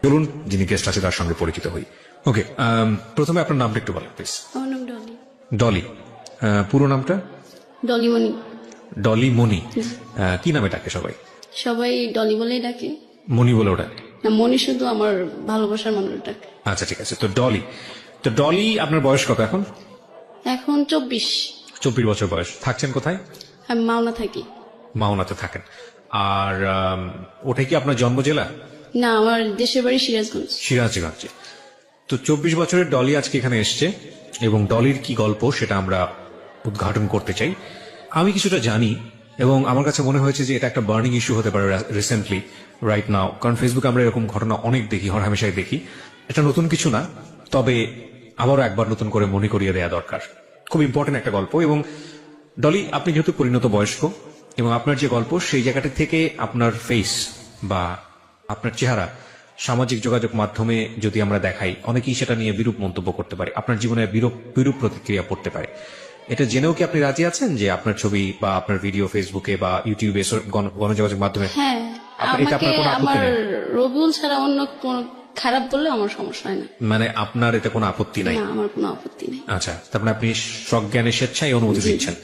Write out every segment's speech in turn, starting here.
চলুন যিনি গেস্ট আছে তার সঙ্গে পরিচিত হই। ওকে, প্রথমে আপনার নামটা একটু বলেন প্লিজ। আমার নাম ডলি। ডলি, পুরো নামটা? ডলিমণি। ডলি মণি। কি নামে ডাকে সবাই? সবাই ডলি বলেই ডাকে। মণি বলে ওটা? না, মনি শুধু আমার ভালোবাসার মানুষ ডাকে। আচ্ছা ঠিক আছে। তো ডলি, আপনার বয়স কত এখন? এখন 24। 24 বছর বয়স। থাকছেন কোথায়? আমি মাওনা থাকি। মাওনাতে থাকেন। আর ওটা কি আপনার জন্ম জেলা? না, আমার দেশের বাড়ি সিরাজগঞ্জ। সিরাজগঞ্জে। তো 24 বছরের ডলি আজকে এখানে এসছে এবং ডলির কি গল্প সেটা আমরা উদ্ঘাটন করতে চাই। আমি কিছুটা জানি এবং আমার কাছে মনে হয়েছে যে এটা একটা বার্নিং ইস্যু হতে পারে রিসেন্টলি, রাইট নাও। কারণ ফেসবুকে আমরা এরকম ঘটনা অনেক দেখি, হরহামেশাই দেখি। এটা নতুন কিছু না, তবে আবারও একবার নতুন করে মনে করিয়ে দেওয়া দরকার। খুব ইম্পর্টেন্ট একটা গল্প। এবং ডলি, আপনি যেহেতু পরিণত বয়স্ক এবং আপনার যে গল্প সেই জায়গাটা থেকে আপনার ফেস বা আপনার চেহারা সামাজিক যোগাযোগ মাধ্যমে যদি আমরা দেখাই, অনেকেই সেটা নিয়ে বিরূপ মন্তব্য করতে পারে, আপনার জীবনে বিরূপ প্রতিক্রিয়া পড়তে পারে। এটা জেনেও কি আপনি রাজি আছেন যে আপনার ছবি বা আপনার ভিডিও ফেসবুকে বা ইউটিউবে গণযোগাযোগ মাধ্যমে? হ্যাঁ, এটা আমাকে আপনার কোনো আপত্তি আমার নেই? রবিউল ছাড়া অন্য কোন খারাপ বললে আমার সমস্যা হয় না। মানে আপনার এতে কোনো আপত্তি নাই? না, আমার কোনো আপত্তি নেই। আচ্ছা, তার মানে আপনি সজ্ঞানে স্বেচ্ছায় অনুমতি দিচ্ছেন।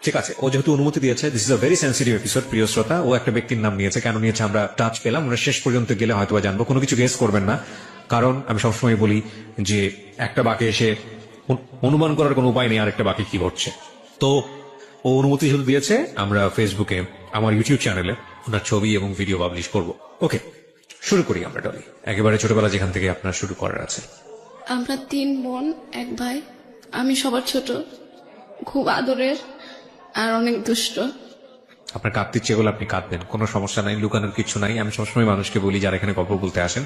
ঠিক আছে, ও যেহেতু অনুমতি দিয়েছে, this is a very sensitive episode. প্রিয় শ্রোতা, ও একটা ব্যক্তির নাম নিয়েছে, কেন নিয়েছে আমরা টাচ পেলাম, আমরা শেষ পর্যন্ত গেলে হয়তো জানবো। কোনো কিছু গেস করবেন না, কারণ আমি সবসময় বলি যে একটা বাঁকে এসে অনুমান করার কোনো উপায় নেই আরেকটা বাঁকে কি ঘটছে। তো ও অনুমতি যেহেতু দিয়েছে, আমরা ফেসবুকে আমার ইউটিউব চ্যানেলে ওনার ছবি এবং ভিডিও পাবলিশ করব। ওকে, শুরু করি আমরা ডলি, একেবারে ছোটবেলা যেখান থেকে আপনার শুরু করার আছে। আমরা 3 বোন, 1 ভাই। আমি সবার ছোট, খুব আদরের আর অনেক দুষ্ট। আপনার কাঁদতে ইচ্ছে করলে আপনি কাঁদবেন, কোনো সমস্যা নাই, লুকানোর কিছু নাই। আমি সবসময় মানুষকে বলি যারা এখানে গল্প বলতে আসেন,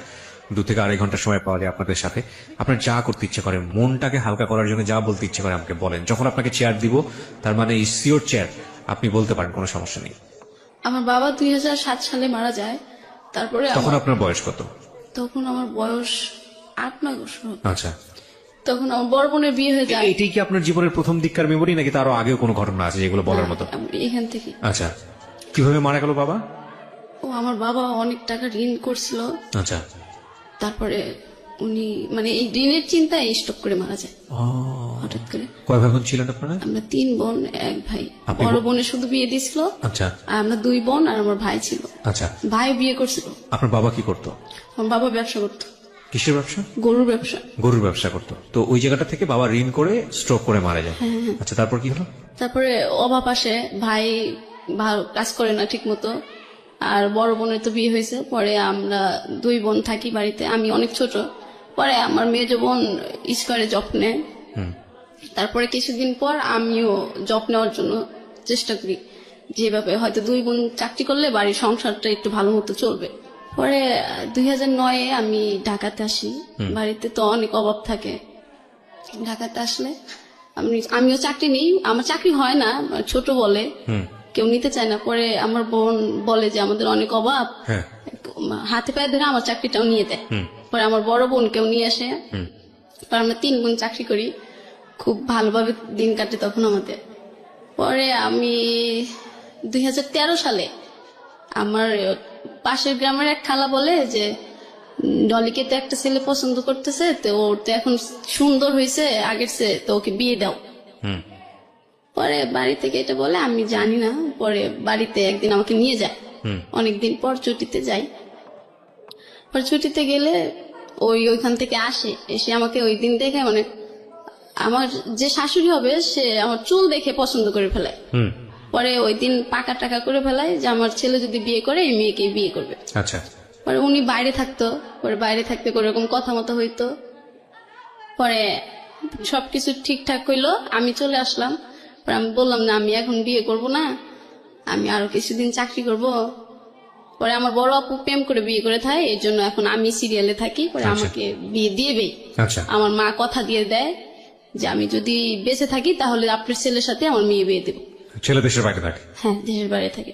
2 থেকে 2.5 ঘন্টা সময় পাওয়া যায় আপনাদের সাথে। আপনার যা করতে ইচ্ছে করে, মনটাকে হালকা করার জন্য যা বলতে ইচ্ছে করে আমাকে বলেন। যখন আপনাকে চেয়ার দিব, তার মানে ইটস ইওর চেয়ার, আপনি বলতে পারেন, কোনো সমস্যা নেই। আমার বাবা 2007 সালে মারা যায়। তারপরে তখন আপনার বয়স কত? তখন আমার বয়স 8-9 বছর হতো। আচ্ছা, তখন আমার বড় বোনের বিয়ে হয়ে যায়। এটাই কি আপনার জীবনের প্রথম দিককার মেমোরি, নাকি তারও আগেও কোনো ঘটনা আছে যেগুলো বলার মতো? এখান থেকে। আচ্ছা, কিভাবে মারা গেল বাবা? ও, আমার বাবা অনেক টাকা ঋণ করছিল। আচ্ছা, তারপরে উনি মানে এই ঋণের চিন্তায় স্টক করে মারা যায় হঠাৎ করে। কয় ভাই বোন ছিলেন আপনারা? আমরা 3 বোন, 1 ভাই। আপনি বড় বোনের শুধু বিয়ে দিছিল। আচ্ছা আর আমরা 2 বোন আর আমার ভাই ছিল। আচ্ছা। ভাই বিয়ে করছিল। আপনার বাবা কি করতো? আমার বাবা ব্যবসা করতো। কিসের ব্যবসা? গরুর ব্যবসা। গরুর ব্যবসা করতো। তো ওই জায়গাটা থেকে বাবা ঋণ করে স্ট্রোক করে মারা যায়। আচ্ছা, তারপর কি হলো? তারপরে অভাব আসে, ভাই ভালো কাজ করে না ঠিক মতো। আর বড় বোনের তো বিয়ে হয়েছে। পরে আমরা 2 বোন থাকি বাড়িতে, আমি অনেক ছোট। পরে আমার মেজো বোন স্কয়ারে জব নেয়। তারপরে কিছুদিন পর আমিও জব নেওয়ার জন্য চেষ্টা করি, যেভাবে হয়তো 2 বোন চাকরি করলে বাড়ির সংসারটা একটু ভালো মতো চলবে। পরে 2009-এ আমি ঢাকাতে আসি। বাড়িতে তো অনেক অভাব থাকে। ঢাকাতে আসলে আমিও চাকরি নেই, আমার চাকরি হয় না, ছোট বলে কেউ নিতে চায় না। পরে আমার বোন বলে যে আমাদের অনেক অভাব, হাতে পায়ে ধরে আমার চাকরিটাও নিয়ে দেয়। পরে আমার বড় বোন কেউ নিয়ে আসে। পরে আমরা 3 বোন চাকরি করি, খুব ভালোভাবে দিন কাটে তখন আমাদের। পরে আমি 2013 সালে আমার পাশের গ্রামের এক খালা বলে যে ডলিকে তো একটা ছেলে পছন্দ করতেছে, তো ওর তো এখন সুন্দর হয়েছে আগের চেয়ে, তো ওকে বিয়ে দাও। পরে বাড়ি থেকে এটা বলে, আমি জানি না। পরে বাড়িতে একদিন আমাকে নিয়ে যায়, অনেকদিন পর ছুটিতে যাই। পরে ছুটিতে গেলে ওইখান থেকে এসে আমাকে ওই দিন দেখে, মানে আমার যে শাশুড়ি হবে সে আমার চুল দেখে পছন্দ করে ফেলায়। পরে ওই দিন পাকা টাকা করে ফেলায় যে আমার ছেলে যদি বিয়ে করে এই মেয়েকে বিয়ে করবে। আচ্ছা। পরে উনি বাইরে থাকতো, পরে বাইরে থাকতে করে এরকম কথা মতো হইতো। পরে সবকিছু ঠিকঠাক হইলো, আমি চলে আসলাম। পরে আমি বললাম না, আমি এখন বিয়ে করব না, আমি আরো কিছুদিন চাকরি করব। পরে আমার বড় আপু প্রেম করে বিয়ে করে থাকে, এই জন্য এখন আমি সিরিয়ালে থাকি। পরে আমাকে বিয়ে দিয়েবেই। আচ্ছা। আমার মা কথা দিয়ে দেয় যে আমি যদি বেঁচে থাকি তাহলে আপনার ছেলের সাথে আমার মেয়ে বিয়ে দেবো। ছেলে দেশের বাইরে থাকে? হ্যাঁ, দেশের বাইরে থাকে।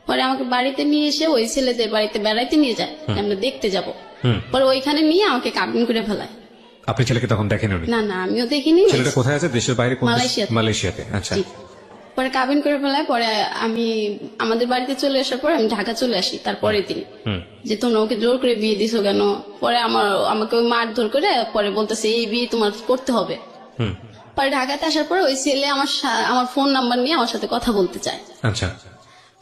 পরে আমাকে বাড়িতে নিয়ে এসে ওই ছেলেদের বাড়িতে বেড়াইতে নিয়ে যায়, আমরা দেখতে যাব। পরে ওইখানে নিয়ে আমাকে কাবিন করে ফেলায়। আপনি ছেলেকে তখন দেখেননি? না না, আমিও দেখিনি। ছেলেটা কোথায় আছে? দেশের বাইরে? মালয়েশিয়াতে। মালয়েশিয়াতে। আচ্ছা। পরে কাবিন করে ফেলায়। পরে আমি আমাদের বাড়িতে চলে আসার পর আমি ঢাকা চলে আসি তারপরের দিন। যে তোমরা ওকে জোর করে বিয়ে দিছো কেন। পরে আমাকে ওই মারধর করে পরে বলতেছে এই বিয়ে তোমার করতে হবে। হুম। পরে ঢাকাতে আসার পরে ওই ছেলে আমার ফোন নাম্বার নিয়ে আমার সাথে কথা বলতে চায়। আচ্ছা।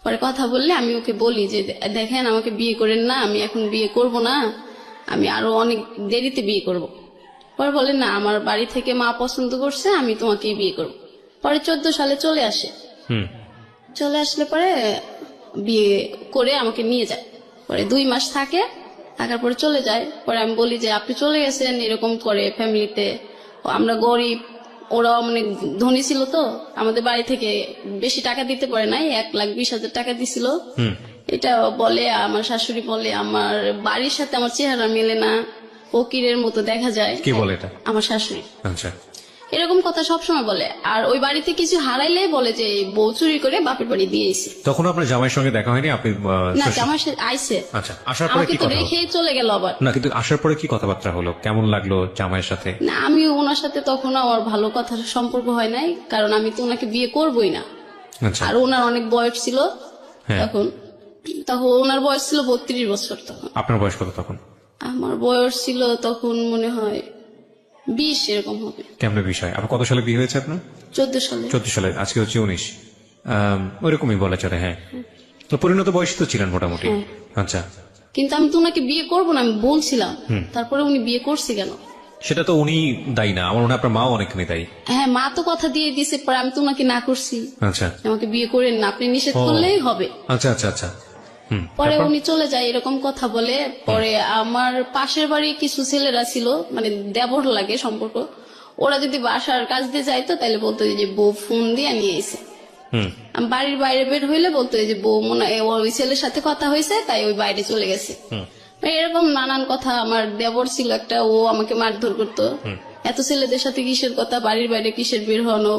পরে কথা বললে আমি ওকে বলি যে দেখেন আমাকে বিয়ে করেন না, আমি এখন বিয়ে করব না, আমি আরো অনেক দেরিতে বিয়ে করব। পরে বলে না আমার বাড়ি থেকে মা পছন্দ করছে, আমি তোমাকে বিয়ে করব। পরে 14 সালে চলে আসে। হুম। চলে আসলে পরে বিয়ে করে আমাকে নিয়ে যায়। পরে 2 মাস থাকে, থাকার পরে চলে যায়। পরে আমি বলি যে আপনি চলে গেছেন এরকম করে ফ্যামিলিতে, আমরা গরিব, ওরাও মানে ধনী ছিল, তো আমাদের বাড়ি থেকে বেশি টাকা দিতে পারে নাই, 1,20,000 টাকা দিছিল। হুম। এটা বলে আমার শাশুড়ি বলে আমার বাড়ির সাথে আমার চেহারা মেলে না, ফকিরের মতো দেখা যায়। কি বলে এটা? আমার শাশুড়ি আচ্ছা। এরকম কথা সবসময় বলে। আর ওই বাড়িতে কিছু হারাইলে বলে যে বউ চুরি করে বাপের বাড়ি দিয়েছে। তখন আপনার জামাইয়ের সঙ্গে দেখা হয়নি? আপনি না, আমার সাথে আইছে, আচ্ছা, আসার পরে আমাকে কি তো কথা হলো? রেখে চলে গেল আবার। না, কিন্তু আসার পরে কি কথাবার্তা হলো? কেমন লাগলো জামাইয়ের সাথে? না, আমি ওনার সাথে তখন আমার ভালো কথার সম্পর্ক হয় নাই, কারণ আমি তো ওনাকে বিয়ে করবই না। আচ্ছা। আর ওনার অনেক বয়স ছিল হ্যাঁ। তখন ওনার বয়স ছিল 32 বছর তখন। আপনার বয়স কত তখন? আমার বয়স ছিল তখন মনে হয় 20 এরকম হবে। কেমন বিষয়? আপনার কত সালে বিয়ে হয়েছে আপনার? 14 সালে। 14 সালে, আজকে হচ্ছে 19। ওইরকমই বলা চলে। হ্যাঁ, তো পরিণত বয়সী তো ছিলেন মোটামুটি। হ্যাঁ। আচ্ছা। কিন্তু আমি তো ওনাকে বিয়ে করবো না আমি বলছিলাম, তারপরে উনি বিয়ে করছে কেন? সেটা তো উনি দায়ী না, আমার মনে হয় আপনার মাও অনেকখানি দায়ী। হ্যাঁ, মা তো কথা দিয়ে দিছে, পরে আমি তো ওনাকে না করছি, আচ্ছা। আমাকে বিয়ে করেন না, আপনি নিষেধ করলেই হবে। আচ্ছা আচ্ছা আচ্ছা। হুম। পরে উনি চলে যায় এরকম কথা বলে। পরে আমার পাশের বাড়ি কিছু ছেলেরা ছিল, মানে দেবর লাগে সম্পর্ক, ওরা যদি বাসার কাজ দিয়ে যাইতো তাহলে বলতো যে বউ ফোন দিয়ে নিয়ে এসে। হুম। আমি বাড়ির বাইরে বের হইলে বলতো যে বউ মনে হয় ওই ছেলের সাথে কথা হয়েছে তাই ওই বাইরে চলে গেছে। এরকম নানান কথা। আমার দেবর ছিল একটা, ও আমাকে মারধর করতো, এত ছেলেদের সাথে কিসের কথা, বাড়ির বাইরে কিসের বের হনো,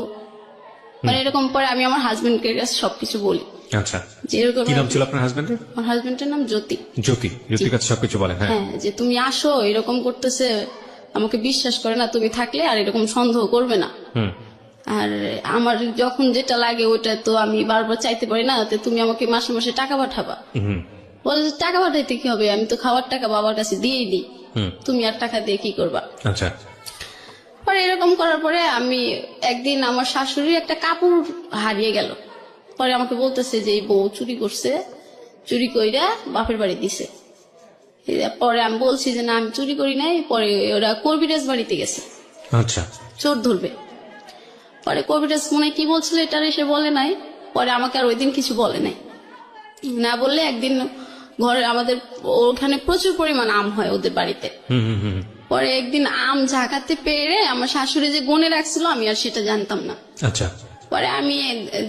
মানে এরকম। পরে আমি আমার হাজবেন্ডের কাছে সবকিছু বলি। আচ্ছা। যে এরকম, কি নাম ছিল আপনার হাজবেন্ডের? আমার হাজবেন্ডের নাম জ্যোতি। জ্যোতি। জ্যোতির কাছে সবকিছু বলেন? হ্যাঁ। হ্যাঁ, যে তুমি আসো, এরকম করতেছে, আমাকে বিশ্বাস করে না, তুমি থাকলে আর এরকম সন্দেহ করবে না। হুম। আর আমার যখন যেটা লাগে ওইটা তো আমি বারবার চাইতে পারি না, তো তুমি আমাকে মাসে মাসে টাকা পাঠাবা। হুম। বলে যে টাকা পাঠাইতে কি হবে, আমি তো খাওয়ার টাকা বাবার কাছে দিয়েই দিই, হুম। তুমি আর টাকা দিয়ে কি করবা। আচ্ছা। পরে এরকম করার পরে আমি একদিন আমার শাশুড়ির একটা কাপড় হারিয়ে গেল। পরে আমাকে বলতেছে যে এই বউ চুরি করছে, চুরি কইরা বাপের বাড়ি দিছে। পরে আমি বলছি যে না আমি চুরি করি নাই। পরে ওরা কবিরাজ বাড়িতে গেছে, আচ্ছা। চোর ধরবে। পরে কবিরাজ মনে হয় কি বলছিল এটা এসে বলে নাই। পরে আমাকে আর ওই দিন কিছু বলে নাই। না বললে একদিন ঘরে আমাদের ওখানে প্রচুর পরিমাণ আম হয় ওদের বাড়িতে। হুম হুম হুম। পরে একদিন আম ঝাঁকাতে পেরে আমার শাশুড়ি যে গনে রাখছিল আমি আর সেটা জানতাম না। আচ্ছা। পরে আমি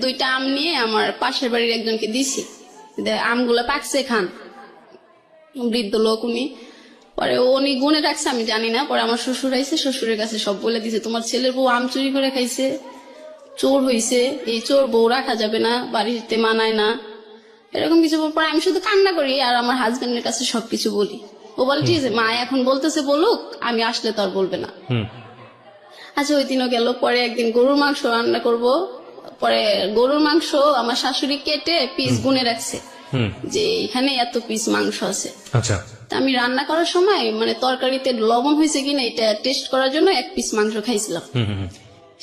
2টা আম নিয়ে আমার পাশের বাড়ির একজনকে দিছি, আমগুলো পাকছে খান, বৃদ্ধ লোক উনি। পরে উনি গুনে রাখছে আমি জানি না। পরে আমার শ্বশুর আইছে, শ্বশুরের কাছে সব বলে দিছে, তোমার ছেলের বউ আম চুরি করে খাইছে, চোর হইছে, এই চোর বউ রাখা যাবে না, বাড়িতে মানায় না, এরকম কিছু। পরে আমি শুধু কান্না করি আর আমার হাজবেন্ডের কাছে সবকিছু বলি। ও বলে ঠিক আছে মা এখন বলতেছে বলুক, আমি আসলে তো আর বলবে না। আচ্ছা, ওই দিনও গেল। পরে একদিন গরুর মাংস রান্না করব। পরে গরুর মাংস আমার শাশুড়ি কেটে পিস গুনে রাখছে যে এখানে এত পিস মাংস আছে। আচ্ছা। তা আমি রান্না করার সময় মানে তরকারিতে লবণ হয়েছে কিনা এটা টেস্ট করার জন্য 1 পিস মাংস খাইছিলাম।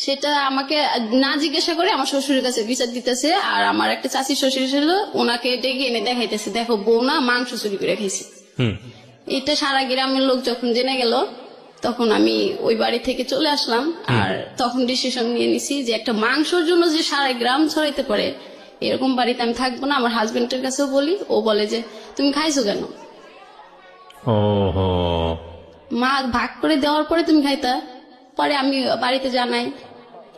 সেটা আমাকে না জিজ্ঞাসা করে আমার শ্বশুরের কাছে বিচার দিতেছে। আর আমার একটা চাচি শ্বশুর ছিল, ওনাকে ডেকে এনে দেখাইতেছে, দেখো বউ না মাংস চুরি করে খাইছে। এটা সারা গ্রামের লোক যখন জেনে গেল তখন আমি ওই বাড়ি থেকে চলে আসলাম। আর তখন ডিসিশন নিয়ে নিছি যে একটা মাংসের জন্য যে সারা গ্রাম ছড়াইতে পারে এরকম বাড়িতে আমি থাকবো না। আমার হাজবেন্ডের কাছেও বলি, ও বলে যে তুমি খাইছো কেন, ওহো, মা ভাগ করে দেওয়ার পরে তুমি খাইতা। পরে আমি বাড়িতে জানাই,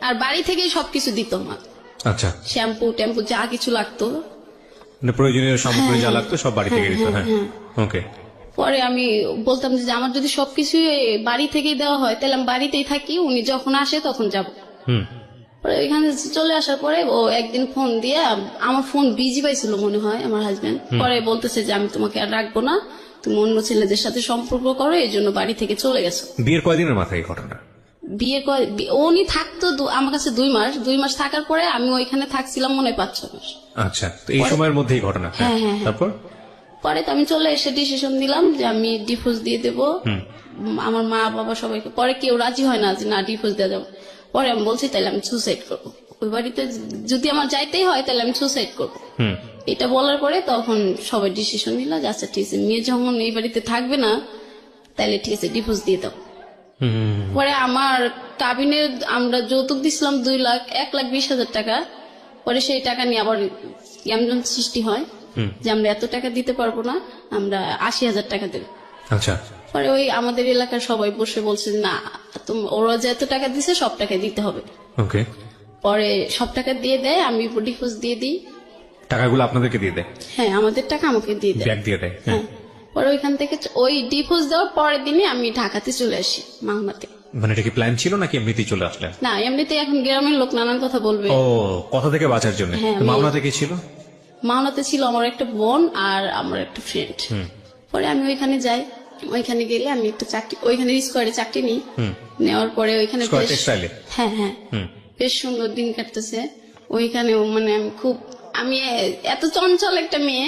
আর বাড়ি থেকেই সবকিছু দিত মা। আচ্ছা। শ্যাম্পু ট্যাম্পু যা কিছু লাগতো, মানে প্রয়োজনীয় সামগ্রী যা লাগতো সব বাড়ি থেকে দিত। হ্যাঁ। ওকে। পরে আমি বলতাম যে আমার যদি সবকিছু বাড়ি থেকেই দেওয়া হয় তাহলে আমি বাড়িতেই থাকি, উনি যখন আসে তখন যাব। পরে এখানে চলে আসার পরে ও একদিন ফোন দিয়ে, আমার ফোন বিজি পাইছিল মনে হয় আমার হাজবেন্ড, পরে বলতেছে যে আমি তোমাকে আর রাখবো না, তুমি অন্য ছেলেদের সাথে সম্পর্ক করো, এই জন্য বাড়ি থেকে চলে গেছো। বিয়ের কয়দিনের মাথায় এই ঘটনা? উনি থাকতো আমার কাছে 2 মাস থাকার পরে আমি ওইখানে থাকছিলাম মনে হয় 5-6 মাস। আচ্ছা, তো এই সময়ের মধ্যেই ঘটনা। হ্যাঁ। তারপর পরে তো আমি চলে এসে ডিসিশন দিলাম যে আমি ডিভোর্স দিয়ে দেবো। আমার মা বাবা সবাইকে, পরে কেউ রাজি হয় না যে না ডিভোর্স দেওয়া যাবে। পরে আমি বলছি তাহলে আমি সুসাইড করবো, ওই বাড়িতে যদি আমার যাইতেই হয় তাহলে আমি সুসাইড করবো। এটা বলার পরে তখন সবাই ডিসিশন নিল যে আচ্ছা ঠিক আছে, মেয়ে যখন এই বাড়িতে থাকবে না তাহলে ঠিক আছে ডিভোর্স দিয়ে দাও। পরে আমার কাবিনে আমরা যৌতুক দিছিলাম 2,01,20,000 টাকা। পরে সেই টাকা নিয়ে আবার এমন সৃষ্টি হয় যে আমরা এত টাকা দিতে পারবো না, আমরা 80,000 টাকা দেব। আচ্ছা, পরে ওই আমাদের এলাকার সবাই বসে বলছে না ওরা যে এত টাকা দিছে সব টাকা দিতে হবে। ওকে। পরে সব টাকা দিয়ে দেয়, আমি ডিভোর্স দিয়ে দিই। টাকাগুলো আপনাদেরকে দিয়ে দেয়? হ্যাঁ, আমাদের টাকা আমাকে দিয়ে দেয়। ব্যাগ দিয়ে দেয়? হ্যাঁ। পরে ওইখান থেকে ওই ডিভোর্স দেওয়ার পরের দিনই আমি ঢাকাতে চলে আসি, মাওনাতে। মানে এটা কি প্ল্যান ছিল নাকি এমনিতেই চলে আসলেন? না, এমনিতে এখন গ্রামের লোক নানান কথা বলবে। ও, কথা থেকে বাঁচার জন্য। হ্যাঁ, মামলা থেকে ছিল? মাওনাতে ছিল আমার একটা বোন আর আমার একটা ফ্রেন্ড। পরে আমি ওইখানে যাই, ওইখানে গেলে আমি একটা চাকরি, ওইখানে স্কোয়ারে চাকরি নিই। নেওয়ার পরে ওইখানে স্কয়ার বেশ- টেক্সটাইলে? হ্যাঁ হ্যাঁ, বেশ সুন্দর দিন কাটতেছে ওইখানেও। মানে আমি এত চঞ্চল একটা মেয়ে,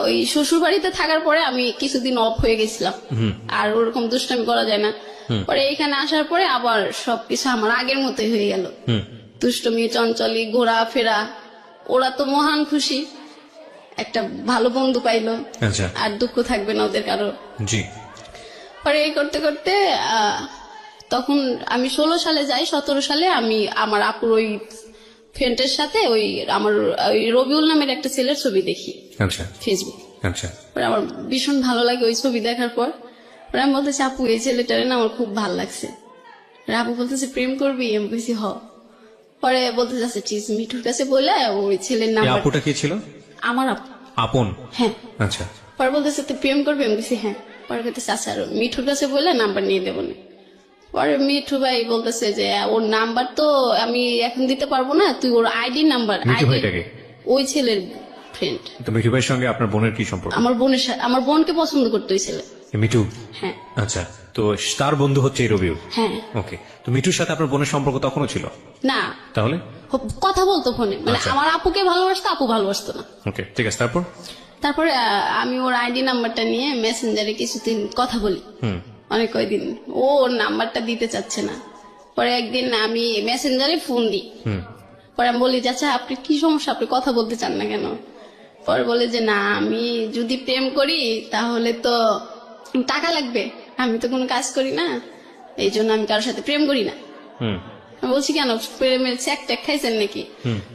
ওই শ্বশুর বাড়িতে থাকার পরে আমি কিছুদিন অফ হয়ে গেছিলাম, আর ওরকম দুষ্টামি করা যায় না। পরে এখানে আসার পরে আবার সবকিছু আমার আগের মতোই হয়ে গেল। দুষ্টমি, চঞ্চলি, ঘোরাফেরা। ওরা তো মহান খুশি, একটা ভালো বন্ধু পাইলো, আচ্ছা, আর দুঃখ থাকবে না ওদের কারো। জি। পরে এই করতে করতে তখন আমি 16 সালে যাই, 17 সালে আমি আমার আপুর ওই ফ্রেন্ডের সাথে ওই আমার ওই রবিউল নামের একটা ছেলের ছবি দেখি আচ্ছা, ফেসবুক। আচ্ছা। পরে আমার ভীষণ ভালো লাগে ওই ছবি দেখার পর। পরে আমি বলতেছি আপু এই ছেলেটারে না আমার খুব ভালো লাগছে। পরে আপু বলতেছে প্রেম করবি? আমি বলছি হ। পরে বলতে যাচ্ছে ঠিক আছে, মিঠুর কাছে বলে ওই ছেলের এই নাম্বার। আপুটা কে ছিল? আমার আপু। আপন? হ্যাঁ। আচ্ছা। পরে বলতেছে তুই প্রেম করবি? আমি বলছি হ্যাঁ। পরে বলতেছে আচ্ছা মিঠুর কাছে বলে নাম্বার নিয়ে দেবো না। পরে মিঠু ভাই বলতেছে যে ওর নাম্বার তো আমি এখন দিতে পারবো না, তুই ওর আইডি নাম্বার। মিঠু ভাইটাকে? ওই ছেলের ফ্রেন্ড। তো মিঠু ভাইয়ের সঙ্গে আপনার বোনের কি সম্পর্ক? আমার বোনের সাথে, আমার বোনকে পছন্দ করতো ওই ছেলে। এ মিঠু? হ্যাঁ আচ্ছা, তো তার বন্ধু হচ্ছে এই রবিউল? হ্যাঁ। ওকে। তো মিঠুর সাথে আপনার বোনের সম্পর্ক তখনও ছিল? না, তাহলে? কথা বলতো ফোনে, মানে আচ্ছা। আমার আপুকে ভালোবাসতো, আপু ভালোবাসতো না। ওকে, ঠিক আছে। তারপর? তারপরে আমি ওর আইডি নাম্বারটা নিয়ে মেসেঞ্জারে কিছুদিন কথা বলি, অনেক কয়দিন। ও ওর নাম্বারটা দিতে চাচ্ছে না। পরে একদিন আমি মেসেঞ্জারে ফোন দিই। পরে আমি বলি আচ্ছা আপনি কি সমস্যা, আপনি কথা বলতে চান না কেন? পরে বলে যে না আমি যদি প্রেম করি তাহলে তো টাকা লাগবে, আমি তো কোনো কাজ করি না, এই জন্য আমি কারোর সাথে প্রেম করি না। আমি বলছি কেন, প্রেমের চেক টেক খাইছেন নাকি?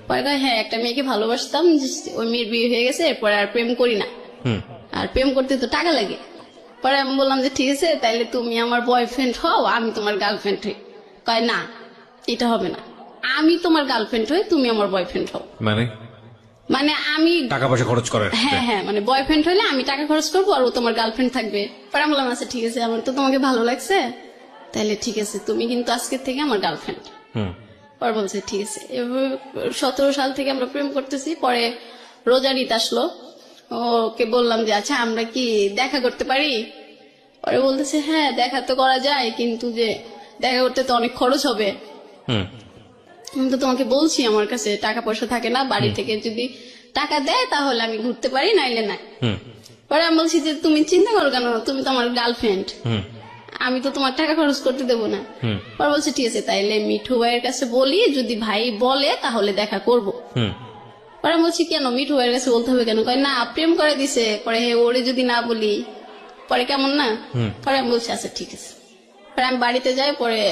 পরে কয় হ্যাঁ একটা মেয়েকে ভালোবাসতাম, ওই মেয়ের বিয়ে হয়ে গেছে, এরপরে আর প্রেম করি না, আর প্রেম করতে তো টাকা লাগে। পরে আমি বললাম যে ঠিক আছে তাইলে তুমি আমার বয়ফ্রেন্ড হও, আমি তোমার গার্লফ্রেন্ড হই। কয় না এটা হবে না, আমি তোমার গার্লফ্রেন্ড হই, তুমি আমার বয়ফ্রেন্ড হও। মানে আমি টাকা পয়সা খরচ করার? হ্যাঁ হ্যাঁ, মানে বয়ফ্রেন্ড হইলে আমি টাকা খরচ করবো আর ও তোমার গার্লফ্রেন্ড থাকবে। পরে আমি বললাম আচ্ছা ঠিক আছে, আমার তো তোমাকে ভালো লাগছে, তাহলে ঠিক আছে তুমি কিন্তু আজকের থেকে আমার গার্লফ্রেন্ড। পরে বলছে ঠিক আছে। এভাবে 17 সাল থেকে আমরা প্রেম করতেছি। পরে রোজার ঈদ আসলো, ওকে বললাম যে আচ্ছা আমরা কি দেখা করতে পারি? পরে বলতেছে হ্যাঁ দেখা তো করা যায়, কিন্তু যে দেখা করতে তো অনেক খরচ হবে। আমি তো তোমাকে বলছি আমার কাছে টাকা পয়সা থাকে না, বাড়ি থেকে যদি টাকা দেয় তাহলে আমি ঘুরতে পারি, নাইলে না। পরে আমি বলছি যে তুমি চিন্তা করো কেন, তুমি তো আমার গার্লফ্রেন্ড, আমি তো তোমার টাকা খরচ করতে দেবো না। পরে বলছে ঠিক আছে তাইলে মিঠু ভাইয়ের কাছে বলি, যদি ভাই বলে তাহলে দেখা করব। পরে আমি বলছি কেন মিঠু ভাইয়ের কাছে বলতে হবে কেন? কয় না প্রেম করে দিছে, পরে ওরে যদি না বলি পরে কেমন না। পরে আমি বলছি আচ্ছা ঠিক আছে। পরে আমি বাড়িতে যাই, পরে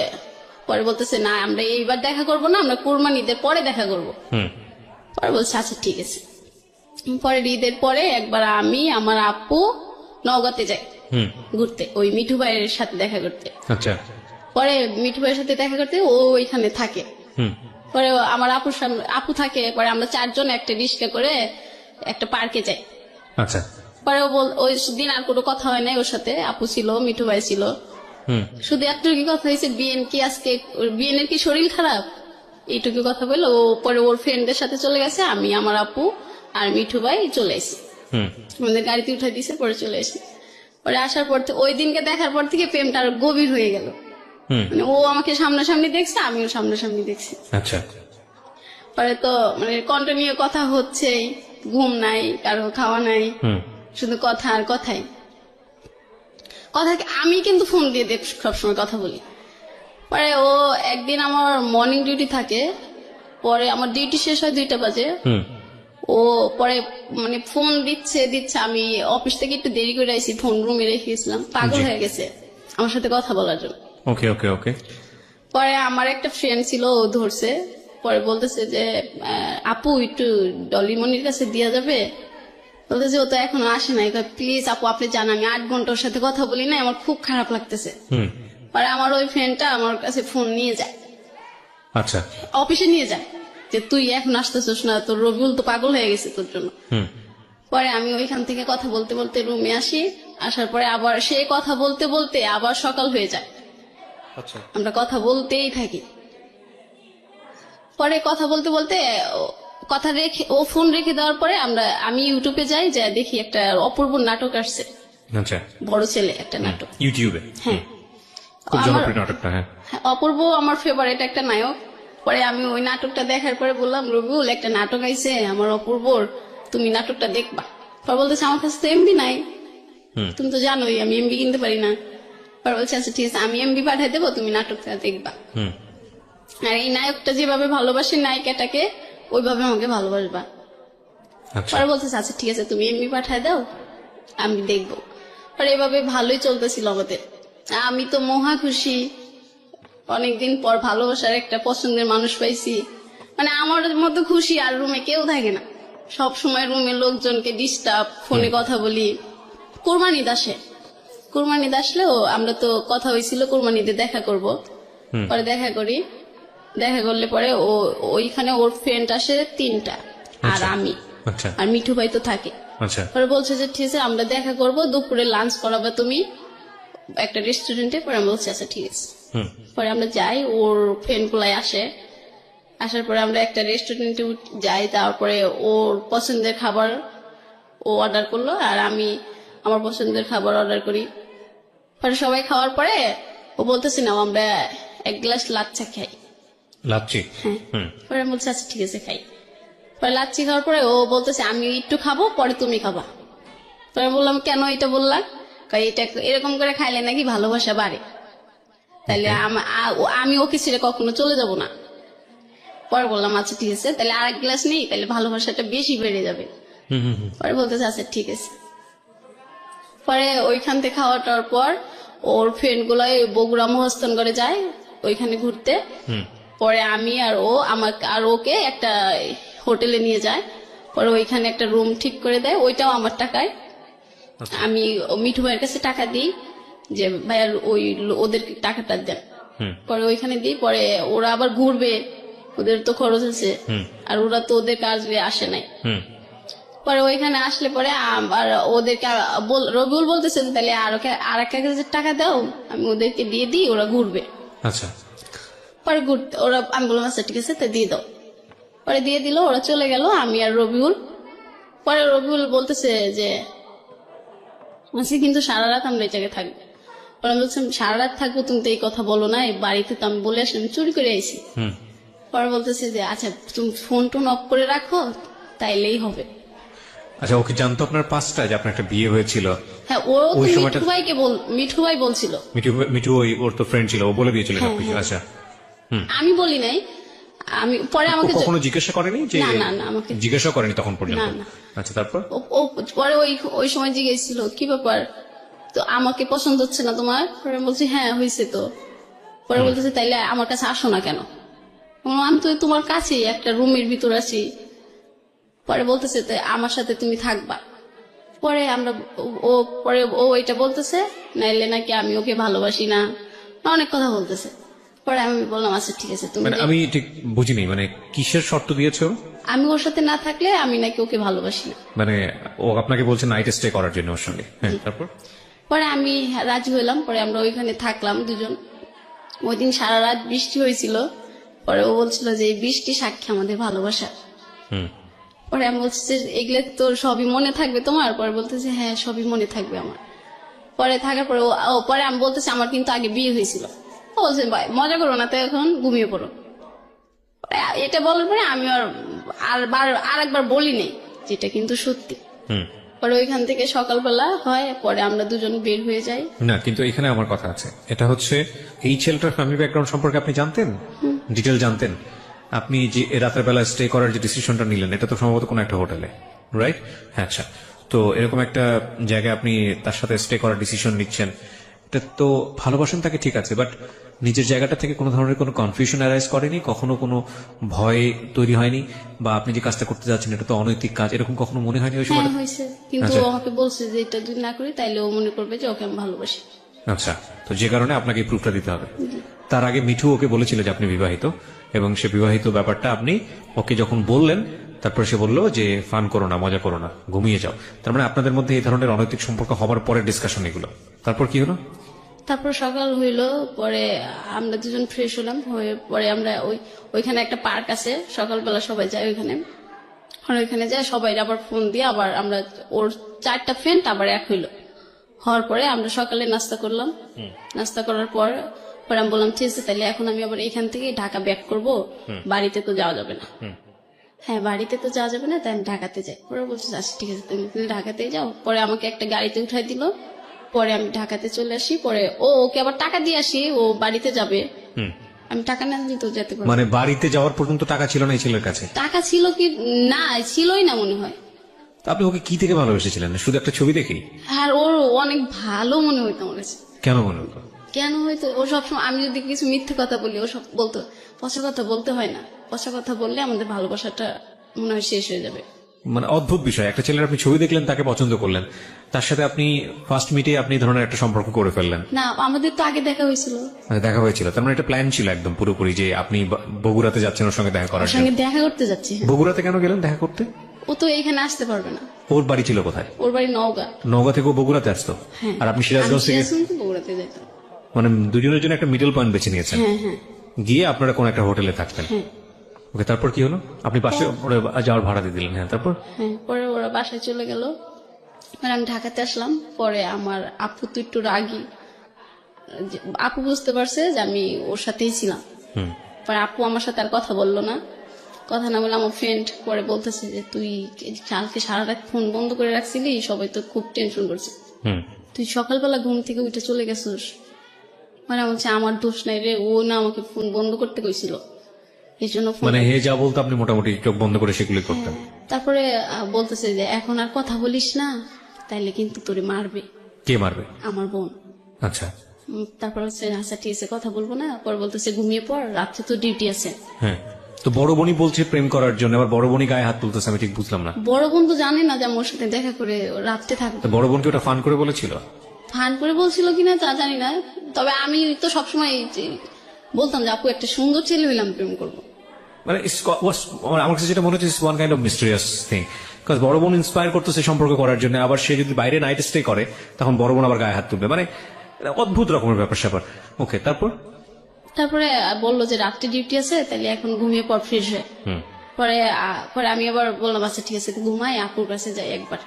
পরে বলতেছে না আমরা এইবার দেখা করব না, আমরা কোরবানি ঈদের পরে দেখা করব। পরে বলছে আচ্ছা ঠিক আছে। পরে ঈদের পরে একবার আমি আমার আপু নওগাঁতে যাই ঘুরতে, ওই মিঠু ভাইয়ের সাথে দেখা করতে। আচ্ছা। পরে মিঠু ভাইয়ের সাথে দেখা করতে ও ওইখানে থাকে। পরে আমার আপু থাকে, পরে আমরা 4 জন একটা রিক্সা করে একটা পার্কে যাই। আচ্ছা। পরে ওই দিন আর কোনো কথা হয় নাই ওর সাথে, আপু ছিল, মিঠু ভাই ছিল, শুধু একটুকু কথা হয়েছে বিএনের কি শরীর খারাপ, এইটুকু কথা বলে ও পরে ওর ফ্রেন্ডদের সাথে চলে গেছে। আমি আমার আপু আর মিঠু ভাই চলে এসেছি, আমাদের গাড়িতে উঠাই দিছে, পরে চলে এসেছি। পরে আসার পর ওই দিনকে দেখার পর থেকে প্রেমটা আরো গভীর হয়ে গেল। মানে ও আমাকে সামনাসামনি দেখছে, আমিও সামনাসামনি দেখছি। আচ্ছা। পরে তো মানে কন্টিনিউ কথা হচ্ছেই, ঘুম নাই, কারো খাওয়া নাই, শুধু কথা আর কথাই আমি কিন্তু ফোন দিয়ে সবসময় কথা বলি। পরে ও একদিন আমার মর্নিং ডিউটি থাকে, পরে আমার ডিউটি শেষ হয় 2টা বাজে। ও পরে মানে ফোন দিচ্ছে আমি অফিস থেকে একটু দেরি করে আইছি, ফোন রুমে রেখে গেছিলাম, পাগল হয়ে গেছে আমার সাথে কথা বলার জন্য। ওকে ওকে ওকে। পরে আমার একটা ফ্রেন্ড ছিল, ও ধরছে, পরে বলতেছে যে আপু একটু ডলিমনির কাছে দেওয়া যাবে? বলতেছে ও তো এখনো আসে নাই, প্লিজ আপু আপনি জান আমি 8 ঘন্টা ওর সাথে কথা বলি না, আমার খুব খারাপ লাগতেছে। পরে আমার ওই ফ্রেন্ডটা আমার কাছে ফোন নিয়ে যায়, আচ্ছা, অফিসে নিয়ে যায়, যে তুই এখন আসতেছিস না, তোর রবিউল তো পাগল হয়ে গেছে তোর জন্য। পরে আমি ওইখান থেকে কথা বলতে বলতে রুমে আসি, আসার পরে আবার সে কথা বলতে বলতে আবার সকাল হয়ে যায়, আচ্ছা, আমরা কথা বলতেই থাকি। পরে কথা বলতে বলতে কথা রেখে ও ফোন রেখে দেওয়ার পরে আমি ইউটিউবে যাই, যা দেখি একটা অপূর্ব নাটক আসছে, আচ্ছা, বড় ছেলে একটা নাটক ইউটিউবে। হ্যাঁ, খুব আমার- জনপ্রিয় নাটকটা। হ্যাঁ, হ্যাঁ, অপূর্ব আমার ফেভারিট একটা নায়ক। পরে আমি ওই নাটকটা দেখার পরে বললাম রবিউল একটা নাটক আইছে আমার অপূর্বর, তুমি নাটকটা দেখবা। পরে বলতেছে আমার কাছে তো এমবি নাই, তুমি তো জানোই আমি এমবি কিনতে পারি না। পরে বলছে আচ্ছা ঠিক আছে আমি এমবি পাঠিয়ে দেবো, তুমি নাটকটা দেখবা। আর এই নায়কটা যেভাবে ভালোবাসে নায়িকাটাকে, ওইভাবে আমাকে ভালোবাসবা। আচ্ছা, পরে বলতেছে আচ্ছা ঠিক আছে তুমি এমবি পাঠায় দাও, আমি দেখবো। আর এভাবে ভালোই চলতেছিল আমাদের, আমি তো মহা খুশি, অনেকদিন পর ভালোবাসার একটা পছন্দের মানুষ পাইছি। মানে আমার মতো খুশি আর রুমে কেউ থাকে না, সব সময় রুমে লোকজনকে ডিস্টার্ব, ফোনে কথা বলি। কোরবানিদ আসলেও আমরা তো কথা হয়েছিল কোরবানিতে দেখা করব, পরে দেখা করি, দেখা করলে পরে ওইখানে ওর ফ্রেন্ড আসে 3টা, আর আমি, আচ্ছা, আর মিঠু ভাই তো থাকে। আচ্ছা, পরে বলছে যে ঠিক আছে আমরা দেখা করব, দুপুরে লাঞ্চ করাবে তুমি একটা রেস্টুরেন্টে। পরে আমি বলছি আচ্ছা ঠিক আছে। পরে আমরা যাই, ওর ফ্রেন্ড গুলাই আসার পরে আমরা একটা রেস্টুরেন্টে যাই, তারপরে ওর পছন্দের খাবার ও অর্ডার করলো, আর আমি আমার পছন্দের খাবার অর্ডার করি। পরে সবাই খাওয়ার পরে ও বলতেছি না আমরা 1 গ্লাস লাচ্চা খাই। লাচ্ছি। হ্যাঁ, পরে আমি বলছি আচ্ছা ঠিক আছে খাই। পরে লাচ্ছি খাওয়ার পরে ও বলতেছে আমি একটু খাবো, পরে তুমি খাবা। পরে বললাম কেন এটা বললাম? এটা এরকম করে খাইলে নাকি ভালোবাসা বাড়ে, তাহলে আমি ওকে ছেড়ে কখনো চলে যাব না। পরে বললাম আচ্ছা ঠিক আছে, তাহলে আর 1 গ্লাস নেই, তাহলে ভালোবাসাটা বেশি বেড়ে যাবে। পরে বলতেছে আচ্ছা ঠিক আছে। পরে ওইখান থেকে খাওয়াটার পর ওর ফ্রেন্ড গুলো বগুড়া মহস্থান করে যায় ওইখানে ঘুরতে। পরে আমি আর ওকে একটা হোটেলে নিয়ে যায়, পরে ওইখানে একটা রুম ঠিক করে দেয়, ওইটাও আমার টাকায়। আমি মিঠু ভাইয়ের কাছে টাকা দিই যে ভাইয়ার ওদের টাকাটা দেন, পরে ওইখানে দিই। পরে ওরা আবার ঘুরবে, ওদের তো খরচ আছে, আর ওরা তো ওদের কাজে আসে নাই। পরে ওইখানে আসলে পরে আবার ওদেরকে রবিউল বলতেছে তাহলে আর 1,000 টাকা দাও, আমি ওদেরকে দিয়ে দিই, ওরা ঘুরবে। আচ্ছা, পরে আমি বললাম আচ্ছা ঠিক আছে, তা দিয়ে দাও। পরে দিয়ে দিল, ওরা চলে গেল, আমি আর রবিউল। পরে রবিউল বলতেছে যে আজকে কিন্তু সারা রাত আমরা এই জায়গায় থাকবো। পরে আমি বলছিলাম সারা রাত থাকবো, তুমি তো এই কথা বলো না, এই বাড়িতে তো আমি বলে আসলাম চুরি করে আইছি। পরে বলতেছে যে আচ্ছা তুমি ফোন টোন অফ করে রাখো, তাইলেই হবে। আচ্ছা, ওকে জানতো আপনার পাঁচটা যে আপনার একটা বিয়ে হয়েছিল? হ্যাঁ, ও ওই সময়টা মিঠু ভাই বলছিল। মিঠু ওর তো ফ্রেন্ড ছিল, ও বলে দিয়েছিল সবকিছু। আচ্ছা, আমি বলি নাই, আমি পরে আমাকে কখনো জিজ্ঞাসা করেনি যে? না আমাকে জিজ্ঞাসা করেনি তখন পর্যন্ত? না। আচ্ছা, তারপর ও পরে ওই সময় জিজ্ঞেসছিল কি ব্যাপার, তো আমাকে পছন্দ হচ্ছে না তোমার? পরে বলছি হ্যাঁ হয়েছে তো। পরে বলতেছে তাইলে আমার কাছে আসো না কেন? আমি তো তোমার কাছেই একটা রুমের ভিতর আছি। পরে বলতেছে আমার সাথে তুমি থাকবা। পরে ও এটা বলতেছে নাইলে নাকি আমি ওকে ভালোবাসি না, অনেক কথা বলতেছে। পরে আমি বললাম আচ্ছা ঠিক আছে তুমি আমি ঠিক বুঝিনি, কিসের শর্ত দিয়েছো? আমি ওর সাথে না থাকলে আমি নাকি ওকে ভালোবাসি না। ও আপনাকে বলছে নাইট স্টে করার জন্য ওর সঙ্গে? হ্যাঁ, তারপর? পরে আমি রাজি হইলাম, পরে আমরা ওইখানে থাকলাম দুজন। ওই দিন সারা রাত বৃষ্টি হয়েছিল। পরে ও বলছিল যে এই বৃষ্টি সাক্ষী আমাদের ভালোবাসা। পরে আমি বলছি যে এগুলো তো সবই মনে থাকবে তোমার? পরে বলতেছে হ্যাঁ সবই মনে থাকবে আমার। পরে থাকার পরে পরে আমি বলতেছি আমার কিন্তু আগে বিয়ে হয়েছিল। ও বলছে ভাই মজা করো না তো, এখন ঘুমিয়ে পড়ো। এটা বলার পরে আমি আর একবার বলি নেই, যেটা কিন্তু সত্যি। পরে ওইখান থেকে সকালবেলা হয়, পরে আমরা দুজন বের হয়ে যাই। না, কিন্তু এখানে আমার কথা আছে, এটা হচ্ছে এই ছেলেটার ফ্যামিলি ব্যাকগ্রাউন্ড সম্পর্কে আপনি জানতেন, ডিটেল জানতেন? আপনি যে রাতের বেলা স্টে করার যে ডিসিশনটা নিলেন, এটা তো সম্ভবত কোনো একটা হোটেলে, রাইট? হ্যাঁ, আচ্ছা। তো এরকম একটা জায়গায় আপনি তার সাথে স্টে করার ডিসিশন নিচ্ছেন, এটা তো ভালোবাসেন তাকে, ঠিক আছে, বাট নিজের জায়গাটা থেকে কোনো ধরনের কোনো কনফিউশন অ্যারাইজ করেনি? কখনো কোনো ভয় তৈরি হয়নি? বা আপনি যে কাজটা করতে যাচ্ছেন এটা তো অনৈতিক কাজ, এরকম কখনো মনে হয়নি ওই হ্যাঁ সময়টা? হয়েছে, কিন্তু আচ্ছা। ও আমাকে বলছে যে এটা যদি না করি তাইলে ও মনে করবে যে ওকে আমি ভালোবাসি। আচ্ছা, তো যে কারণে আপনাকে এই প্রুফটা দিতে হবে। তার আগে মিঠু ওকে বলেছিল যে আপনি বিবাহিত, এবং সে বিবাহিত ব্যাপারটা আপনি ওকে যখন বললেন, তারপরে সে বললো যে ফান করো না, মজা করো না, ঘুমিয়ে যাও। তার মানে আপনাদের মধ্যে এই ধরনের অনৈতিক সম্পর্ক হবার পরে ডিসকাশন এগুলো। তারপর কি হলো? তারপর সকাল হইলো, পরে আমরা দুজন ফ্রেশ হলাম, হয়ে পরে আমরা ওইখানে একটা পার্ক আছে, সকালবেলা সবাই যায় ওইখানে। আর ওইখানে যায় সবাই আবার ফোন দিয়ে আবার আমরা ওর 4টা ফ্রেন্ড আবার এক হইলো। হওয়ার পরে আমরা সকালে নাস্তা করলাম। নাস্তা করার পর পরে আমি বললাম ঠিক আছে, তাহলে এখন আমি আবার এখান থেকে ঢাকা ব্যাক করব, বাড়িতে তো যাওয়া যাবে না। হ্যাঁ, বাড়িতে তো যাওয়া যাবে না, তাই আমি ঢাকাতে যাই। পরে বলছে আচ্ছা ঠিক আছে, তুমি ঢাকাতেই যাও। পরে আমাকে একটা গাড়িতে উঠাই দিল, পরে আমি ঢাকাতে চলে আসি। পরে ওকে আবার টাকা দিয়ে আসি, ও বাড়িতে যাবে, আমি টাকা না দিলে তো যেতে পারবো না। মানে বাড়িতে যাওয়ার পর্যন্ত টাকা ছিল না এই ছেলের কাছে? টাকা ছিল কি না, ছিলই না মনে হয়। তো আপনি ওকে কি থেকে ভালোবেসেছিলেন? শুধু একটা ছবি দেখেই? আর ওর অনেক ভালো মনে হইতো আমার কাছে। কেন মনে হতো? কেন হয়তো ও সবসময়, আমি যদি কিছু মিথ্যে কথা বলি ও সব বলতো পচা কথা বলতে হয় না, পচা কথা বললে আমাদের ভালোবাসাটা মনে হয় শেষ হয়ে যাবে। মানে অদ্ভুত বিষয়, একটা ছেলের আপনি ছবি দেখলেন, তাকে পছন্দ করলেন, তার সাথে আপনি ফার্স্ট মিটে আপনি এই ধরনের একটা সম্পর্ক করে ফেললেন। না, আমাদের তো আগে দেখা হয়েছিল। মানে দেখা হয়েছিল, তার মানে একটা প্ল্যান ছিল একদম পুরোপুরি যে আপনি বগুড়াতে যাচ্ছেন ওর সঙ্গে দেখা করার ওর জন্য। সঙ্গে দেখা করতে যাচ্ছি। হ্যাঁ। বগুড়াতে কেন গেলেন দেখা করতে? ও তো এখানে আসতে পারবে না, ওর বাড়ি ছিল কোথায়? ওর বাড়ি নওগাঁ। নওগাঁ থেকে ও বগুড়াতে আসতো? হ্যাঁ, আর আপনি সিরাজগঞ্জ থেকে? বগুড়াতে যেতাম। মানে দুজনের জন্য একটা মিডল পয়েন্ট বেছে নিয়েছেন, হ্যাঁ হ্যাঁ গিয়ে আপনারা কোন একটা হোটেলে থাকতেন। হ্যাঁ ওকে, তারপর কি হলো? আপনি পাশে ওরে যাওয়ার ভাড়া দিয়ে দিলেন, হ্যাঁ, তারপর? হ্যাঁ। পরে ওরা বাসায় চলে গেল, পরে আমি ঢাকাতে আসলাম। পরে আমার আপু তো একটু রাগী, আপু বুঝতে পারছে যে আমি ওর সাথেই ছিলাম। পরে আপু আমার সাথে আর কথা বললো না, কথা না বলে আমার ফ্রেন্ড পরে বলতেছে যে তুই কালকে সারা রাত ফোন বন্ধ করে রাখছিলি, সবাই তো খুব টেনশন করছে, তুই সকালবেলা ঘুম থেকে উঠে চলে গেছিস। মানে বলছে আমার দোষ নাই রে, ও না আমাকে ফোন বন্ধ করতে কইছিল, এই জন্য ফোন। মানে হে যা বলতো আপনি মোটামুটি চোখ বন্ধ করে সেগুলি করতেন? তারপরে বলতেছে যে এখন আর কথা বলিস না, তাইলে কিন্তু তোরে মারবে। কে মারবে? আমার বোন। আচ্ছা। তারপর হচ্ছে আচ্ছা ঠিক আছে কথা বলবো না, পরে বলতেছে ঘুমিয়ে পড়, রাত্রে তো ডিউটি আছে। হ্যাঁ, তো বড় বোনই বলছে প্রেম করার জন্য, আবার বড় বোনই গায়ে হাত তুলতেছে, আমি ঠিক বুঝলাম না। বড় বোন তো জানে না যে আমার সাথে দেখা করে রাত্রে থাকবে। তো বড় বোনকে ওটা ফান করে বলেছিল? ফান করে বলছিল কিনা তা জানি না, তবে আমি তো সবসময় বলতাম যে আপু একটা সুন্দর ছেলে হইলে আমি প্রেম করবো। মানে আমার কাছে যেটা মনে হচ্ছে one kind of mysterious thing, because বড় বোন ইন্সপায়ার করতেছে সম্পর্ক করার জন্য, আবার সে যদি বাইরে নাইট স্টে করে তখন বড় বোন আবার গায়ে হাত তুলবে, মানে অদ্ভুত রকমের ব্যাপার স্যাপার। ওকে, তারপর? তারপরে বললো যে রাত্রে ডিউটি আছে, তাহলে এখন ঘুমিয়ে পর ফ্রেশ হয়ে। পরে আমি আবার বললাম আচ্ছা ঠিক আছে ঘুমাই, আপুর কাছে যাই একবার।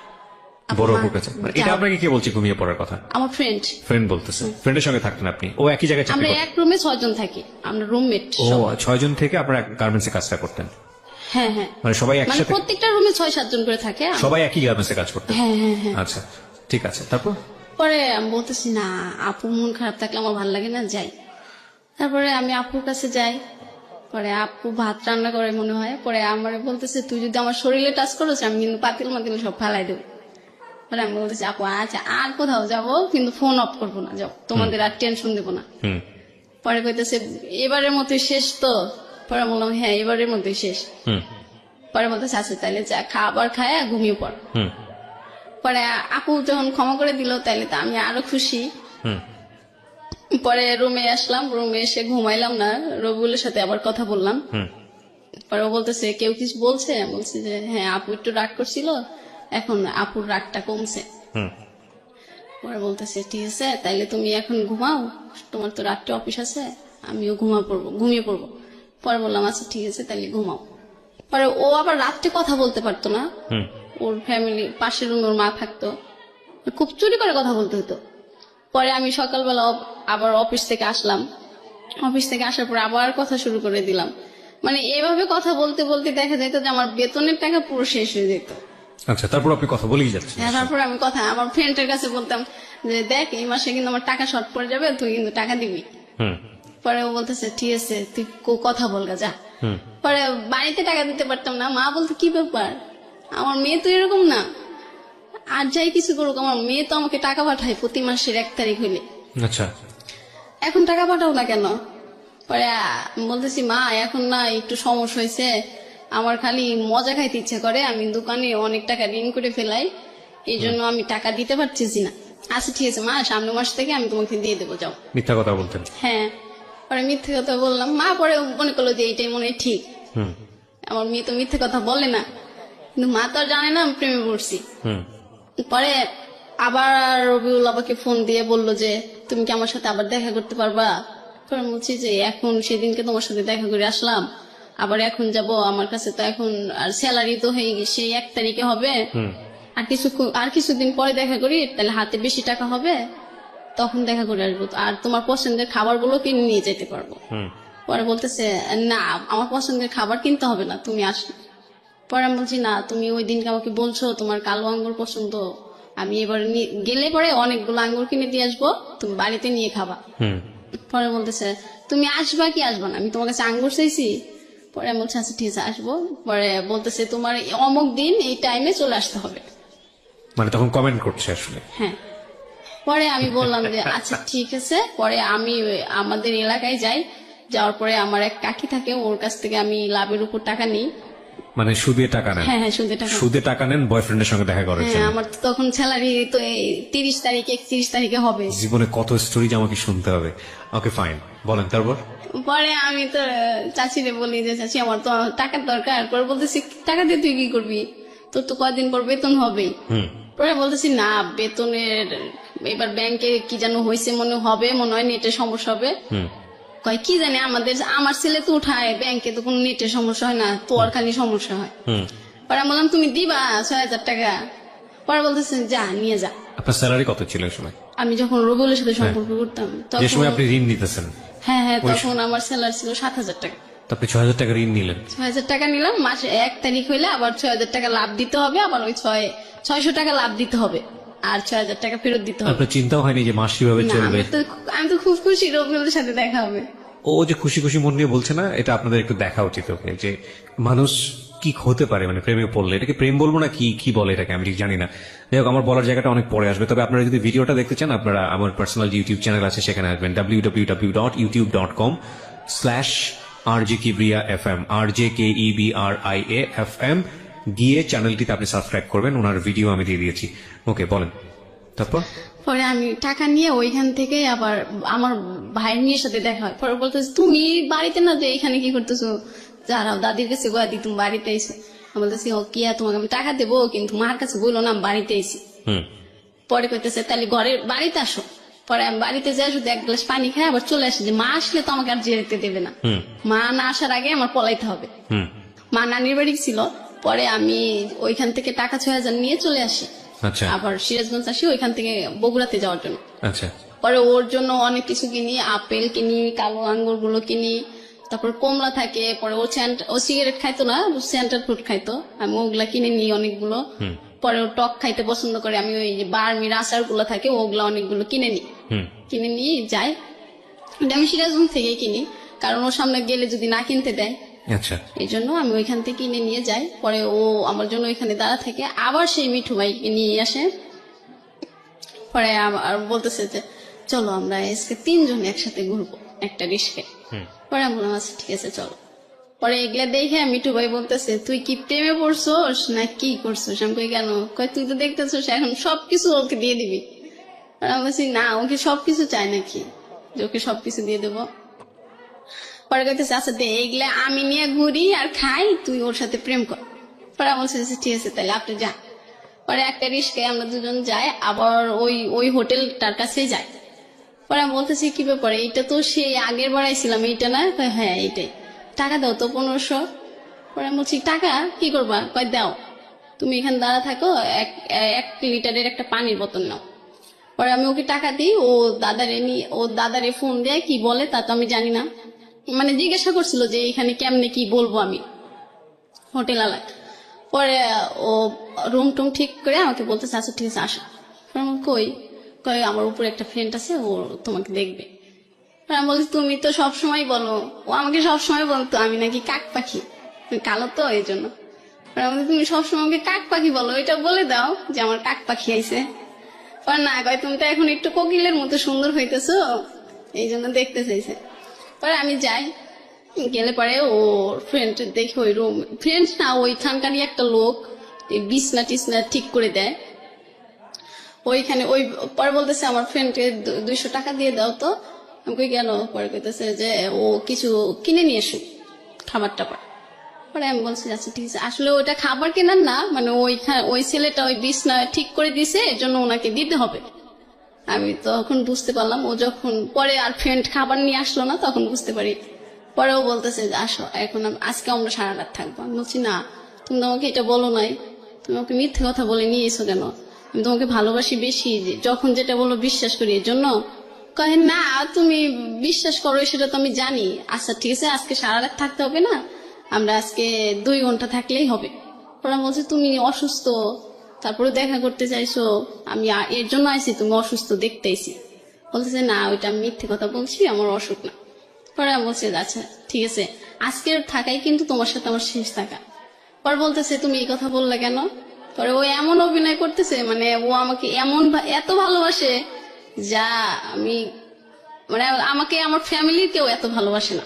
বড় আপুর কাছে? মানে এটা আপনাকে কে বলছে ঘুমিয়ে পড়ার কথা? আমার ফ্রেন্ড। ফ্রেন্ড বলতেছে? ফ্রেন্ডের সঙ্গে থাকতেন আপনি? ও একই জায়গায় চাকরি আমরা করতেন? এক রুমে 6 জন থাকি, আমরা রুমমেট। ও 6 জন থেকে আপনারা গার্মেন্টসে কাজটা করতেন? হ্যাঁ হ্যাঁ, মানে সবাই মানে একসাথে? প্রত্যেকটা রুমে 6-7 জন করে থাকে। সবাই একই গার্মেন্টসে কাজ করতেন? হ্যাঁ হ্যাঁ হ্যাঁ। আচ্ছা, ঠিক আছে, তারপর? পরে আমি বলতেছি না, আপু মন খারাপ থাকলে আমার ভালো লাগে না, যাই। তারপরে আমি আপুর কাছে যাই, পরে আপু ভাত রান্না করে মনে হয়, পরে আমার বলতেছে তুই যদি আমার শরীরে টাচ করিস আমি কিন্তু পাতিল মাতিল সব ফেলাই দেবো। পরে আমি বলতেছি আপু আচ্ছা আর কোথাও যাবো, কিন্তু ফোন অফ করবো না, যাও, তোমাদের আর টেনশন দেবো না। পরে কইতেছে এবারের মতোই শেষ তো? পরে বললাম হ্যাঁ এবারের মতোই শেষ। পরে বলতেছে আচ্ছা তাহলে যা, খাবার খায় ঘুমিয়ে পড়। পরে আপু যখন ক্ষমা করে দিল তাইলে তো আমি আরো খুশি। পরে রুমে আসলাম, রুমে এসে ঘুমাইলাম না, রবিউলের সাথে আবার কথা বললাম। পরে ও বলতেছে কেউ কিছু বলছে? বলছে যে হ্যাঁ আপু একটু রাগ করছিল, এখন আপুর রাগটা কমছে। পরে বলতেছে ঠিক আছে তাইলে তুমি এখন ঘুমাও, তোমার তো রাত্রে অফিস আছে, আমিও ঘুমিয়ে পড়বো। পরে বললাম আচ্ছা ঠিক আছে তাইলে ঘুমাও। পরে ও আবার রাত্রে কথা বলতে পারতো না, ওর ফ্যামিলি পাশের রুমে ওর মা থাকতো, খুব চুরি করে কথা বলতে হতো। পরে আমি সকালবেলা আবার অফিস থেকে আসলাম, অফিস থেকে আসার পর আবার কথা শুরু করে দিলাম। মানে এভাবে কথা বলতে বলতে দেখা যেত যে আমার বেতনের টাকা পুরো শেষ হয়ে যেত। আচ্ছা, তারপর আপনি কথা বলেই যাচ্ছেন। হ্যাঁ, তারপরে আমি কথা আমার ফ্রেন্ডের কাছে বলতাম যে দেখ এই মাসে কিন্তু আমার টাকা শর্ট পড়ে যাবে, তুই কিন্তু টাকা দিবি। হুম পরে ও বলতেছে ঠিক আছে তুই কথা বলগা যা। হুম পরে বাড়িতে টাকা দিতে পারতাম না, মা বলতো কি ব্যাপার, আমার মেয়ে তো এরকম না, আর যাই কিছু করুক আমার মেয়ে তো আমাকে টাকা পাঠায় প্রতি মাসের 1 তারিখ হইলে, আচ্ছা এখন টাকা পাঠাও না কেন? পরে বলতেছি মা এখন না একটু সমস্যা হয়েছে, আমার খালি মজা খাইতে ইচ্ছে করে, আমি দোকানে অনেক টাকা ঋণ করে ফেলাই, এই জন্য আমি টাকা দিতে পারতেছি না। আচ্ছা ঠিক আছে মা, সামনের মাস থেকে আমি তোমাকে দিয়ে দেবো, যাও। মিথ্যা কথা বলতেন। হ্যাঁ, পরে মিথ্যে কথা বললাম, মা পরে মনে করলো যে এইটাই মনে হয় ঠিক, হুম আমার মেয়ে তো মিথ্যে কথা বলে না, কিন্তু মা তো আর জানে না আমি প্রেমে পড়ছি। হুম পরে আবার রবিউল আমাকে ফোন দিয়ে বলল যে তুমি কি আমার সাথে আবার দেখা করতে পারবা? পরে আমি বলছি যে এখন সেদিনকে তোমার সাথে দেখা করে আসলাম, আবার এখন যাব, আমার কাছে তো এখন আর স্যালারি তো হয়ে গেছে 1 তারিখে হবে, হুম আর কিছুদিন পরে দেখা করি, তাহলে হাতে বেশি টাকা হবে, তখন দেখা করে আসবো, আর তোমার পছন্দের খাবারগুলো কিনে নিয়ে যেতে পারবো। হুম পরে বলতেছে না আমার পছন্দের খাবার কিনতে হবে না, তুমি আসো। পরে আমি বলছি না তুমি ওই দিনকে আমাকে বলছো তোমার কালো আঙ্গুর পছন্দ, আমি এবার গেলে পরে অনেকগুলো আঙ্গুর কিনে দিয়ে আসবো, তুমি বাড়িতে নিয়ে খাবা। হুম পরে বলতেছে তুমি আসবা কি আসবা না, আমি তোমার কাছে আঙ্গুর চাইছি? পরে আমি বলছি আচ্ছা ঠিক আছে আসবো। পরে বলতেছে তোমার অমুক দিন এই টাইমে চলে আসতে হবে। মানে তখন কমেন্ট করছে আসলে। হ্যাঁ, পরে আমি বললাম যে আচ্ছা ঠিক আছে। পরে আমি আমাদের এলাকায় যাই, যাওয়ার পরে আমার এক কাকি থাকে, ওর কাছ থেকে আমি লাভের উপর টাকা নিই। মানে সুদে টাকা নেন? হ্যাঁ হ্যাঁ, সুদে টাকা। সুদে টাকা নেন বয়ফ্রেন্ডের সঙ্গে দেখা করার হ্যাঁ, জন্য? আমার তো তখন স্যালারি তো এই 30 তারিখে 31 তারিখে হবে। জীবনে কত স্টোরি যে আমাকে শুনতে হবে। ওকে ফাইন, বলেন তারপর। পরে আমি তো চাচিরে বলি যে চাচি আমার তো টাকার দরকার। পরে বলতেছি টাকা দিয়ে তুই কি করবি, তোর তো কয়দিন পর বেতন হবে। হুম পরে বলতেছি না বেতনের এবার ব্যাংকে কি যেন হয়েছে মনে হয় নেটের সমস্যা হবে। হুম কয় কি জানি আমার ছেলে তো উঠায় ব্যাংকে, তো কোনো নেটের সমস্যা হয় না, তোর খালি সমস্যা হয়। হুম পরে আমি বললাম তুমি দিবা 6,000 টাকা? পরে বলতেছেন যা নিয়ে যা। আপনার স্যালারি কত ছিল ওই সময়? আমি যখন রবিউলের সাথে সম্পর্ক করতাম যে সময় তখন, আপনি ঋণ নিতেছেন? হ্যাঁ হ্যাঁ, তখন আমার স্যালারি ছিল 7,000 টাকা। তো আপনি 6,000 টাকা ঋণ নিলেন? 6,000 টাকা নিলাম, মাসে 1 তারিখ হইলে আবার 6,000 টাকা লাভ দিতে হবে, আবার ওই 600 টাকা লাভ দিতে হবে, আর 6,000 টাকা ফেরত দিতে হবে। আপনার চিন্তাও হয়নি যে মাস কিভাবে না, চলবে? আমি তো খুব খুশি রবিউলের সাথে দেখা হবে। ও যে খুশি খুশি মন নিয়ে বলছে না, এটা আপনাদের একটু দেখা উচিত ওকে, যে মানুষ কি হতে পারে মানে প্রেমে পড়লে। এটাকে প্রেম বলবো না কি কি বলে এটাকে, আমি ঠিক জানি না। যাই হোক, আমার বলার জায়গাটা অনেক পরে আসবে। তবে আপনারা যদি ভিডিওটা দেখতে চান, আপনারা আমার পার্সোনাল যে ইউটিউব চ্যানেল আছে সেখানে আসবেন, www.youtube.com/RJKebriafm, RJKEBRIAFM, গিয়ে চ্যানেলটিতে আপনি সাবস্ক্রাইব করবেন। ওনার ভিডিও আমি দিয়ে দিয়েছি। ওকে বলেন তারপর। পরে আমি টাকা নিয়ে ওইখান থেকে আবার আমার ভাইয়ের মেয়ের সাথে দেখা হয়। পরে বলতেছে তুমি বাড়িতে না, যে এখানে কি করতেছো, যারাও দাদির কাছে গোয়া দি তুমি বাড়িতে এসো। আমি বলতেছি ও কি তোমাকে আমি টাকা দেবো, কিন্তু মার কাছে বললো না আমি বাড়িতে এসি। হুম পরে কইতেছে তাহলে বাড়িতে আসো। পরে আমি বাড়িতে যাই, শুধু 1 গ্লাস পানি খাই আবার চলে আসি, যে মা আসলে তো আমাকে আর যেতে দেবে না, হুম মা না আসার আগে আমার পলাইতে হবে। হুম মা নানির বাড়ি ছিল, পরে আমি ওইখান থেকে টাকা 6,000 নিয়ে চলে আসি, আচ্ছা আবার সিরাজগঞ্জ আসি ওইখান থেকে বগুড়াতে যাওয়ার জন্য। আচ্ছা পরে ওর জন্য অনেক কিছু কিনি, আপেল কিনি, কালো আঙ্গুর গুলো কিনি, তারপর কমলা থাকে। পরে ও সিগারেট খাইতো না, সেন্টার ফ্রুট খাইতো, আমি ওগুলা কিনে নিই অনেকগুলো। হুম পরে ও টক খাইতে পছন্দ করে, আমি ওই যে বার্মির আচার গুলো থাকে ওগুলা অনেকগুলো কিনে নিই, হুম কিনে নিয়ে যাই। এটা আমি সিরাজগঞ্জ থেকে কিনি, কারণ ওর সামনে গেলে যদি না কিনতে দেয়, আচ্ছা এই জন্য আমি ওইখান থেকে কিনে নিয়ে যাই। পরে ও আমার জন্য ওইখানে দাঁড়া থাকে, আবার সেই মিঠু ভাইকে নিয়ে আসে। পরে আর বলতেছে যে চলো আমরা আজকে 3 জন একসাথে ঘুরবো একটা রিস্কে। হুম পরে আমি বললাম আচ্ছা ঠিক আছে চলো। পরে এগুলা দেখে মিঠু ভাই বলতেছে তুই কি প্রেমে পড়ছোস না কি করছোস? আমি কই কেন? কয় তুই তো দেখতেছোস এখন সবকিছু ওকে দিয়ে দিবি। আর আমি বলছি না, ওকে সবকিছু চাই নাকি যে ওকে সবকিছু দিয়ে দেবো? পরে কইতেছে আচ্ছা দে, এগুলা আমি নিয়ে ঘুরি আর খাই, তুই ওর সাথে প্রেম কর। পরে আমি বলছি আচ্ছা, ঠিক আছে তাহলে আপনি যান। পরে একটা রিস্কায় আমরা দুজন যাই, আবার ওই হোটেলটার কাছে যাই। পরে আমি বলতেছি কি ব্যাপারে, এইটা তো সেই আগের বার আইছিলাম, এইটা না? কয় হ্যাঁ এইটাই। টাকা দাও তো 1500। পরে আমি বলছি টাকা কি করবা? কয় দাও, তুমি এখানে দাঁড়া থাকো, 1 লিটারের একটা পানির বোতল নাও। পরে আমি ওকে টাকা দিই, ও দাদারে ফোন দেয়, কি বলে তা তো আমি জানি না, মানে জিজ্ঞাসা করছিল যে এখানে কেমনে কি বলবো আমি হোটেল আলা। পরে ও রুম টুম ঠিক করে আমাকে বলতেছে আচ্ছা ঠিক আছে আসো। পরে আমি কই কই আমার উপরে একটা ফ্রেন্ড আছে, ও তোমাকে দেখবে। পরে আমি বলছি তুমি তো সবসময় বলো, ও আমাকে সবসময় বলতো আমি নাকি কাক পাখি, তুমি কালো তো এই জন্য। পরে আমি বলছি, তুমি সবসময় আমাকে কাক পাখি বলো, এটা বলে দাও যে আমার কাক পাখি আইছে। পরে না কয় তুমি তো এখন একটু কোকিলের মতো সুন্দর হইতেছো, এই জন্য দেখতে চাইছে। পরে আমি যাই, গেলে পরে ওর ফ্রেন্ড দেখি ওই রুম, ফ্রেন্ড না ওইখানকারই একটা লোক বিছনা টিছনা ঠিক করে দেয় ওইখানে। ওই পরে বলতেছে আমার ফ্রেন্ডকে 200 টাকা দিয়ে দাও তো। আমি কই গেল? পরে কইতেছে যে ও কিছু কিনে নিয়ে এসো, খাবার টাবার। পরে আমি বলছি আচ্ছা ঠিক আছে, আসলে ওটা খাবার কেনার না, মানে ওই ছেলেটা ওই বিছনা ঠিক করে দিছে, এর জন্য ওনাকে দিতে হবে। আমি তখন বুঝতে পারলাম, ও যখন পরে আর ফ্রেন্ড খাবার নিয়ে আসলো না তখন বুঝতে পারি। পরে ও বলতেছে যে আসো এখন আজকে আমরা সারা রাত থাকবো। আমি বলছি না, তুমি তো আমাকে এটা বলো নাই, তুমি আমাকে মিথ্যে কথা বলে নিয়ে এসো কেন? আমি তোমাকে ভালোবাসি বেশি, যখন যেটা বলো বিশ্বাস করি, এর জন্য। কহে না তুমি বিশ্বাস করো সেটা তো আমি জানি। আচ্ছা ঠিক আছে, আজকে সারা রাত থাকতে হবে না, আমরা আজকে 2 ঘন্টা থাকলেই হবে। ওরা বলছে তুমি অসুস্থ, তারপরে দেখা করতে চাইছো, আমি এর জন্য আইছি, তুমি অসুস্থ দেখতে আইছি। বলতেছে না ওইটা আমি মিথ্যে কথা বলছি, আমার অসুখ না। পরে আমি বলছি আচ্ছা ঠিক আছে, আজকের থাকাই কিন্তু তোমার সাথে আমার শেষ থাকা। পরে বলতেছে তুমি এই কথা বললে কেন? পরে ও এমন অভিনয় করতেছে, মানে ও আমাকে এমন এত ভালোবাসে যা আমি, মানে আমাকে আমার ফ্যামিলির কেউ এত ভালোবাসে না।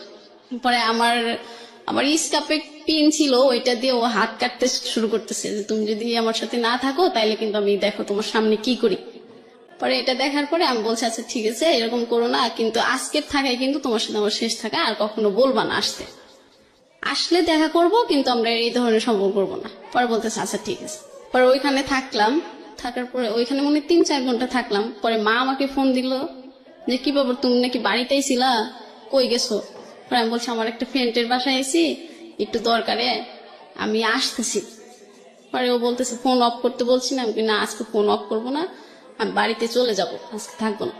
পরে আমার স্কার্ফে পিন ছিল, ওইটা দিয়ে ও হাত কাটতে শুরু করতেছে যে তুমি যদি আমার সাথে না থাকো তাইলে কিন্তু আমি দেখো তোমার সামনে কি করি। পরে এটা দেখার পরে আমি বলছি আচ্ছা ঠিক আছে এরকম করো না, কিন্তু আজকের থাকায় কিন্তু তোমার সাথে আমার শেষ থাকা, আর কখনো বলবা না আসতে, আসলে দেখা করব কিন্তু আমরা এই ধরনের সম্পর্ক করবো না। পরে বলতেছে আচ্ছা ঠিক আছে। পরে ওইখানে থাকলাম, থাকার পরে ওইখানে মনে 3-4 ঘন্টা থাকলাম। পরে মা আমাকে ফোন দিল যে কি বাবা তুমি নাকি বাড়িতেই ছিলা, কই গেছো? পরে আমি বলছি আমার একটা ফ্রেন্ডের বাসায় আইছি, একটু দরকারে আমি আসতেছি। পরে ও বলতেছে ফোন অফ করতে বলছি না, আমি না আজকে ফোন অফ করবো না, আমি বাড়িতে চলে যাব, আজকে থাকবো না।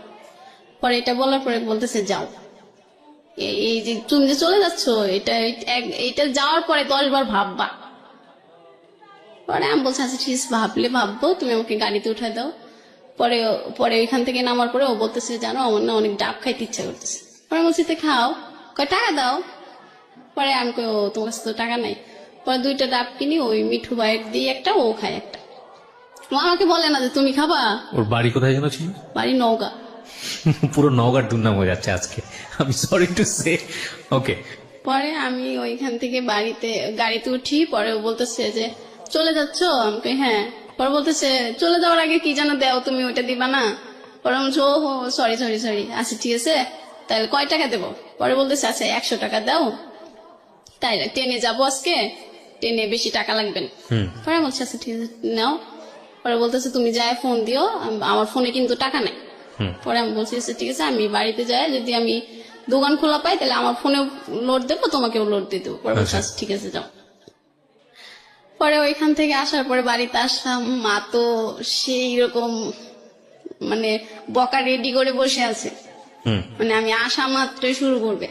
পরে এটা বলার পরে বলতেছে যাও, এই যে তুমি যে চলে যাচ্ছ এটা যাওয়ার পরে 10 বার ভাববা। পরে আমি বলছি আচ্ছা ঠিক আছে ভাবলে ভাববো, তুমি আমাকে গাড়িতে উঠায় দাও। পরে পরে ওইখান থেকে নামার পরে ও বলতেছে জানো আমার না অনেক ডাব খাইতে ইচ্ছা করতেছে। পরে বলছি তো খাও, কয় টাকা দাও। পরে আমি কই ও তোমার কাছে তো টাকা নাই। পরে 2টা ডাব কিনি, ওই মিঠু ভাইয়ের দিয়ে একটা, ও খায় একটা। ও আমাকে বলে না যে তুমি খাবা। ওর বাড়ি কোথায় যেন ছিল? বাড়ি নওগাঁ। পুরো নওগাঁর দুর্নাম হয়ে যাচ্ছে আজকে, আমি সরি টু সে। ওকে। পরে আমি ওইখান থেকে গাড়িতে উঠি। পরে ও বলতেছে যে চলে যাচ্ছ? আমি কই হ্যাঁ। পরে বলতেছে চলে যাওয়ার আগে কি যেন দেও, তুমি ওইটা দিবা না? পরে আমি বলছি ও হো সরি সরি সরি, আচ্ছা ঠিক আছে তাহলে কয় টাকা দেবো? পরে বলতেছে আচ্ছা 100 টাকা দাও, তাই ট্রেনে যাবো আজকে, ট্রেনে বেশি টাকা লাগবে না। পরে আমি বলছি আচ্ছা ঠিক আছে নাও। পরে বলতেছে তুমি যাই ফোন দিও, আমার ফোনে কিন্তু টাকা নাই। পরে আমি বলছি আচ্ছা ঠিক আছে, আমি বাড়িতে যাই যদি আমি দোকান খোলা পাই তাহলে আমার ফোনেও লোড দেবো, তোমাকেও লোড দিয়ে দেবো। পরে বলছি আচ্ছা ঠিক আছে যাও। পরে ওইখান থেকে আসার পরে বাড়িতে আসলাম, মা তো সেই রকম মানে বকা রেডি করে বসে আছে, মানে আমি আসা মাত্রই শুরু করবে।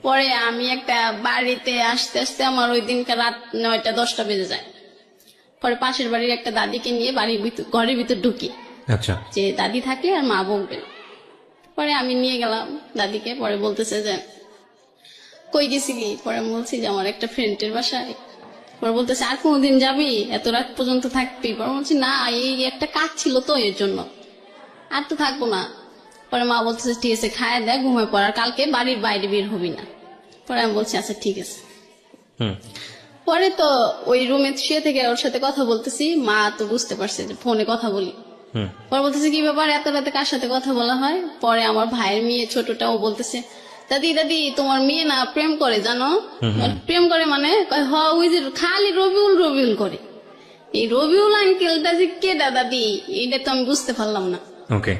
পরে আমি একটা বাড়িতে আসতে আসতে আমার ওই দিনকার রাত 9টা-10টা বেজে যায়। পরে পাশের বাড়ির একটা দাদিকে নিয়ে ঘরের ভিতর ঢুকি, আচ্ছা। যে দাদি থাকলে আর মা বকবে না। পরে আমি নিয়ে গেলাম দাদিকে। পরে বলতেছে যে কই গেছিলি? পরে আমি বলছি যে আমার একটা ফ্রেন্ডের বাসায়। পরে বলতেছে আর কোনদিন যাবি, এত রাত পর্যন্ত থাকবি? পরে বলছি না এই একটা কাজ ছিল তো এর জন্য, আর তো থাকবো না। পরে মা বলতেছে ঠিক আছে খায় দেয় ঘুমায় পড়ার, কালকে বাড়ির বাইরে বের হবি না। পরে আমি বলছি আচ্ছা ঠিক আছে। পরে তো ওই রুমে শুয়ে থেকে ওর সাথে কথা বলতেছি, মা তো বুঝতে পারছে যে ফোনে কথা বলি। পরে বলতেছে কি ব্যাপার এত রাতে কার সাথে কথা বলা হয়? পরে আমার ভাইয়ের মেয়ে ছোটটা ও বলতেছে দাদি দাদি তোমার মেয়ে না প্রেম করে জানো? প্রেম করে মানে? হ ওই যে খালি রবিউল রবিউল করে। এই রবিউল আঙ্কেলটা যে কে দাদি, এইটা তো আমি বুঝতে পারলাম না। ওকে।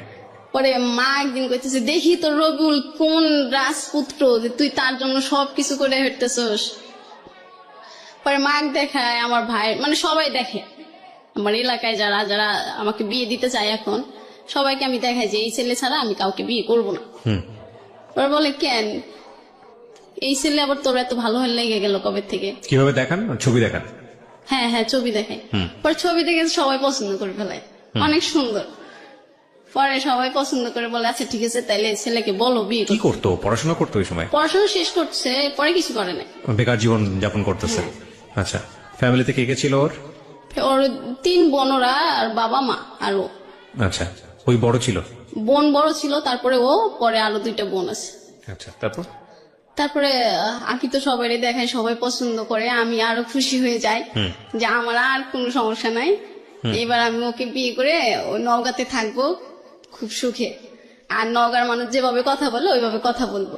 পরে মা একদিন কইতেছে দেখি তো রবিউল কোন রাজপুত্র যে তুই তার জন্য সবকিছু করে হেঁটতেছস। পরে মা দেখায়, আমার ভাই মানে সবাই দেখে, আমার এলাকায় যারা যারা আমাকে বিয়ে দিতে চায় এখন সবাইকে আমি দেখাই যে এই ছেলে ছাড়া আমি কাউকে বিয়ে করবো না। ওরা বলে কেন এই ছেলে আবার তোর এত ভালো হয়ে লেগে গেল কবে থেকে? কিভাবে দেখান? ছবি দেখান? হ্যাঁ হ্যাঁ ছবি দেখে পরে ছবি দেখে সবাই পছন্দ করে ফেলায়, অনেক সুন্দর। পরে সবাই পছন্দ করে বলে আচ্ছা ঠিক আছে তাইলে ছেলেকে বলো বিয়ে কি করতে। করতো, পড়াশোনা করতো ওই সময়? পড়াশোনা শেষ করছে, পরে কিছু করে না। বেকার জীবন যাপন করতেছে। আচ্ছা, ফ্যামিলিতে কে কে ছিল ওর? ওর 3 বোনরা আর বাবা মা আর ও। আচ্ছা, ওই বড় ছিল? বোন বড় ছিল, তারপরে ও, পরে আরো 2টা বোন আছে। আচ্ছা, তারপর? তারপরে আঁকি তো সবাই দেখায়, সবাই পছন্দ করে, আমি আরো খুশি হয়ে যাই যে আমার আর কোনো সমস্যা নাই, এবার আমি ওকে বিয়ে করে ওই নওগাঁতে থাকবো খুব সুখে। আর নওগাঁর মানুষ যেভাবে কথা বলে ওইভাবে কথা বলবো।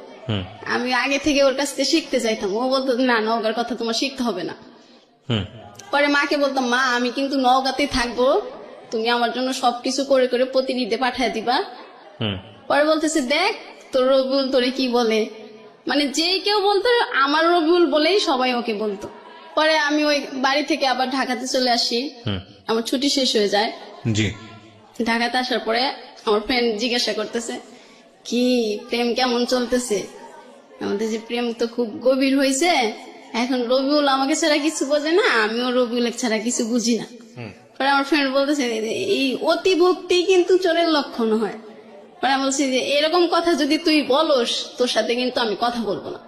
আমি আগে থেকে ওর কাছ থেকে শিখতে চাইতাম, ও বলতো না নওগাঁর কথা তোমার শিখতে হবে না। পরে মাকে বলতাম মা আমি কিন্তু নওগাঁতে থাকবো, তুমি আমার জন্য সবকিছু করে করে প্রতিনিধি পাঠায় দিবা। পরে বলতেছে দেখ তোর রবিউল তোরে কি বলে, মানে যে কেউ বলতো আমার রবিউল বলেই সবাই ওকে বলতো। পরে আমি ওই বাড়ি থেকে আবার ঢাকাতে চলে আসি, আমার ছুটি শেষ হয়ে যায়। জি। ঢাকাতে আসার পরে আমার ফ্রেন্ড জিজ্ঞাসা করতেছে কি প্রেম কেমন চলতেছে, আমাদের যে প্রেম তো খুব গভীর হয়েছে, এখন রবিউল আমাকে ছাড়া কিছু বোঝে না, আমিও রবিউলের ছাড়া কিছু বুঝি না। পরে আমার ফ্রেন্ড বলতেছে এই অতি ভক্তি কিন্তু চোরের লক্ষণ হয়। পরে আমি বলছি যে এরকম কথা যদি তুই বলস তোর সাথে কিন্তু আমি কথা বলবো না।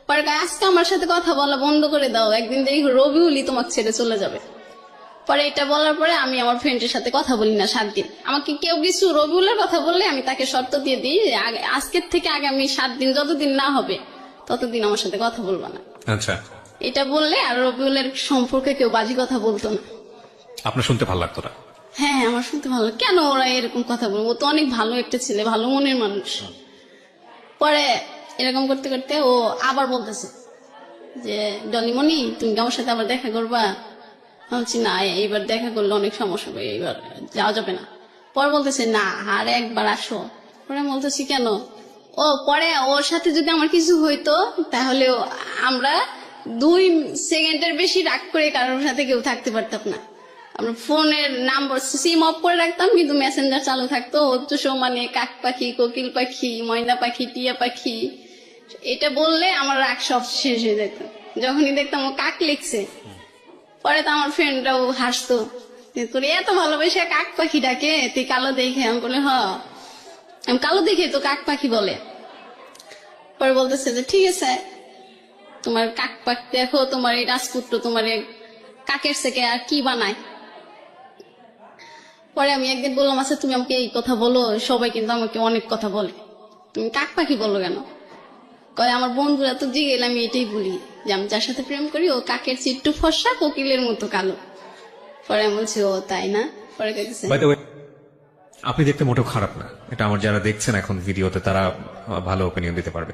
পরে কয়, আজকে আমার সাথে কথা বলা বন্ধ করে দাও, একদিন দেখি রবিউলই তোমাকে ছেড়ে চলে যাবে। পরে এটা বলার পরে আমি আমার ফ্রেন্ডের সাথে কথা বলি না 7 দিন। আমাকে কেউ কিছু রবিউলের কথা বললে আমি তাকে শর্ত দিয়ে দিই যে আজকের থেকে আগামী 7 দিন যতদিন না হবে ততদিন আমার সাথে কথা বলবো না। আচ্ছা, এটা বললে আর রবিউলের সম্পর্কে কেউ বাজে কথা বলতো না। আপনার শুনতে ভালো লাগতো না? হ্যাঁ আমার শুনতে ভালো, কেন ওরা এরকম কথা বলবো, ও তো অনেক ভালো একটা ছেলে, ভালো মনের মানুষ। পরে এরকম করতে করতে ও আবার বলতেছে যে ডলিমণি তুমি কি আমার সাথে আবার দেখা করবা? আমি বলছি না এইবার দেখা করলে অনেক সমস্যা হবে, এইবার যাওয়া যাবে না। পরে বলতেছে না আর একবার আসো। পরে আমি বলতেছি কেন? ও পরে ওর সাথে যদি আমার কিছু হইতো তাহলে আমরা 2 সেকেন্ডের বেশি রাগ করে কারোর সাথে কেউ থাকতে পারতাম না। আমরা ফোনের নাম্বার সিম অফ করে রাখতাম কিন্তু মেসেঞ্জার চালু থাকতো। ওর তো সমানে কাক পাখি, কোকিল পাখি, ময়না পাখি, টিয়া পাখি, এটা বললে আমার রাগ সব শেষ হয়ে যেত। যখনই দেখতাম ও কাক লিখছে পরে তো আমার ফ্রেন্ডরাও হাসতো যে তোর এত ভালোবেসে কাক পাখি ডাকে, তুই কালো দেখে? আমি বলে আমি কালো দেখে তো কাক পাখি বলে। পরে বলতেছে যে ঠিক আছে তোমার কাক পাখি দেখো, তোমার এই রাজপুত্র তোমার কাকের থেকে আর কি বানায়। পরে আমি একদিন বললাম আচ্ছা তুমি আমাকে এই কথা বলো, সবাই কিন্তু আমাকে অনেক কথা বলে, তুমি কাক পাখি বলো কেন? কয় আমার বন্ধুরা তো জিগেল আমি এটাই বলি যে আমি যার সাথে প্রেম করি ও কাকের চিট্টু ফর্সা কোকিলের মতো কালো। পরে আমি বলছি ও তাই না? পরে কইতেছে By the way, আপনি দেখতে মোটেও খারাপ না, এটা আমার যারা দেখছেন এখন ভিডিওতে তারা ভালো ওপিনিয়ন দিতে পারবে।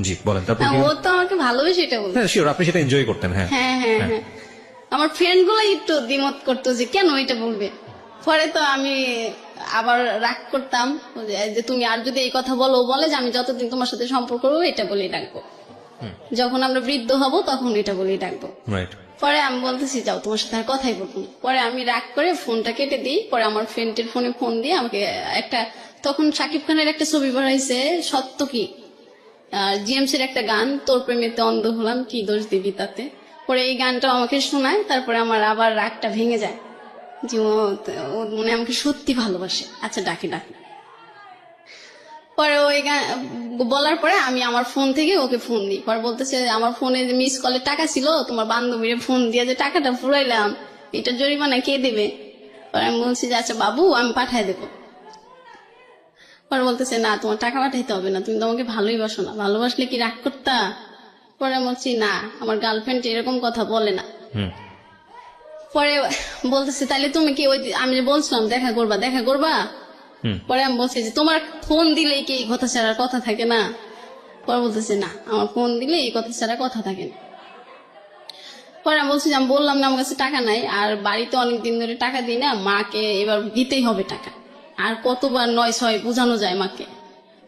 জি বলেন, তারপর হ্যাঁ, কি? ও তো আমাকে ভালোবেসে এটা বলতো। হ্যাঁ শিওর, আপনি সেটা এনজয় করতেন। হ্যাঁ হ্যাঁ হ্যাঁ হ্যাঁ আমার ফ্রেন্ড গুলো একটু দ্বিমত করতো যে কেন এটা বলবে। পরে তো আমি আবার রাগ করতাম যে তুমি আর যদি এই কথা বলো, বলে যে আমি যতদিন তোমার সাথে সম্পর্ক করবো এটা বলেই ডাকবো, যখন আমরা বৃদ্ধ হব তখন এটা বলেই ডাকবো। রাইট। পরে আমি বলতেছি যাও তোমার সাথে আর কথাই বলবো না। পরে আমি রাগ করে ফোনটা কেটে দিই। পরে আমার ফ্রেন্ডের ফোনে ফোন দিয়ে আমাকে একটা, তখন শাকিব খানের একটা ছবি বানাইছে সত্য কি, আর জেমস এর একটা গান তোর প্রেমেতে অন্ধ হলাম কি দোষ দিবি তাতে। পরে এই গানটা আমাকে শোনায়, তারপরে আমার আবার রাগটা ভেঙে যায় যে ও মনে আমাকে সত্যি ভালোবাসে, আচ্ছা ডাকি ডাকি। পরে ওই গান বলার পরে আমি আমার ফোন থেকে ওকে ফোন দিই। পরে বলতেছে আমার ফোনে যে মিস কলের টাকা ছিল তোমার বান্ধবীর ফোন দিয়ে যে টাকাটা ফুরাইলাম এটা জরিমানা কে দেবে? পরে আমি বলছি যে আচ্ছা বাবু আমি পাঠাই দেবো। পরে বলতেছে না তোমার টাকা পাঠাইতে হবে না, তুমি তো আমাকে ভালোই বাসো না, ভালোবাসলে কি রাগ করতা? পরে আমি বলছি না আমার গার্লফ্রেন্ড এরকম কথা বলে না। পরে বলতেছে তাহলে তুমি কি ওই আমি যে বলছিলাম দেখা করবা দেখা করবা? পরে আমি বলছি যে তোমার ফোন দিলে কি এই কথা ছাড়ার কথা থাকে না? পরে বলতেছে না আমার ফোন দিলে এই কথা ছাড়া কথা থাকে না। পরে আমি বলছি যে আমি বললাম না আমার কাছে টাকা নাই, আর বাড়িতে অনেকদিন ধরে টাকা দিই না, মাকে এবার দিতেই হবে টাকা, আর কতবার 9-6 বোঝানো যায় মাকে।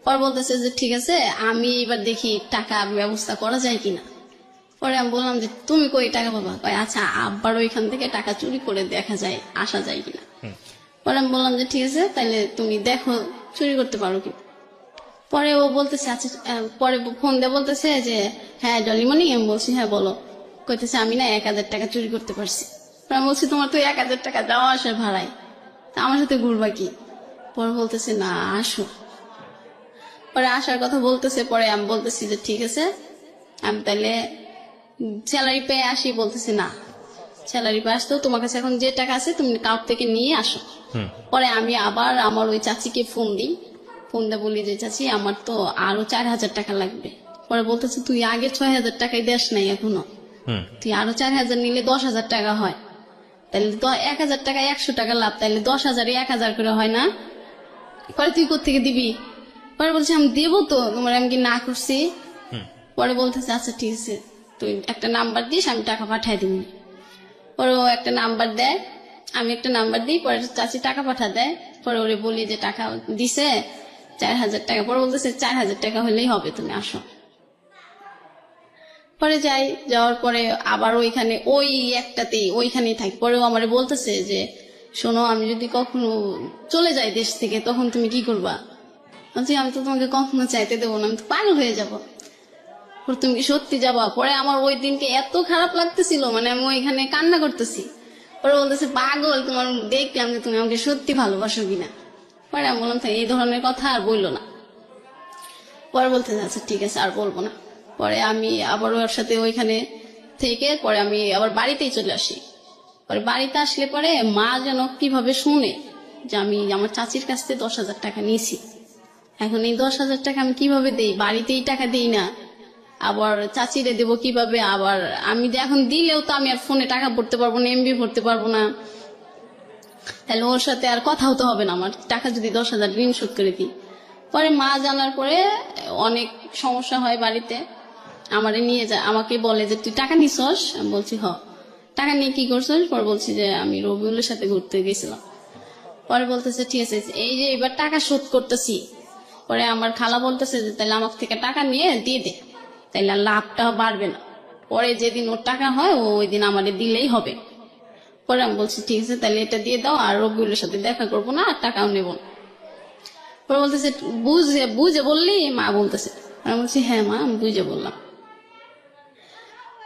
পরে বলতেছে যে ঠিক আছে আমি এবার দেখি টাকা ব্যবস্থা করা যায় কিনা। পরে আমি বললাম যে তুমি কই টাকা পাবা? কয় আচ্ছা আব্বার ওইখান থেকে টাকা চুরি করে দেখা যায় আসা যায় কিনা। পরে আমি বললাম যে ঠিক আছে তাহলে তুমি দেখো চুরি করতে পারো কি। পরে ও বলতেছে আচ্ছা, পরে ফোন দিয়ে বলতেছে যে হ্যাঁ ডলিমণি। আমি বলছি হ্যাঁ বলো। কইতেছে আমি না 1000 টাকা চুরি করতে পারছি। পরে আমি বলছি তোমার তো 1000 টাকা যাওয়া আসার ভাড়াই, তা আমার সাথে ঘুরবা কি? পরে বলতেছে না আসো। পরে আসার কথা বলতেছে, পরে আমি বলতেছি যে ঠিক আছে আমি তাহলে স্যালারি পেয়ে আসি। বলতেছে না স্যালারি পেয়ে আসতেও তোমার কাছে এখন যে টাকা আছে তুমি কাউ থেকে নিয়ে আসো। পরে আমি আবার আমার ওই চাচিকে ফোন দিই, ফোন দিয়ে বলি যে চাচি আমার তো আরো 4000 টাকা লাগবে। পরে বলতেছে তুই আগে 6000 টাকাই দেশ নাই এখনো, তুই আরো 4000 নিলে 10,000 টাকা হয়, তাহলে তো 1000 টাকা 100 টাকা লাভ, তাহলে 10,000 1000 করে হয় না? পরে তুই কোত্থেকে দিবি? পরে বলছে আমি দেবো তো, তোমার আমি কি না করছি? পরে বলতেছে আচ্ছা ঠিক আছে তুই একটা নাম্বার দিস আমি টাকা পাঠাই দিবি। পরে ও একটা নাম্বার দেয়, আমি একটা নাম্বার দিই, পরে চাচি টাকা পাঠা দেয়। পরে ওরে বলি যে টাকা দিছে 4000 টাকা। পরে বলতেছে 4000 টাকা হলেই হবে, তুমি আসো। পরে যাই, যাওয়ার পরে আবার ওইখানে ওই একটাতেই ওইখানেই থাকি। পরেও আমারে বলতেছে যে শোনো আমি যদি কখনো চলে যাই দেশ থেকে তখন তুমি কি করবা? বলছি আমি তো তোমাকে কখনো চাইতে দেবো না, আমি তো পাগল হয়ে যাবো। তুমি কি সত্যি যাবা? পরে আমার ওই দিনকে এত খারাপ লাগতেছিল, মানে আমি ওইখানে কান্না করতেছি। পরে বলতেছে পাগল, তোমার দেখলাম যে তুমি আমাকে সত্যি ভালোবাসো কিনা। পরে আমি বললাম এই ধরনের কথা আর বললো না। পরে বলতেছে আচ্ছা ঠিক আছে আর বলবো না। পরে আমি আবার ওর সাথে ওইখানে থেকে পরে আমি আবার বাড়িতেই চলে আসি। পরে বাড়িতে আসলে পরে মা যেন কিভাবে শুনে যে আমি আমার চাচির কাছ থেকে 10,000 টাকা নিয়েছি। এখন এই 10,000 টাকা আমি কিভাবে দেই? বাড়িতেই টাকা দিই না, আবার চাচিরে দেবো কিভাবে? আবার আমি এখন দিলেও তো আমি আর ফোনে টাকা ভরতে পারবো না, এমবি ভরতে পারবো না, তাহলে ওর সাথে আর কথাও তো হবে না আমার, টাকা যদি 10,000 ঋণ শোধ করে দিই। পরে মা জানার পরে অনেক সমস্যা হয় বাড়িতে, আমারে নিয়ে যায়, আমাকে বলে যে তুই টাকা নিছস? আমি বলছি হ। টাকা নিয়ে কি করছস? পরে বলছি যে আমি রবিউলের সাথে ঘুরতে গেছিলাম। পরে বলতেছে ঠিক আছে এই যে এবার টাকা শোধ করতেছি। পরে আমার খালা বলতেছে যে তাহলে আমার থেকে টাকা নিয়ে দিয়ে দে, তাইলে আর লাভটা বাড়বে না, পরে যেদিন ওর টাকা হয় ওই দিন আমাদের দিলেই হবে। পরে আমি বলছি ঠিক আছে তাহলে এটা দিয়ে দাও, আর রবিউলের সাথে দেখা করবো না আর টাকাও নেব না। পরে বলতেছে বুঝে বুঝে বললি? মা বলতেছে। আমি বলছি হ্যাঁ মা আমি বুঝে বললাম।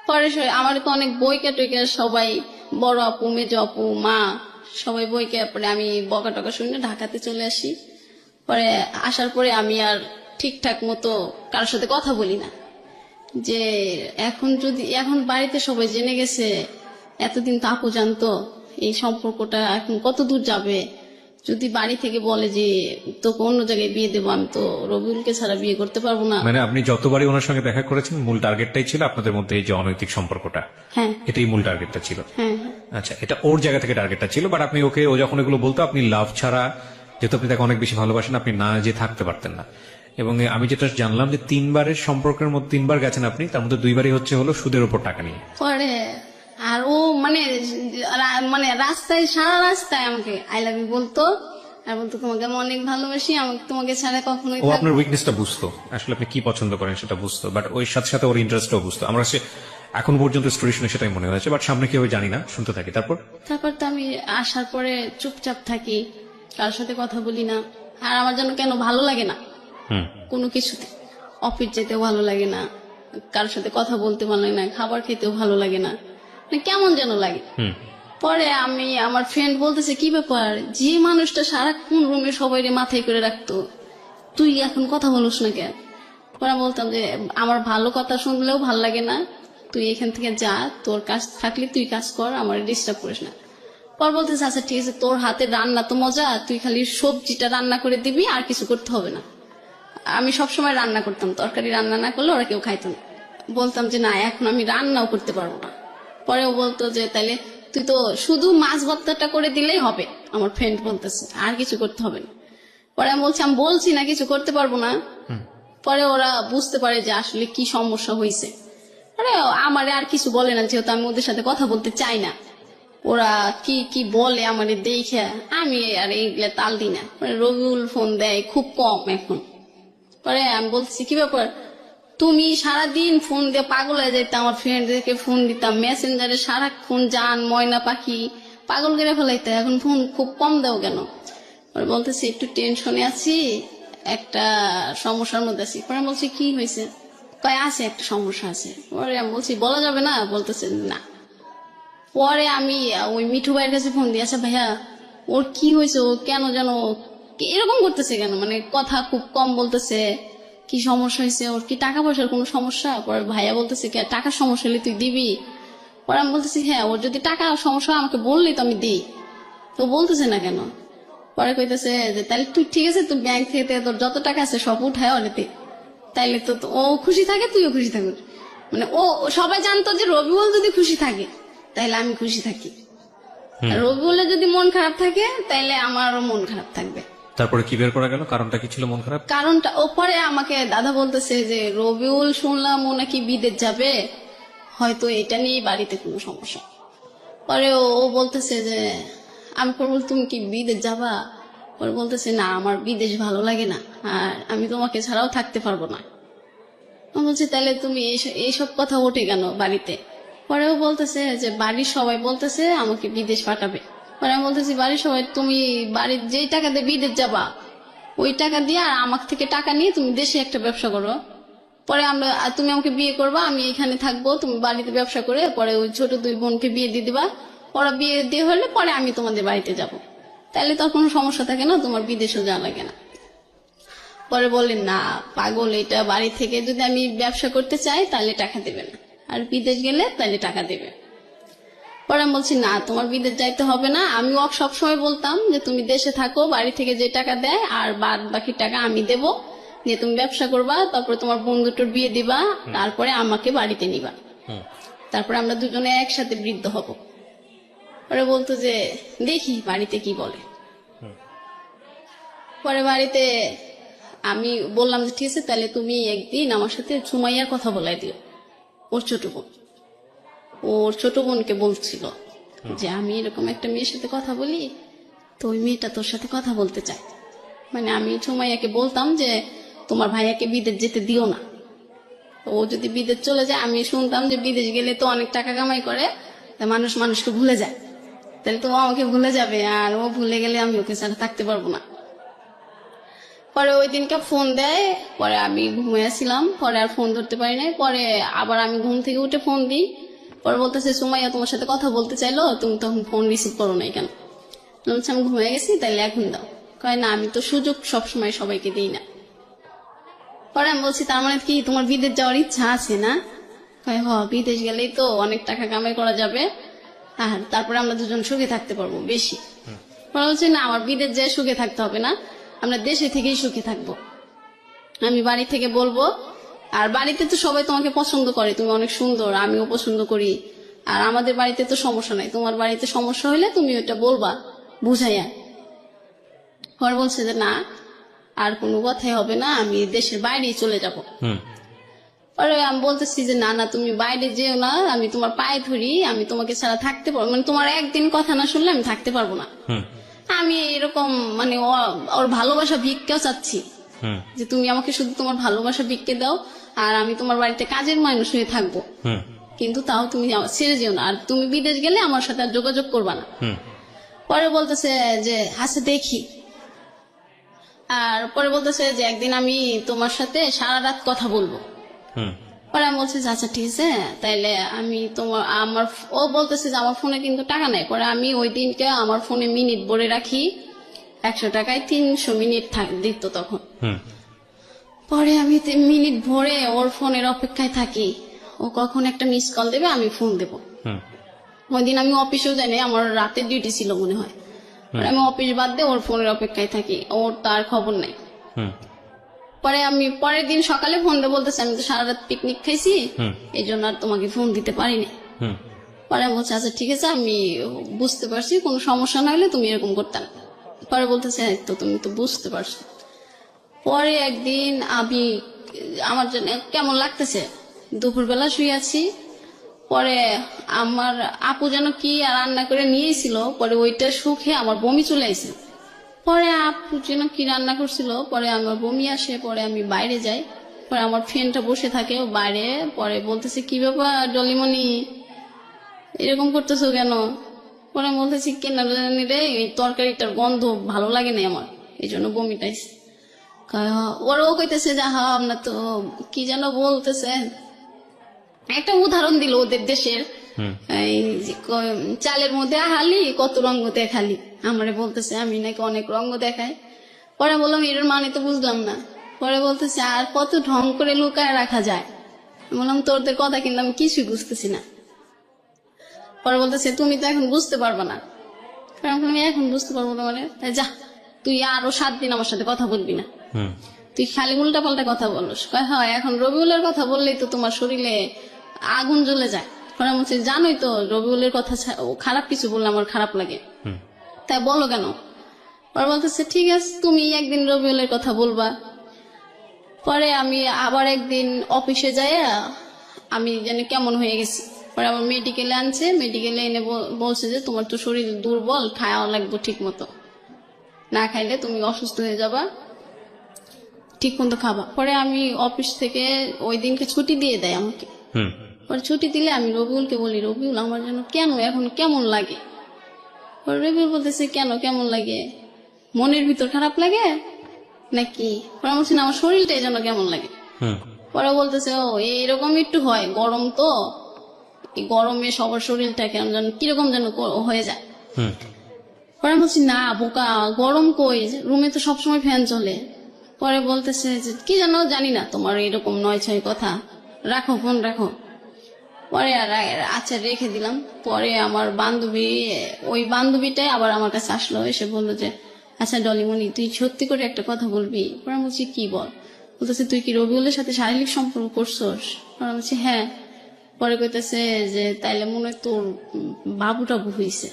পরে আমার তো অনেক বইকে টইকে সবাই, বড় আপু মেজ আপু মা সবাই বইকে, পরে আমি বকা টকা শুনে ঢাকাতে চলে আসি। পরে আসার পরে আমি আর ঠিকঠাক মতো কারোর সাথে কথা বলি না, যে এখন বাড়িতে সবাই জেনে গেছে, এতদিন তো আপু জানতো, এই সম্পর্কটা এখন কত দূর যাবে? যদি বাড়ি থেকে বলে যে তোকে অন্য জায়গায় বিয়ে দেবো, আমি তো রবিউলকে ছাড়া বিয়ে করতে পারবো না। মানে আপনি যতবারই ওনার সঙ্গে দেখা করেছেন মূল টার্গেটটাই ছিল আপনাদের মধ্যে এই যে অনৈতিক সম্পর্কটা, হ্যাঁ এটাই মূল টার্গেটটা ছিল। হ্যাঁ আচ্ছা, এটা ওর জায়গা থেকে টার্গেটটা ছিল, বাট আপনি ও যখন এগুলো বলতো আপনি লাভ ছাড়া, যেহেতু আপনি তাকে অনেক বেশি ভালোবাসেন, আপনি না যে থাকতে পারতেন না। এবং আমি যেটা জানলাম যে 3বারের সম্পর্কের মধ্যে 3বার গেছেন আপনি, তার মধ্যে 2বারই হলো সুদের উপর টাকা নিয়ে। পরে আর ও মানে রাস্তায় সারা রাস্তায় আমাকে আই লাভ ইউ বলতো, আর বলতো তোমাকে আমি অনেক ভালোবাসি, আমাকে তোমাকে ছাড়া কখনোই ও আপনার উইকনেসটা বুঝতো, আসলে আপনি কি পছন্দ করেন সেটা বুঝতো, বাট ওই সাথে সাথে ওর ইন্টারেস্টও বুঝতো। আমার কাছে এখন পর্যন্ত স্টোরি শুনে সেটাই মনে হয়েছে, বাট সামনে কি হবে জানি না, শুনতে থাকি। তারপর তো আমি আসার পরে চুপচাপ থাকি, কারোর সাথে কথা বলি না। আর আমার যেন কেন ভালো লাগে না কোনো কিছুতে, অফিস যেতেও ভালো লাগে না, কারোর সাথে কথা বলতে ভালো লাগে না, খাবার খেতেও ভালো লাগে না, মানে কেমন যেন লাগে। পরে আমার ফ্রেন্ড বলতেছে কি ব্যাপার, যে মানুষটা সারাক্ষণ রুমে সবাই মাথায় করে রাখতো, তুই এখন কথা বলিস না কেন? পরে আমি বলতাম যে আমার ভালো কথা শুনলেও ভালো লাগে না, তুই এখান থেকে যা, তোর কাজ থাকলে তুই কাজ কর, আমার ডিস্টার্ব করিস না। পর বলতেছে আচ্ছা ঠিক আছে, তোর হাতে রান্না তো মজা, তুই খালি সবজিটা রান্না করে দিবি, আর কিছু করতে হবে না। আমি সবসময় রান্না করতাম, তরকারি রান্না না করলে ওরা কেউ খাইতো না। বলতাম যে না এখন আমি রান্নাও করতে পারবো না। পরে ও বলতো যে তাইলে তুই তো শুধু মাছ ভর্তাটা করে দিলেই হবে, আমার ফ্রেন্ড বলতেছে, আর কিছু করতে হবে না। পরে আমি বলছি না কিছু করতে পারবো না। পরে ওরা বুঝতে পারে যে আসলে কি সমস্যা হয়েছে। আরে আমারে আর কিছু বলে না, যেহেতু আমি ওদের সাথে কথা বলতে চাই না। ওরা কি কি বলে আমারে দেখে, আমি আর এইগুলা তাল দিই না। রবিউল ফোন দেয় খুব কম এখন। পরে আমি বলছি কি ব্যাপার, তুমি সারাদিন ফোন দিয়ে পাগল হয়ে যাইতে, আমার ফ্রেন্ডদেরকে ফোন দিতাম মেসেঞ্জারে সারাক্ষণ, জান ময়না পাখি পাগল করে ফেলাইতে, এখন ফোন খুব কম দাও কেন? পরে বলতেছি একটু টেনশনে আছি, একটা সমস্যার মধ্যে আছি। পরে বলছি কি হয়েছে? কয় আছে একটা সমস্যা আছে। পরে আমি বলছি বলা যাবে না, বলতেছে না। পরে আমি ওই মিঠু ভাইয়ের কাছে ফোন দিয়ে, আচ্ছা ভাইয়া ওর কি হয়েছে, ও কেন যেন এরকম করতেছে কেন, মানে কথা খুব কম বলতেছে, কি সমস্যা হয়েছে, ওর কি টাকা পয়সার কোনো সমস্যা? পরে ভাইয়া বলতেছে কি টাকার সমস্যা হলে তুই দিবি? পরে আমি বলতেছি হ্যাঁ, ওর যদি টাকার সমস্যা হয় আমাকে বললেই তো আমি দিই, তো বলতেছে না কেন? পরে কইতেছে যে তাহলে তুই ঠিক আছে, তুই ব্যাংক থেকে তোর যত টাকা আছে সব উঠায় অনেতে, তাইলে তো ও খুশি থাকে, তুইও খুশি থাকিস। মানে ও সবাই জানতো যে রবিউল যদি খুশি থাকে তাইলে আমি খুশি থাকি, আর রবিউলের যদি মন খারাপ থাকে তাইলে আমারও মন খারাপ থাকবে। তারপরে কি বের করা গেল, কারণটা কি ছিল মন খারাপ? কারণটা ও পরে আমাকে দাদা বলতেছে যে রবিউল শুনলাম ও নাকি বিদেশ যাবে, হয়তো এটা নিয়ে বাড়িতে কোনো সমস্যা। পরে ও বলতেছে যে আমি বল তুমি কি বিদেশ যাবা? পরে বলতেছে না, আমার বিদেশ ভালো লাগে না, আর আমি তোমাকে ছাড়াও থাকতে পারবো না। আমি বলছি তাহলে তুমি এইসব কথা ওঠে কেন বাড়িতে? পরেও বলতেছে যে বাড়ির সবাই বলতেছে আমাকে বিদেশ পাঠাবে। পরে আমি বলতেছি বাড়ির সবাই, তুমি বাড়ির যেই টাকা দিয়ে বিদেশ যাবা ওই টাকা দিয়ে আর আমার থেকে টাকা নিয়ে তুমি দেশে একটা ব্যবসা করো, পরে তুমি আমাকে বিয়ে করবা, আমি এখানে থাকবো, তুমি বাড়িতে ব্যবসা করে পরে ওই ছোট 2 বোনকে বিয়ে দিয়ে দিবা, ওরা বিয়ে দিয়ে হলে পরে আমি তোমাদের বাড়িতে যাব, তাহলে তো আর কোনো সমস্যা থাকে না, তোমার বিদেশও যাওয়া লাগে না। পরে বললেন না পাগল, এটা বাড়ি থেকে যদি আমি ব্যবসা করতে চাই তাহলে টাকা দেবে না, আর বিদেশ গেলে তাহলে টাকা দেবে। পরে আমি বলছি না, তোমার বিদেশ যাইতে হবে না, আমি ওকে সবসময় বলতাম যে তুমি দেশে থাকো, বাড়ি থেকে যে টাকা দেয় আর বাদ বাকি টাকা আমি দেব, দিয়ে তুমি ব্যবসা করবা, তারপরে তোমার বন্ধুটোর বিয়ে দিবা, তারপরে আমাকে বাড়িতে নিবা, তারপরে আমরা দুজনে একসাথে বৃদ্ধ হব। পরে বলতো যে দেখি বাড়িতে কি বলে। পরে বাড়িতে আমি বললাম যে ঠিক আছে, তাহলে তুমি একদিন আমার সাথে সুমাইয়ার কথা বলাই দিও, ওর ছোট বোন। ওর ছোট বোনকে বলছিল যে আমি এরকম একটা মেয়ের সাথে কথা বলি, তো ওই মেয়েটা তোর সাথে কথা বলতে চায়। মানে আমি সুমাইয়াকে বলতাম যে তোমার ভাইয়াকে বিদেশ যেতে দিও না, ও যদি বিদেশ চলে যায়, আমি শুনতাম যে বিদেশ গেলে তো অনেক টাকা কামাই করে, তা মানুষ মানুষকে ভুলে যায়, তাহলে তো ও আমাকে ভুলে যাবে, আর ও ভুলে গেলে আমি ওকে ছাড়া থাকতে পারবো না। পরে ওই দিনকে ফোন দেয়, পরে আমি ঘুমিয়েছিলাম, পরে আর ফোন ধরতে পারি নাই, পরে আবার আমি ঘুম থেকে উঠে ফোন দিই, পরে বলতেছে সুমাইয়া তোমার সাথে কথা বলতে চাইলো, তুমি তখন ফোন রিসিভ করো নাই কেন? বলছে আমি ঘুমিয়ে গেছি, তাইলে এখন দাও। কয় না, আমি তো সুযোগ সবসময় সবাইকে দিই না। পরে আমি বলছি তার মানে কি তোমার বিদেশ যাওয়ার ইচ্ছা আছে না? কয় হ, বিদেশ গেলেই তো অনেক টাকা কামাই করা যাবে, আর তারপরে আমরা দুজন সুখে থাকতে পারবো বেশি। পরে বলছে না, আমার বিদেশ যেয়ে সুখে থাকতে হবে না, আমরা দেশে থেকেই সুখে থাকবো, আমি বাড়ি থেকে বলবো, আর বাড়িতে তো সবাই তোমাকে পছন্দ করে, তুমি অনেক সুন্দর, আমিও পছন্দ করি, আর আমাদের বাড়িতে তো সমস্যা নাই, তোমার বাড়িতে সমস্যা হলে তুমি ওটা বলবা বুঝাইয়া। পরে বলছে যে না, আর কোনো কথাই হবে না, আমি দেশের বাইরেই চলে যাব। পরে আমি বলতেছি যে না না, তুমি বাইরে যেও না, আমি তোমার পায়ে ধরি, আমি তোমাকে ছাড়া থাকতে পারবো, মানে তোমার একদিন কথা না শুনলে আমি থাকতে পারবো না। আমি এরকম মানে ওর ভালোবাসা ভিক্ষাও চাচ্ছি, যে তুমি আমাকে শুধু তোমার ভালোবাসা ভিক্ষে দাও, আর আমি তোমার বাড়িতে কাজের মানুষ হয়ে থাকবো, কিন্তু তাও তুমি ছেড়ে যেও না, আর তুমি বিদেশ গেলে আমার সাথে আর যোগাযোগ করবা না। পরে বলতেছে যে আচ্ছা দেখি, আর পরে বলতেছে যে একদিন আমি তোমার সাথে সারা রাত কথা বলবো। পরে আমি বলছি যে আচ্ছা ঠিক আছে, তাইলে আমি ও বলতেছে যে আমার ফোনে কিন্তু টাকা নাই, পরে আমি ওই দিনকে আমার ফোনে মিনিট ভরে রাখি, 100 টাকায় 300 মিনিট দিত তখন। পরে আমি মিনিট ভরে ওর ফোনের অপেক্ষায় থাকি, ও কখন একটা মিস কল দেবে আমি ফোন দেব। ওই দিন আমি অফিসেও যাইনি, আমার রাতের ডিউটি ছিল মনে হয়, আমি অফিস বাদ দিয়ে ওর ফোনের অপেক্ষায় থাকি, ওর তার খবর নাই। পরে আমি পরের দিন সকালে ফোন দিয়ে বলতেছি আমি তো সারা রাত পিকনিক খাইছি, এই জন্য আর তোমাকে ফোন দিতে পারিনি। পরে আমি বলছি আচ্ছা ঠিক আছে, আমি বুঝতে পারছি, কোনো সমস্যা না হলে তুমি এরকম করতে না। পরে বলতেছে তো তুমি তো বুঝতে পারছো। পরে একদিন আমার জন্য কেমন লাগতেছে, দুপুরবেলা শুয়ে আছি, পরে আমার আপু যেন কি রান্না করে নিয়েছিল, পরে ওইটা সুখে আমার বমি চলে আসে। পরে আপু যেন কি রান্না করছিল, পরে আমার বমি আসে, পরে আমি বাইরে যাই, পরে আমার ফ্রেন্ডটা বসে থাকে বাইরে, পরে বলতেছে কি ব্যাপার ডলিমণি এরকম করতেছো কেন? পরে বলতেছি কেন রে, এই তরকারিটার গন্ধ ভালো লাগে না আমার, এই জন্য বমিটা আসে। ওরাও কইতেছে যে হ্যাঁ আপনার তো কি যেন বলতেছে, একটা উদাহরণ দিল ওদের দেশের, এই যে চালের মধ্যে হালি কত রঙ দেখালি, আমারে বলতেছে আমি নাকি অনেক রঙ দেখাই। পরে বললাম এর মানে তো বুঝলাম না। পরে বলতেছে আর কত ঢং করে লুকায় রাখা যায়। বললাম তোরদের কথা কিন্তু আমি কিছুই বুঝতেছি না। পরে বলতেছে তুমি তো এখন বুঝতে পারবে না। আমি এখন বুঝতে পারবো না মানে, তাই যা তুই আরো 7 দিন আমার সাথে কথা বলবি না, তুই খালি উল্টা পাল্টা কথা বলস। হয় এখন রবিউলের কথা বললেই তো তোমার শরীরে আগুন জ্বলে যায়। পরে বলছে জানোই তো রবিউলের কথা খারাপ কিছু বললে আমার খারাপ লাগে, তাই বলো কেন? পরে বলতেছে ঠিক আছে তুমি একদিন রবিউলের কথা বলবা। পরে আমি আবার একদিন অফিসে যাই, আমি জানি কেমন হয়ে গেছি। পরে আমার মেডিকেলে আনছে, মেডিকেলে এনে বলছে যে তোমার তো শরীর দুর্বল, খাওয়া লাগবে ঠিক মতো, না খাইলে তুমি অসুস্থ হয়ে যাবা, ঠিক মতো খাবা। পরে আমি অফিস থেকে ওই দিনকে ছুটি দিয়ে দেয় আমাকে। পরে ছুটি দিলে আমি রবিউলকে বলি রবিউল আমার যেন কেন এখন কেমন লাগে। পরে রবিউল বলতেছে কেন কেমন লাগে, মনের ভিতর খারাপ লাগে নাকি? পরে বলছি না আমার শরীরটাই যেন কেমন লাগে। পরে বলতেছে ও এরকম একটু হয়, গরম তো, এই গরমে সবার শরীরটা কেমন যেন কিরকম যেন হয়ে যায়। পরে বলছি না বোকা গরম কই, রুমে তো সবসময় ফ্যান চলে। পরে বলতেছে যে কি জানো জানি না তোমার এরকম 9-6 কথা, রাখো ফোন রাখো। পরে আর আচ্ছা রেখে দিলাম। পরে আমার বান্ধবী, ওই বান্ধবীটাই আবার আমার কাছে আসলো, এসে বললো যে আচ্ছা ডলিমণি তুই সত্যি করে একটা কথা বলবি? পরে বলছি কি বল? বলতেছে তুই কি রবিউলের সাথে শারীরিক সম্পর্ক করছোস? পরে বলছি হ্যাঁ। পরে কইতেছে যে তাইলে মনে হয় তোর বাবুটা হইছে,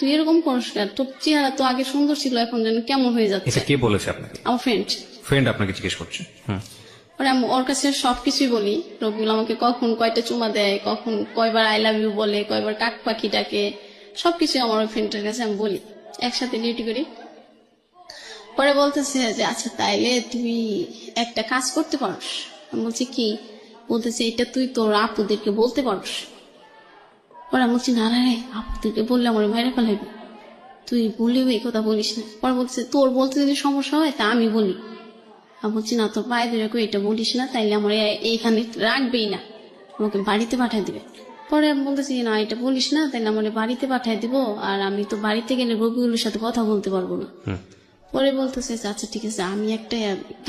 তুই এরকম করিস কেন? তোর চেহারা তো আগে সুন্দর ছিল, এখন যেন কেমন হয়ে যাচ্ছে। এটা কে বলেছে আপনাকে? আমার ফ্রেন্ড। ফ্রেন্ড আপনাকে জিজ্ঞেস করছে? পরে আমি ওর কাছে সবকিছুই বলি, রবিউল আমাকে কখন কয়টা চুমা দেয়, কখন কয়বার আই লাভ ইউ বলে, কয়বার কাক পাখি ডাকে, সবকিছু আমার ওই ফ্রেন্ডের কাছে আমি বলি, একসাথে ডিউটি করি। পরে বলতেছে যে আচ্ছা তাইলে তুই একটা কাজ করতে পারস। আমি বলছি কি? বলতেছে এটা তুই তোর আপুদেরকে বলতে পারস। পরে আমি বলছি না রে আপুদেরকে বললে আমার মেরে ফেলাইবে, তুই বললেও এই কথা বলিস না। পরে বলতেছে তোর বলতে যদি সমস্যা হয় তা আমি বলি। আমি বলছি না তোর পায়ে ধরে এটা বলিস না, তাইলে আমার এইখানে রাখবেই না, আমাকে বাড়িতে পাঠিয়ে দিবে। পরে আমি বলতেছি না এটা বলিস না, তাইলে আমার বাড়িতে পাঠিয়ে দিব, আর আমি তো বাড়িতে গেলে রবিউলের সাথে কথা বলতে পারবো না। পরে বলতেছে আচ্ছা ঠিক আছে আমি একটা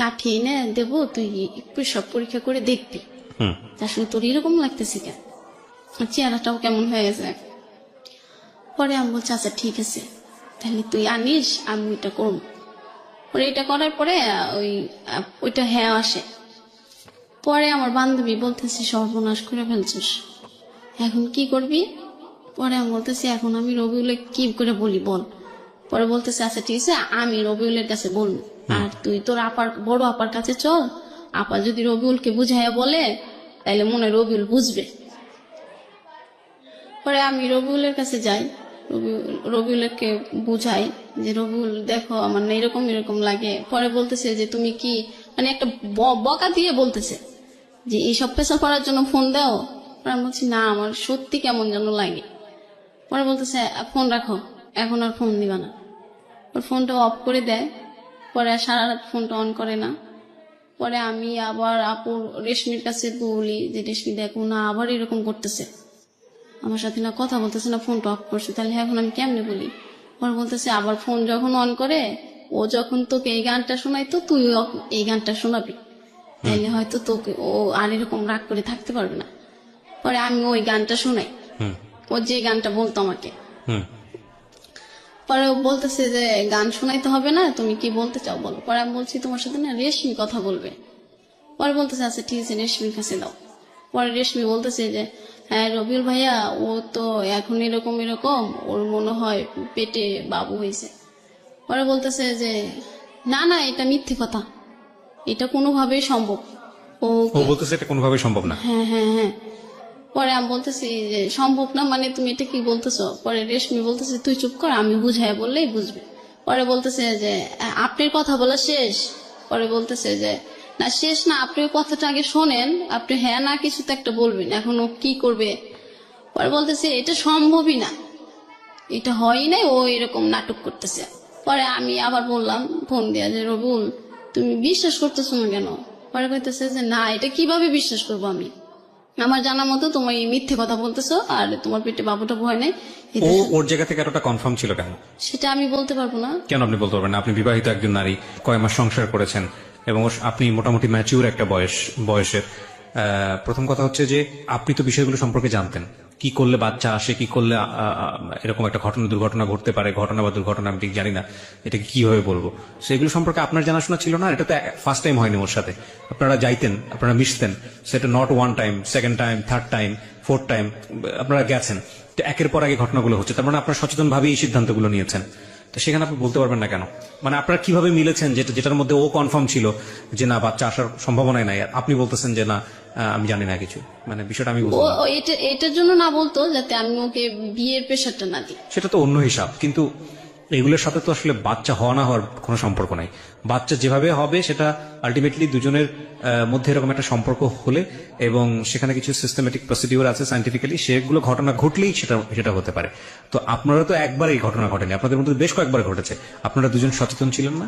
কাঠি এনে দেবো, তুই সব পরীক্ষা করে দেখবি আসলে তোর এরকম লাগতেছে কেন, চেহারাটাও কেমন হয়ে গেছে। পরে আমি বলছি আচ্ছা ঠিক আছে তাহলে তুই আনিস, আমি এটা করবো। পরে এটা করার পরে ওইটা হ্যাঁ আসে। পরে আমার বান্ধবী বলতেছে সর্বনাশ করে ফেলছিস, এখন কি করবি? পরে আমি বলতেছি এখন আমি রবিউলে কি করে বলি বল। পরে বলতেছে আচ্ছা ঠিক আছে আমি রবিউলের কাছে বলবো, আর তুই তোর বড় আপার কাছে চল, আপা যদি রবিউলকে বুঝাইয়া বলে তাইলে মনে হয় রবিউল বুঝবে। পরে আমি রবিউলের কাছে যাই, রবিউলকে বুঝাই যে রবিউল দেখো আমার না এরকম এরকম লাগে। পরে বলতেছে যে তুমি কি মানে একটা বকা দিয়ে বলতেছে যে এইসব পেশা করার জন্য ফোন দাও। আমি বলছি না আমার সত্যি কেমন যেন লাগে। পরে বলতেছে ফোন রাখো, এখন আর ফোন দিবা না। ওর ফোনটা অফ করে দেয়, পরে আর সারা রাত ফোনটা অন করে না। পরে আমি আবার আপুর রেশমির কাছে বলি যে রেশমি দেখো না আবার এরকম করতেছে, আমার সাথে না কথা বলতেছে না, ফোনটা অফ করছে, তাহলে এখন আমি কেমনে বলি? পরে বলতেছে আবার ফোন যখন অন করে ও যখন তোকে এই গানটা শোনাইতো তুই এই গানটা শোনাবি, তাইলে হয়তো তোকে ও আর এরকম রাগ করে থাকতে পারবে না। পরে আমি ওই গানটা শোনাই, ও যে গানটা বলতো আমাকে। পরে ও বলতেছে যে গান শোনাইতে হবে না, তুমি কি বলতে চাও বলো। পরে আমি বলছি তোমার সাথে না রেশমি কথা বলবে। পরে বলতেছে আচ্ছা ঠিক আছে রেশমির কাছে দাও। পরে রেশমি বলতেছে যে হ্যাঁ রবিউল ভাইয়া ও তো এখন এরকম এরকম, ওর মনে হয় পেটে বাবু হয়েছে। পরে বলতেছে যে না না এটা মিথ্যে কথা, এটা কোনোভাবেই সম্ভব। ও বলতেছে এটা কোনোভাবেই সম্ভব না। হ্যাঁ হ্যাঁ হ্যাঁ। পরে আমি বলতেছি যে সম্ভব না মানে তুমি এটা কি বলতেছো? পরে রেশমি বলতেছে তুই চুপ কর, আমি বুঝাই বললেই বুঝবে। পরে বলতেছে যে আপনার কথা বলা শেষ? পরে বলতেছে যে না শেষ না, আপনি ওই কথাটা আগে শোনেন, আপনি হ্যাঁ না কিছু তো একটা বলবেন, এখন ও কি করবে। পরে বলতেছে এটা সম্ভবই না, এটা হয়ই নাই, ও এরকম নাটক করতেছে। পরে আমি আবার বললাম ফোন দিয়া যে রবিউল তুমি বিশ্বাস করতেছো না কেন? পরে কইতেছে যে না, এটা কিভাবে বিশ্বাস করবো আমি? আমার জানা মতো তোমার এই মিথ্যে কথা বলতেছো, আর তোমার পেটে বাবুটা ভয় নেই। ও ওর জায়গা থেকে এতটা কনফার্ম ছিল কেন? সেটা আমি বলতে পারবো না। কেন আপনি বলতে পারবেন না? আপনি বিবাহিত একজন নারী, কয় মাস সংসার করেছেন এবং আপনি মোটামুটি ম্যাচিউর একটা বয়সের। প্রথম কথা হচ্ছে যে আপনি তো বিষয়গুলো সম্পর্কে জানতেন, কি করলে বাচ্চা আসে, কি করলে এরকম একটা দুর্ঘটনা ঘটতে পারে, ঘটনা বা দুর্ঘটনা আমি ঠিক জানি না, এটাকে কিভাবে বলবো, সেগুলো সম্পর্কে আপনার জানাশোনা ছিল না। এটা তো ফার্স্ট টাইম হয়নি ওর সাথে, আপনারা যাইতেন, আপনারা মিশতেন, সেটা not one time, second time, third time, fourth time আপনারা গেছেন। তো একের পর আগে ঘটনাগুলো হচ্ছে, তার মানে আপনারা সচেতন ভাবে এই সিদ্ধান্তগুলো নিয়েছেন। তো সেখানে আপনি বলতে পারবেন না কেন? মানে আপনারা কিভাবে মিলেছেন যেটার মধ্যে ও কনফার্ম ছিল যে না, বাচ্চা আসার সম্ভাবনাই নাই, আর আপনি বলতেছেন যে না, আমি জানি না কিছু। মানে বিষয়টা আমি ও বুঝলাম না। ও এটার জন্য না বলতো যাতে আমি ওকে বিয়ের প্রেশারটা না দিই। সেটা তো অন্য হিসাব, কিন্তু এগুলোর সাথে তো আসলে বাচ্চা হওয়া না হওয়ার কোনো সম্পর্ক নাই। বাচ্চা যেভাবে হবে সেটা আলটিমেটলি দুজনের মধ্যে এরকম একটা সম্পর্ক হলে, এবং সেখানে কিছু সিস্টেমেটিক প্রসিডিউর আছে সাইন্টিফিক্যালি, সেগুলো ঘটনা ঘটলেই সেটা হতে পারে। তো আপনারা তো একবার এই ঘটনা ঘটেনি, আপনাদের মধ্যে বেশ কয়েকবার ঘটেছে। আপনারা দুজন সচেতন ছিলেন না?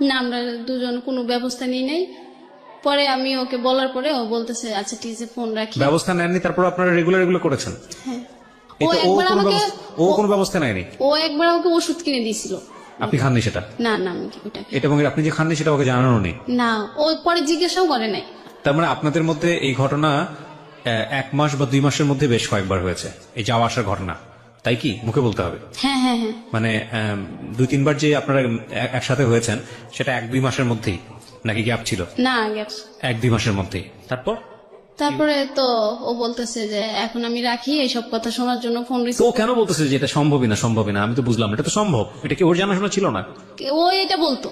না, আমরা দুজন কোনো ব্যবস্থা নিই নাই। পরে আমি ওকে বলার পরে ও বলতেছে আচ্ছা ঠিক আছে, ফোন রাখি। ব্যবস্থা নেননি, তারপর আপনারা রেগুলার এগুলো করেছেন? হ্যাঁ। এই ও তো একবার আমাকে ও কোনো ব্যবস্থা নেয়নি? ও একবার আমাকে ওষুধ কিনে দিয়েছিল। আপনি খাননি সেটা? না না, আমি ওটা এটা, এবং আপনি যে খাননি সেটা ওকে জানানো নেই? না, ও পরে জিজ্ঞাসাও করে নাই। তার মানে আপনাদের মধ্যে এই ঘটনা 1 মাস বা 2 মাসের মধ্যে বেশ কয়েকবার হয়েছে, এই যাওয়া আসার ঘটনা, তাই কি? মুখে বলতে হবে। হ্যাঁ হ্যাঁ হ্যাঁ। মানে 2-3 বার যে আপনারা একসাথে হয়েছেন, সেটা 1-2 মাসের মধ্যেই নাকি গ্যাপ ছিল? না, গ্যাপস। 1-2 মাসের মধ্যেই। তারপরে তো ও বলতেছে যে এখন আমি রাখি, এইসব কথা শোনার জন্য ফোন তো রিসিভ। ও কেন বলতেছে যে এটা সম্ভবই না? আমি তো বুঝলাম না, এটা তো সম্ভব। এটা কি ওর জানাশোনা ছিল না? ও এটা বলতো,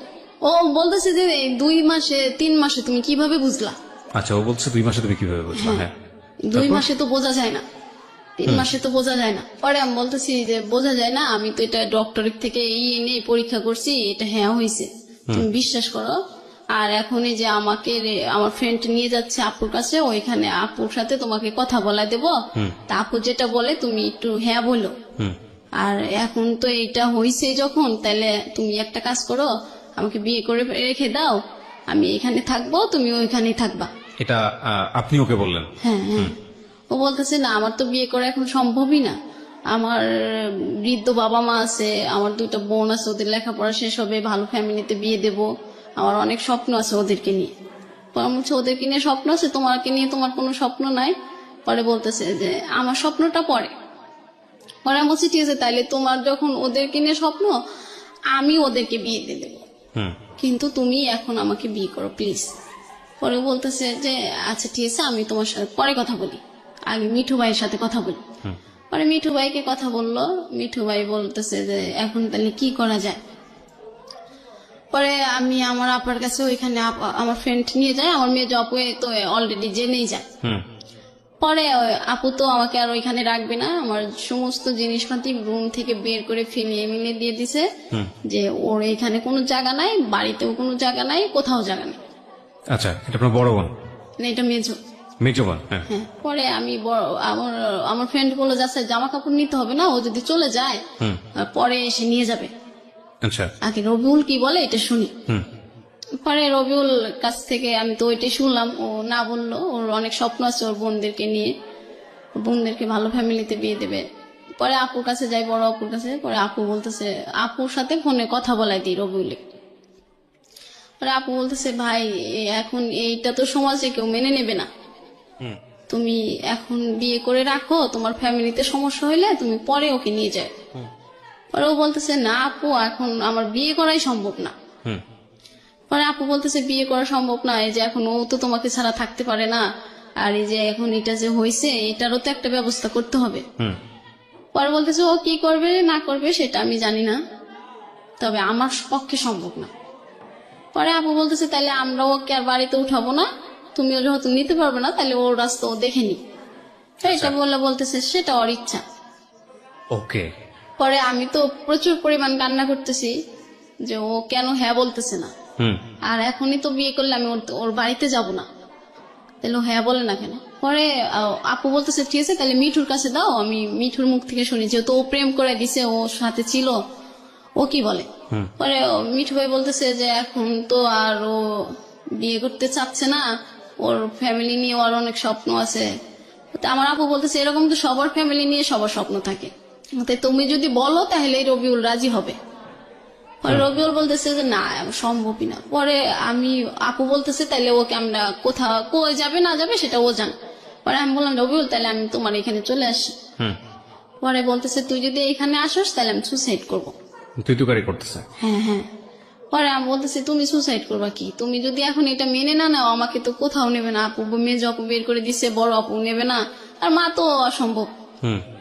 ও বলতেছে যে 2 মাসে 3 মাসে তুমি কিভাবে বুঝলা? আচ্ছা, ও বলছে 2 মাসে তুমি কিভাবে বুঝলা? হ্যাঁ, 2 মাসে তো বোঝা যায় না, 3 মাসে তো বোঝা যায় না। পরে আমি বলতেছি যে বোঝা যায় না, আমি তো এটা ডক্টরের থেকে এই এনে পরীক্ষা করছি, এটা হ্যাঁ হয়েছে, তুমি বিশ্বাস করো। আর এখন এই যে আমাকে আমার ফ্রেন্ড নিয়ে যাচ্ছে আপুর কাছে, ওইখানে আপুর সাথে তোমাকে কথা বলা দেবো, তা আপু যেটা বলে তুমি একটু হ্যাঁ বলো। আর এখন তো এটা হয়েছে যখন, তাহলে তুমি একটা কাজ করো, আমাকে বিয়ে করে রেখে দাও, আমি এখানে থাকবো, তুমি ওইখানেই থাকবা। এটা আপনি ওকে বললেন? হ্যাঁ হ্যাঁ। ও বলতেছে না, আমার তো বিয়ে করা এখন সম্ভবই না, আমার বৃদ্ধ বাবা মা আছে, আমার 2টা বোন আছে, ওদের লেখাপড়া শেষ হবে, ভালো ফ্যামিলিতে বিয়ে দেব, আমার অনেক স্বপ্ন আছে ওদেরকে নিয়ে। পরে বলছে ওদেরকে নিয়ে স্বপ্ন আছে, তোমাকে নিয়ে তোমার কোনো স্বপ্ন নাই? পরে বলতেছে যে আমার স্বপ্নটা পরে আমি বলছি ঠিক আছে, তাইলে তোমার যখন ওদেরকে নিয়ে স্বপ্ন, আমি ওদেরকে বিয়ে দিয়ে দেবো, কিন্তু তুমি এখন আমাকে বিয়ে করো প্লিজ। পরে বলতেছে যে আচ্ছা ঠিক আছে, আমি তোমার সাথে পরে কথা বলি, আগে মিঠু ভাইয়ের সাথে কথা বলি। পরে মিঠু ভাইকে কথা বললো, মিঠু ভাই বলতেছে যে এখন তাহলে কি করা যায়। পরে আমি আমার আপার কাছে ওইখানে আমার ফ্রেন্ড নিয়ে যায়, আমার মেয়ে আপু তো অলরেডি জেনেই যায়। পরে আপু তো আমাকে আর ওইখানে রাখবে না, আমার সমস্ত জিনিসপাতি রুম থেকে বের করে ফিলিয়ে মিলিয়ে দিয়ে দিছে যে ওর এখানে কোনো জায়গা নাই, বাড়িতেও কোনো জায়গা নাই, কোথাও জায়গা নেই। আচ্ছা, এটা আপনার বড় বোন? না, এটা মেজো। মেজো বোন? হ্যাঁ। পরে আমি আমার ফ্রেন্ড বলে যাচ্ছে জামা কাপড় নিতে হবে না, ও যদি চলে যায় পরে এসে নিয়ে যাবে। আচ্ছা, আগে রবিউল কি বলে এটা শুনি। পরে রবিউল কাছ থেকে আমি তো ওইটাই শুনলাম, ও না বললো ওর অনেক স্বপ্ন আছে ওর বোনদেরকে নিয়ে, বোনদেরকে ভালো ফ্যামিলিতে বিয়ে দেবে। পরে আপুর কাছে যাই, বড় আপুর কাছে। পরে আপু বলতেছে, আপুর সাথে ফোনে কথা বলাই দিই রবিউলে। পরে আপু বলতেছে ভাই এখন এইটা তো সমাজে কেউ মেনে নেবে না, তুমি এখন বিয়ে করে রাখো, তোমার ফ্যামিলিতে সমস্যা হইলে তুমি পরে ওকে নিয়ে যাও। পরে ও বলতেছে না আপু, এখন আমার বিয়ে করাই সম্ভব না। পরে আপু বলতেছে বিয়ে করা সম্ভব না, এই যে এখন ও তো তোমাকে ছাড়া থাকতে পারে না, আর এই যে এখন এটা যে হয়েছে এটারও তো একটা ব্যবস্থা করতে হবে। পরে বলতেছে ও কি করবে না করবে সেটা আমি জানি না, তবে আমার পক্ষে সম্ভব না। পরে আপু বলতেছে তাহলে আমরা ওকে আর বাড়িতে উঠাবো না, তুমিও যেহেতু নিতে পারবে না তাহলে ওর রাস্তা ও দেখে নি। এটা বলতেছে সেটা ওর ইচ্ছা। ওকে। পরে আমি তো প্রচুর পরিমাণ কান্না করতেছি যে ও কেন হ্যাঁ বলতেছে না, আর এখনই তো বিয়ে করলে আমি ওর বাড়িতে যাব না, তাহলে ও হ্যাঁ বলে না কেন। পরে আপু বলতেছে ঠিক আছে তাহলে মিঠুর কাছে দাও, আমি মিঠুর মুখ থেকে শুনি, যেহেতু ও প্রেম করে দিছে, ওর সাথে ছিল, ও কি বলে। পরে মিঠু ভাই বলতেছে যে এখন তো আর ও বিয়ে করতে চাচ্ছে না, ওর ফ্যামিলি নিয়ে ওর অনেক স্বপ্ন আছে। তো আমার আপু বলতেছে এরকম তো সবার ফ্যামিলি নিয়ে সবার স্বপ্ন থাকে, তাই তুমি যদি বলো তাহলে রবিউল রাজি হবে। পরে রবিউল বলতেছে যে না সম্ভবই না। পরে আমি আপু বলতেছে তাহলে ওকে আমরা কোথাও কই যাবে না যাবে সেটা ও জান। পরে আমি বললাম রবিউল তাহলে আমি তোমার এখানে চলে আসি। পরে বলতেছে তুই যদি এখানে আসস তাহলে আমি সুসাইড করবো। তুই তুকারি করতেছে। হ্যাঁ হ্যাঁ। পরে আমি বলতেছি তুমি সুসাইড করবা কি, তুমি যদি এখন এটা মেনে না নাও আমাকে তো কোথাও নেবে না, আপু মেজ আপু বের করে দিচ্ছে, বড় আপু নেবে না, আর মা তো অসম্ভব।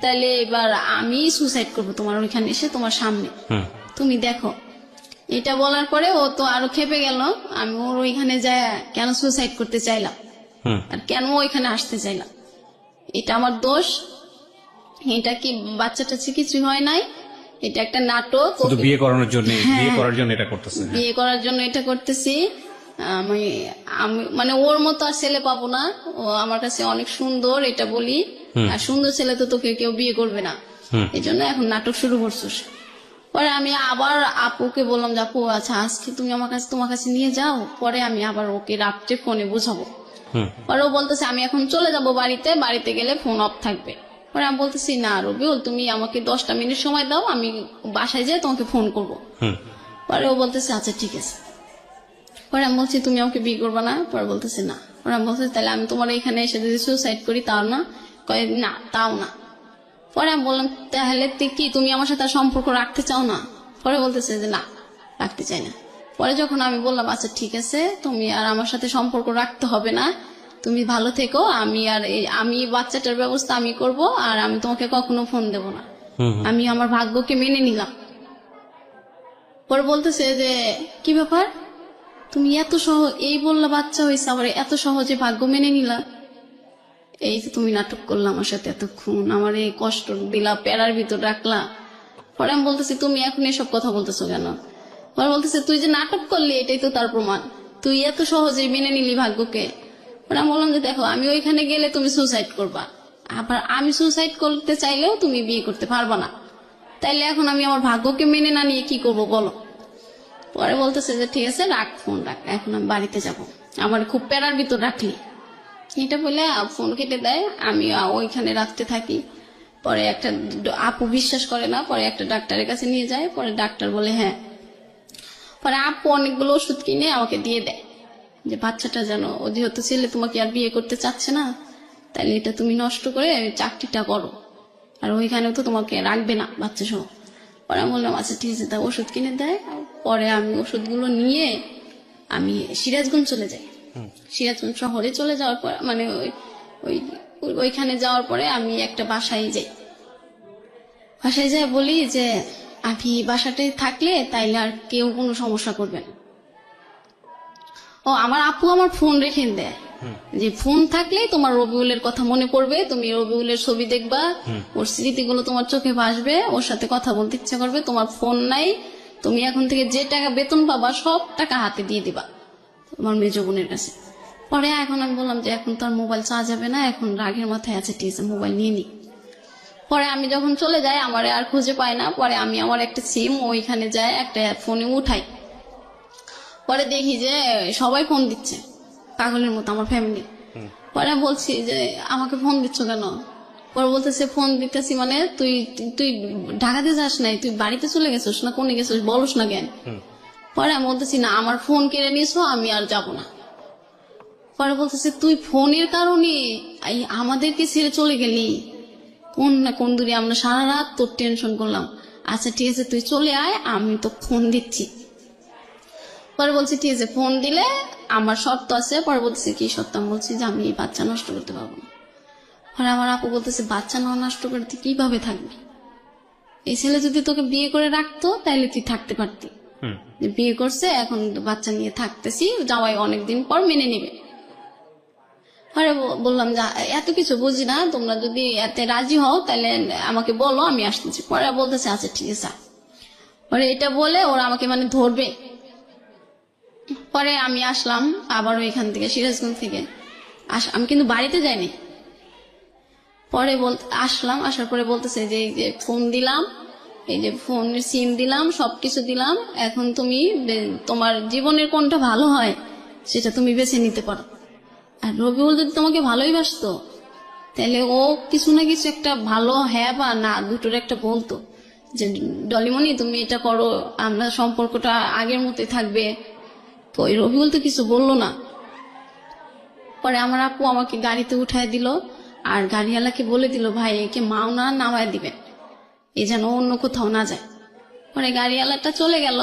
তাইলে এবার আমি সুসাইড করবো তোমার ওইখানে এসে তোমার সামনে, তুমি দেখো। এটা বলার পরে ও তো আরো খেপে গেল। আমি ওর ওইখানে যায় কেন সুসাইড করতে চাইলাম আর কেন ওইখানে আসতে চাইলাম, এটা আমার দোষ, এটা কি বাচ্চাটা কিছু হয় নাই, এটা একটা নাটক। শুধু বিয়ে করানোর জন্য, হ্যাঁ। বিয়ে করার জন্য এটা করতেছে। বিয়ে করার জন্য এটা করতেছি। আমি আমি মানে ওর মতো আর ছেলে পাবো না, ও আমার কাছে অনেক সুন্দর এটা বলি, আর সুন্দর ছেলে তো তোকে কেউ বিয়ে করবে না, এই জন্য এখন নাটক শুরু করছিস। পরে আমি আবার আপুকে বললাম যে আপু আচ্ছা আজকে তুমি আমার কাছে তোমার কাছে নিয়ে যাও, পরে আমি আবার ওকে রাত্রে ফোনে বোঝাবো। পরে ও বলতেছে আমি এখন চলে যাব বাড়িতে, বাড়িতে গেলে ফোন অফ থাকবে। পরে আমি বলতেছি না রবিউল তুমি আমাকে 10টা মিনিট সময় দাও, আমি বাসায় যেয়ে তোমাকে ফোন করবো। পরে ও বলতেছে আচ্ছা ঠিক আছে। পরে আমি বলছি তুমি আমাকে বিয়ে করবে না, পরে বলতেছে না। পরে আমি বলতেছি তাহলে আমি তোমার এখানে এসে যদি সুসাইড করি তাও না, কয় না তাও না। পরে আমি বললাম তাহলে কি তুমি আমার সাথে আর সম্পর্ক রাখতে চাও না? পরে বলতেছে যে না রাখতে চাই না। পরে যখন আমি বললাম আচ্ছা ঠিক আছে তুমি আর আমার সাথে সম্পর্ক রাখতে হবে না, তুমি ভালো থেকো, আমি বাচ্চাটার ব্যবস্থা আমি করব, আর আমি তোমাকে কখনো ফোন দেব না, আমি আমার ভাগ্যকে মেনে নিলাম। পরে বলতেছে যে কি ব্যাপার তুমি এত সহজ এই বললা বাচ্চা হয়েছে আবার এত সহজে ভাগ্য মেনে নিলা, এই যে তুমি নাটক করলা আমার সাথে এতক্ষণ, আমার এই কষ্ট দিলা, প্যারার ভিতর রাখলা। পরে আমি বলতেছি তুমি এখন এসব কথা বলতেছো কেন? পরে বলতেছে তুই যে নাটক করলি এটাই তো তার প্রমাণ, তুই এত সহজেই মেনে নিলি ভাগ্যকে। পরে আমি বললাম যে দেখো আমি ওইখানে গেলে তুমি সুসাইড করবা, আবার আমি সুসাইড করতে চাইলেও তুমি বিয়ে করতে পারবা না, তাইলে এখন আমি আমার ভাগ্যকে মেনে না নিয়ে কি করবো বলো? পরে বলতেছে যে ঠিক আছে রাখ ফোন রাখ, এখন আমি বাড়িতে যাব, আমার খুব প্যারার ভিতর রাখলি। এটা বলে ফোন কেটে দেয়। আমি ওইখানে রাখতে থাকি। পরে একটা আপু বিশ্বাস করে না, পরে একটা ডাক্তারের কাছে নিয়ে যায়। পরে ডাক্তার বলে হ্যাঁ। পরে আপু অনেকগুলো ওষুধ কিনে আমাকে দিয়ে দেয় যে বাচ্চাটা যেন, ও যেহেতু ছেলে তোমাকে আর বিয়ে করতে চাচ্ছে না, তাহলে এটা তুমি নষ্ট করে চাকরিটা করো, আর ওইখানেও তো তোমাকে রাখবে না বাচ্চা সহ। পরে আমি বললাম আচ্ছা ঠিক আছে, তা ওষুধ কিনে দেয়। পরে আমি ওষুধগুলো নিয়ে আমি সিরাজগঞ্জ চলে যাই। সিরাজগঞ্জ শহরে চলে যাওয়ার পর মানে ওইখানে যাওয়ার পরে আমি একটা বাসায় যাই। বাসায় যাই বলি যে আমি বাসাটায় থাকলে তাইলে আর কেউ কোনো সমস্যা করবে না। ও আমার আপু আমার ফোন রেখে দেয় যে ফোন থাকলেই তোমার রবিউলের কথা মনে পড়বে, তুমি রবিউলের ছবি দেখবা, ওর স্মৃতিগুলো তোমার চোখে ভাসবে, ওর সাথে কথা বলতে ইচ্ছা করবে। তোমার ফোন নাই, তুমি এখন থেকে যে টাকা বেতন পাবা সব টাকা হাতে দিয়ে দিবা তোমার মেজ বোনের কাছে। পরে এখন আমি বললাম যে এখন তো আর মোবাইল চাওয়া যাবে না, এখন রাগের মাথায় আছে ঠিক আছে মোবাইল নিয়ে নি। পরে আমি যখন চলে যাই আমার আর খুঁজে পাই না। পরে আমি আমার একটা সিম ওইখানে যাই একটা ফোনে উঠাই। পরে দেখি যে সবাই ফোন দিচ্ছে পাগলের মতো, আমার ফ্যামিলি। পরে বলছি যে আমাকে ফোন দিচ্ছ কেন? পরে বলতেছে ফোন দিতেছি মানে তুই তুই ঢাকাতে যাস নাই, তুই বাড়িতে চলে গেছিস না, কোনে গেছিস বলস না কেন? পরে আমি বলতেছি না আমার ফোন কেড়ে নিয়েছো, আমি আর যাব না। পরে বলতেছে তুই ফোনের কারণে আমাদেরকে ছেড়ে চলে গেলি, কোন না কোন দূরে আমরা সারা রাত তোর টেনশন করলাম। আচ্ছা ঠিক আছে তুই চলে আয়, আমি তো ফোন দিচ্ছি। পরে বলছি ঠিক আছে ফোন দিলে আমার শর্ত আছে। পরে বলতেছে কি শর্ত? আমি বলছি যে আমি এই বাচ্চা নষ্ট করতে পারবো না। পরে আমার আপু বলতেছে বাচ্চা না নষ্ট করতে কিভাবে থাকবি? এই ছেলে যদি তোকে বিয়ে করে রাখতো তাহলে তুই থাকতে পারতি, বিয়ে করছে এখন বাচ্চা নিয়ে থাকতেছি, জামাই অনেকদিন পর মেনে নিবে। পরে বললাম যে এত কিছু বুঝি না, তোমরা যদি এতে রাজি হও তাহলে আমাকে বলো আমি আসতেছি। পরে বলতেছে আচ্ছা ঠিক আছে। পরে এটা বলে ওরা আমাকে মানে ধরবে। পরে আমি আসলাম আবার ওইখান থেকে সিরাজগঞ্জ থেকে আমি কিন্তু বাড়িতে যাইনি। পরে আসলাম, আসার পরে বলতেছে যে ফোন দিলাম, এই যে ফোনের সিম দিলাম, সবকিছু দিলাম, এখন তুমি তোমার জীবনের কোনটা ভালো হয় সেটা তুমি বেছে নিতে পারো। আর রবিউল যদি তোমাকে ভালোই বাসতো তাহলে ও কিছু না কিছু একটা ভালো হ্যাঁ বা না দুটোর একটা বলতো যে ডলিমণি তুমি এটা করো, আমরা সম্পর্কটা আগের মতোই থাকবে। তো ওই রবিউল তো কিছু বললো না। পরে আমার আপু আমাকে গাড়িতে উঠায় দিল, আর গাড়িওয়ালাকে বলে দিল ভাই একে মাওনা নামায় দিবেন, এই যেন অন্য কোথাও না যায়। পরে গাড়িওয়ালাটা চলে গেল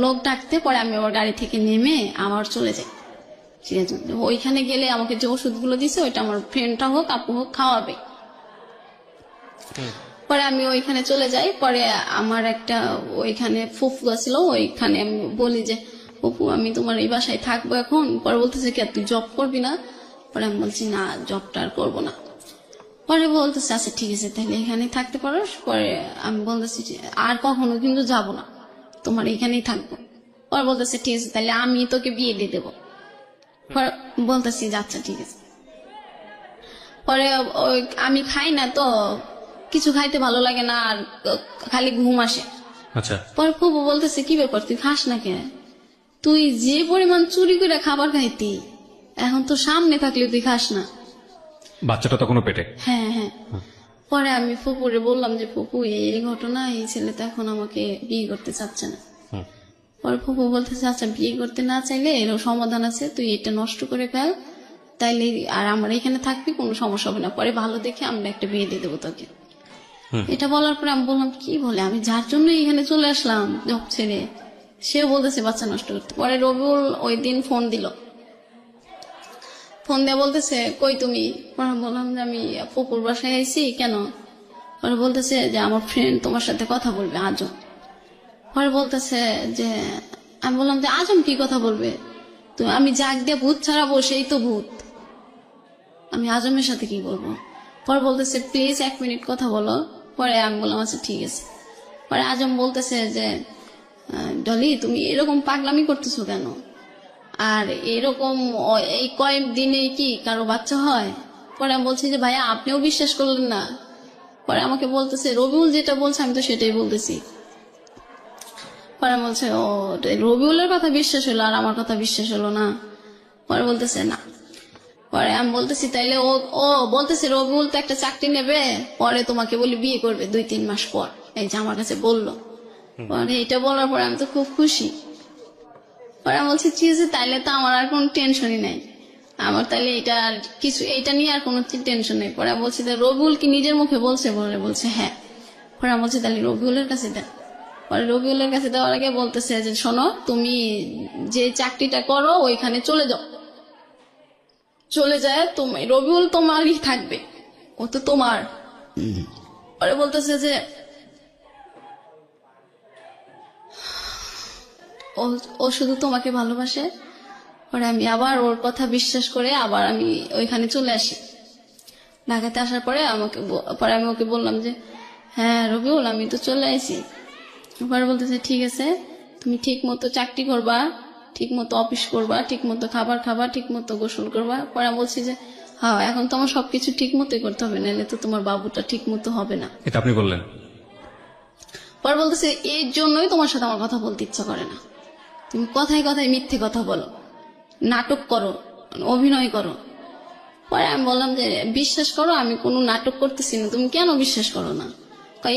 লোক ডাকতে, পরে আমি আবার গাড়ি থেকে নেমে আবার চলে যাই। ঠিক আছে, ওইখানে গেলে আমাকে যে ওষুধগুলো দিছে ওইটা আমার ফ্রেন্ডটা হোক আপু হোক খাওয়াবে। পরে আমি ওইখানে চলে যাই। পরে আমার একটা ওইখানে ফুফু ছিল, ওইখানে আমি বলি যে ফুফু আমি তোমার এই বাসায় থাকবো এখন। পরে বলতেছে কি তুই জব করবি না? পরে আমি বলছি না, জবটা আর করবো না। পরে বলতেছে আচ্ছা ঠিক আছে তাহলে এখানে থাকতে পারো। পরে আমি বলতেছি আর কখনো কিন্তু যাব না, তোমার এখানেই থাকবো। পরে বলতেছে ঠিক আছে তাহলে আমি তোকে বিয়ে দিয়ে দেবো। পরে বলতেছি আচ্ছা ঠিক আছে। পরে আমি খাই না তো, কিছু খাইতে ভালো লাগে না, আর খালি ঘুম আসে। আচ্ছা, পরে ফুফু বলতেছে কি ব্যাপার তুই খাস না কেন? তুই যে পরিমাণ চুরি করে খাবার খাইতি, এখন তো সামনে থাকলে তুই খাস না। বাচ্চাটা তখনও পেটে? হ্যাঁ হ্যাঁ। পরে আমি ফুপুরে বললাম যে ফুপু এই ঘটনা, এই ছেলে তো এখন আমাকে বিয়ে করতে চাচ্ছে না। পরে ফুপু বলতেছে আচ্ছা বিয়ে করতে না চাইলে এরও সমাধান আছে, তুই এটা নষ্ট করে ফেল, তাইলে আর আমার এখানে থাকবি, কোনো সমস্যা হবে না। পরে ভালো দেখে আমরা একটা বিয়ে দিয়ে দেবো তোকে। এটা বলার পরে আমি বললাম কি বলে, আমি যার জন্য এখানে চলে আসলাম জব ছেড়ে, সে বলতেছে বাচ্চা নষ্ট করতে। পরে রবিউল ওই দিন ফোন দিল, ফোন দিয়ে বলতেছে কই তুমি? পরে বললাম যে আমি ফুপুর বাসায় আইছি। কেন? পরে বলতেছে যে আমার ফ্রেন্ড তোমার সাথে কথা বলবে, আজম। পরে বলতেছে যে, আমি বললাম যে আজম কি কথা বলবে? তো আমি জাগ দিয়ে ভূত ছাড়াবো, সেই তো ভূত, আমি আজমের সাথে কি বলবো? পরে বলতেছে প্লিজ 1 মিনিট কথা বলো। পরে আমি বললাম আচ্ছা ঠিক আছে। পরে আজম বলতেছে যে ডলি তুমি এরকম পাগলামি করতেছো কেন? আর এরকম এই কয়েক দিনে কি কারো বাচ্চা হয়? পরে আমি বলছি যে ভাইয়া আপনিও বিশ্বাস করলেন না। পরে আমাকে বলতেছে রবিউল যেটা বলছে আমি তো সেটাই বলতেছি। পরে বলছে ও রবিউলের কথা বিশ্বাস হলো আর আমার কথা বিশ্বাস হলো না। পরে বলতেছে না। পরে আমি বলতেছি তাইলে ও বলতেছে রবিউল তো একটা চাকরি নেবে, পরে তোমাকে বলি বিয়ে করবে 2-3 মাস পর, এই যে আমার কাছে বললো। পরে এটা বলার পরে আমি তো খুব খুশি। পরে আমি বলছি ঠিক আছে তাইলে তো আমার আর কোনো টেনশনই নাই, আমার তাইলে এটা আর কিছু এটা নিয়ে আর কোনো টেনশন নেই। পরে আমি বলছি রবিউল কি নিজের মুখে বলছে? বলে বলছে হ্যাঁ। পরে আমি বলছি তাহলে রবিউলের কাছে দেন। পরে রবিউলের কাছে দেওয়ার আগে বলতেছে যে শোনো তুমি যে চাকরিটা করো ওইখানে চলে যাও, চলে যায় তুমি রবিউল তোমারই থাকবে, ও তো তোমার। পরে বলতেছে যে ও শুধু তোমাকে ভালোবাসে। পরে আমি আবার ওর কথা বিশ্বাস করে আবার আমি ওইখানে চলে আসি। ঢাকাতে আসার পরে পরে আমি ওকে বললাম যে হ্যাঁ রবিউল আমি তো চলে আসি। পরে বলতেছে ঠিক আছে তুমি ঠিক মতো চাকরি করবা, ঠিক মতো অফিস করবা, ঠিক মতো খাবার খাবা, ঠিক মতো গোসল করবা। পরে আমি বলছি যে হ্যাঁ এখন তো আমার সবকিছু ঠিক মতোই করতে হবে, নাহলে তো তোমার বাবুটা ঠিক মতো হবে না। এটা আপনি বললেন? পরে বলতেছে এর জন্যই তোমার সাথে আমার কথা বলতে ইচ্ছা করে না, তুমি কথায় কথায় মিথ্যে কথা বলো, নাটক করো, অভিনয় করো। পরে আমি বললাম যে বিশ্বাস করো আমি কোনো নাটক করতেছি না, তুমি কেন বিশ্বাস করো না?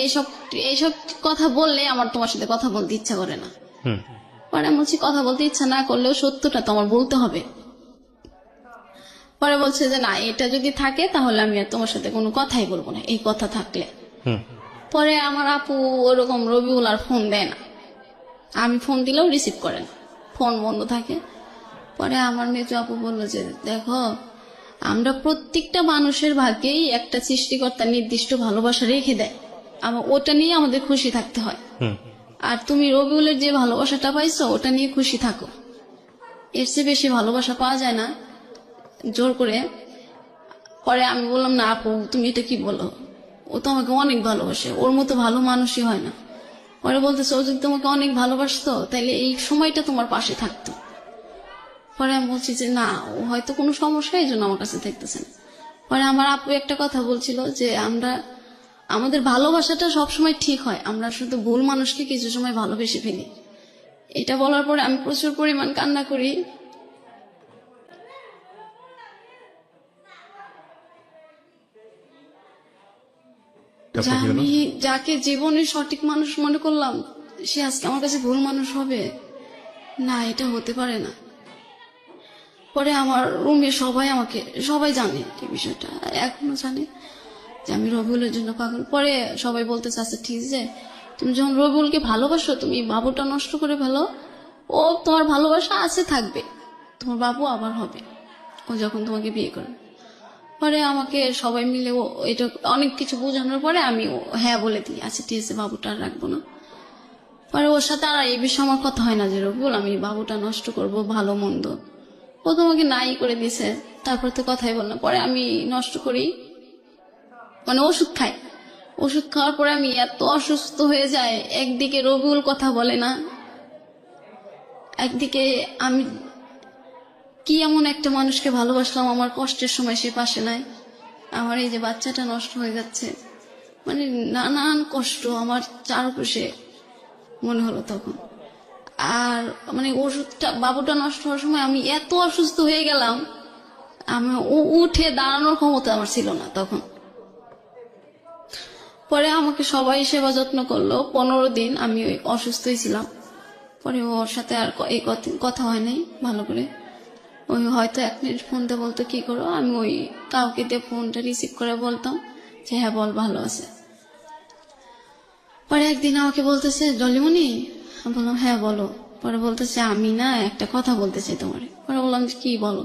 এইসব এইসব কথা বললে আমার তোমার সাথে কথা বলতে ইচ্ছা করে না। পরে আমি বলছি কথা বলতে ইচ্ছা না করলেও সত্যটা তো আমার বলতে হবে। পরে বলছে যে না এটা যদি থাকে তাহলে আমি আর তোমার সাথে কোনো কথাই বলবো না, এই কথা থাকলে। পরে আমার আপু ওরকম রবিউল আর ফোন দেয় না, আমি ফোন দিলেও রিসিভ করে না, ফোন বন্ধ থাকে। পরে আমার মেজো আপু বললো যে দেখো আমরা প্রত্যেকটা মানুষের ভাগ্যেই একটা সৃষ্টিকর্তা নির্দিষ্ট ভালোবাসা রেখে দেয়, আমার ওটা নিয়ে আমাদের খুশি থাকতে হয়। আর তুমি রবিউলের যে ভালোবাসাটা পাইছো ওটা নিয়ে খুশি থাকো, এর চেয়ে বেশি ভালোবাসা পাওয়া যায় না জোর করে। পরে আমি বললাম না আপু তুমি এটা কি বলো, ও তো আমাকে অনেক ভালোবাসে, ওর মতো ভালো মানুষই হয় না। পরে বলতেছে ও যদি তোমাকে অনেক ভালোবাসতো তাহলে এই সময়টা তোমার পাশে থাকতো। পরে আমি বলছি যে না ও হয়তো কোনো সমস্যা এই জন্য আমার কাছে থাকতেছে না। পরে আমার আপু একটা কথা বলছিল যে আমরা আমাদের ভালোবাসাটা সবসময় ঠিক হয়, আমরা শুধু ভুল মানুষকে কিছু সময় ভালোবেসে ফেলি। এটা বলার পরে আমি প্রচুর পরিমাণ কান্না করি। যে তারপর কি হলো? আমি যাকে জীবনের সঠিক মানুষ মনে করলাম সে আজকে আমার কাছে ভুল মানুষ হবে, না এটা হতে পারে না। পরে আমার রুমে সবাই জানে এই বিষয়টা, এখনো জানে যে আমি রবিউলের জন্য পাগল। পরে সবাই বলতে চাচ্ছে ঠিক আছে, তুমি যখন রবিউলকে ভালোবাসো তুমি বাবুটা নষ্ট করে ফেলো, ও তোমার ভালোবাসা আছে থাকবে, তোমার বাবু আবার হবে ও যখন তোমাকে বিয়ে করবে। পরে আমাকে সবাই মিলে এটা অনেক কিছু বোঝানোর পরে আমি হ্যাঁ বলে দিই, আচ্ছা ঠিক আছে বাবুটা আর রাখবো না। পরে ওর সাথে আর এই বিষয়ে আমার কথা হয় না যে রবিউল আমি বাবুটা নষ্ট করব, ভালো মন্দ ও তোমাকে নাই করে দিছে, তারপর তো কথাই বল না। পরে আমি নষ্ট করি, মানে ওষুধ খাই। ওষুধ খাওয়ার পরে আমি এত অসুস্থ হয়ে যায়, একদিকে রবিউল কথা বলে না, একদিকে আমি কি এমন একটা মানুষকে ভালোবাসলাম আমার কষ্টের সময় সে পাশে নাই, আমার এই যে বাচ্চাটা নষ্ট হয়ে যাচ্ছে, মানে নানান কষ্ট আমার চারপাশে মনে হলো তখন। আর মানে ওষুধটা বাবুটা নষ্ট হওয়ার সময় আমি এত অসুস্থ হয়ে গেলাম, আমি উঠে দাঁড়ানোর ক্ষমতা আমার ছিল না তখন। পরে আমাকে সবাই সেবা যত্ন করলো, 15 দিন আমি ওই অসুস্থই ছিলাম। পরে ওর সাথে আর এই কথা হয় নাই ভালো করে। ওই হয়তো 1 মিনিট ফোন দিয়ে বলতো কি করো, আমি ওই কাউকে দিয়ে ফোনটা রিসিভ করে বলতাম যে হ্যাঁ বল ভালো আছে। পরে একদিন আমাকে বলতেছে ডলিমণি, আমি বললাম হ্যাঁ বলো। পরে বলতেছে আমি না একটা কথা বলতে চাই তোমার। পরে বললাম কি বলো।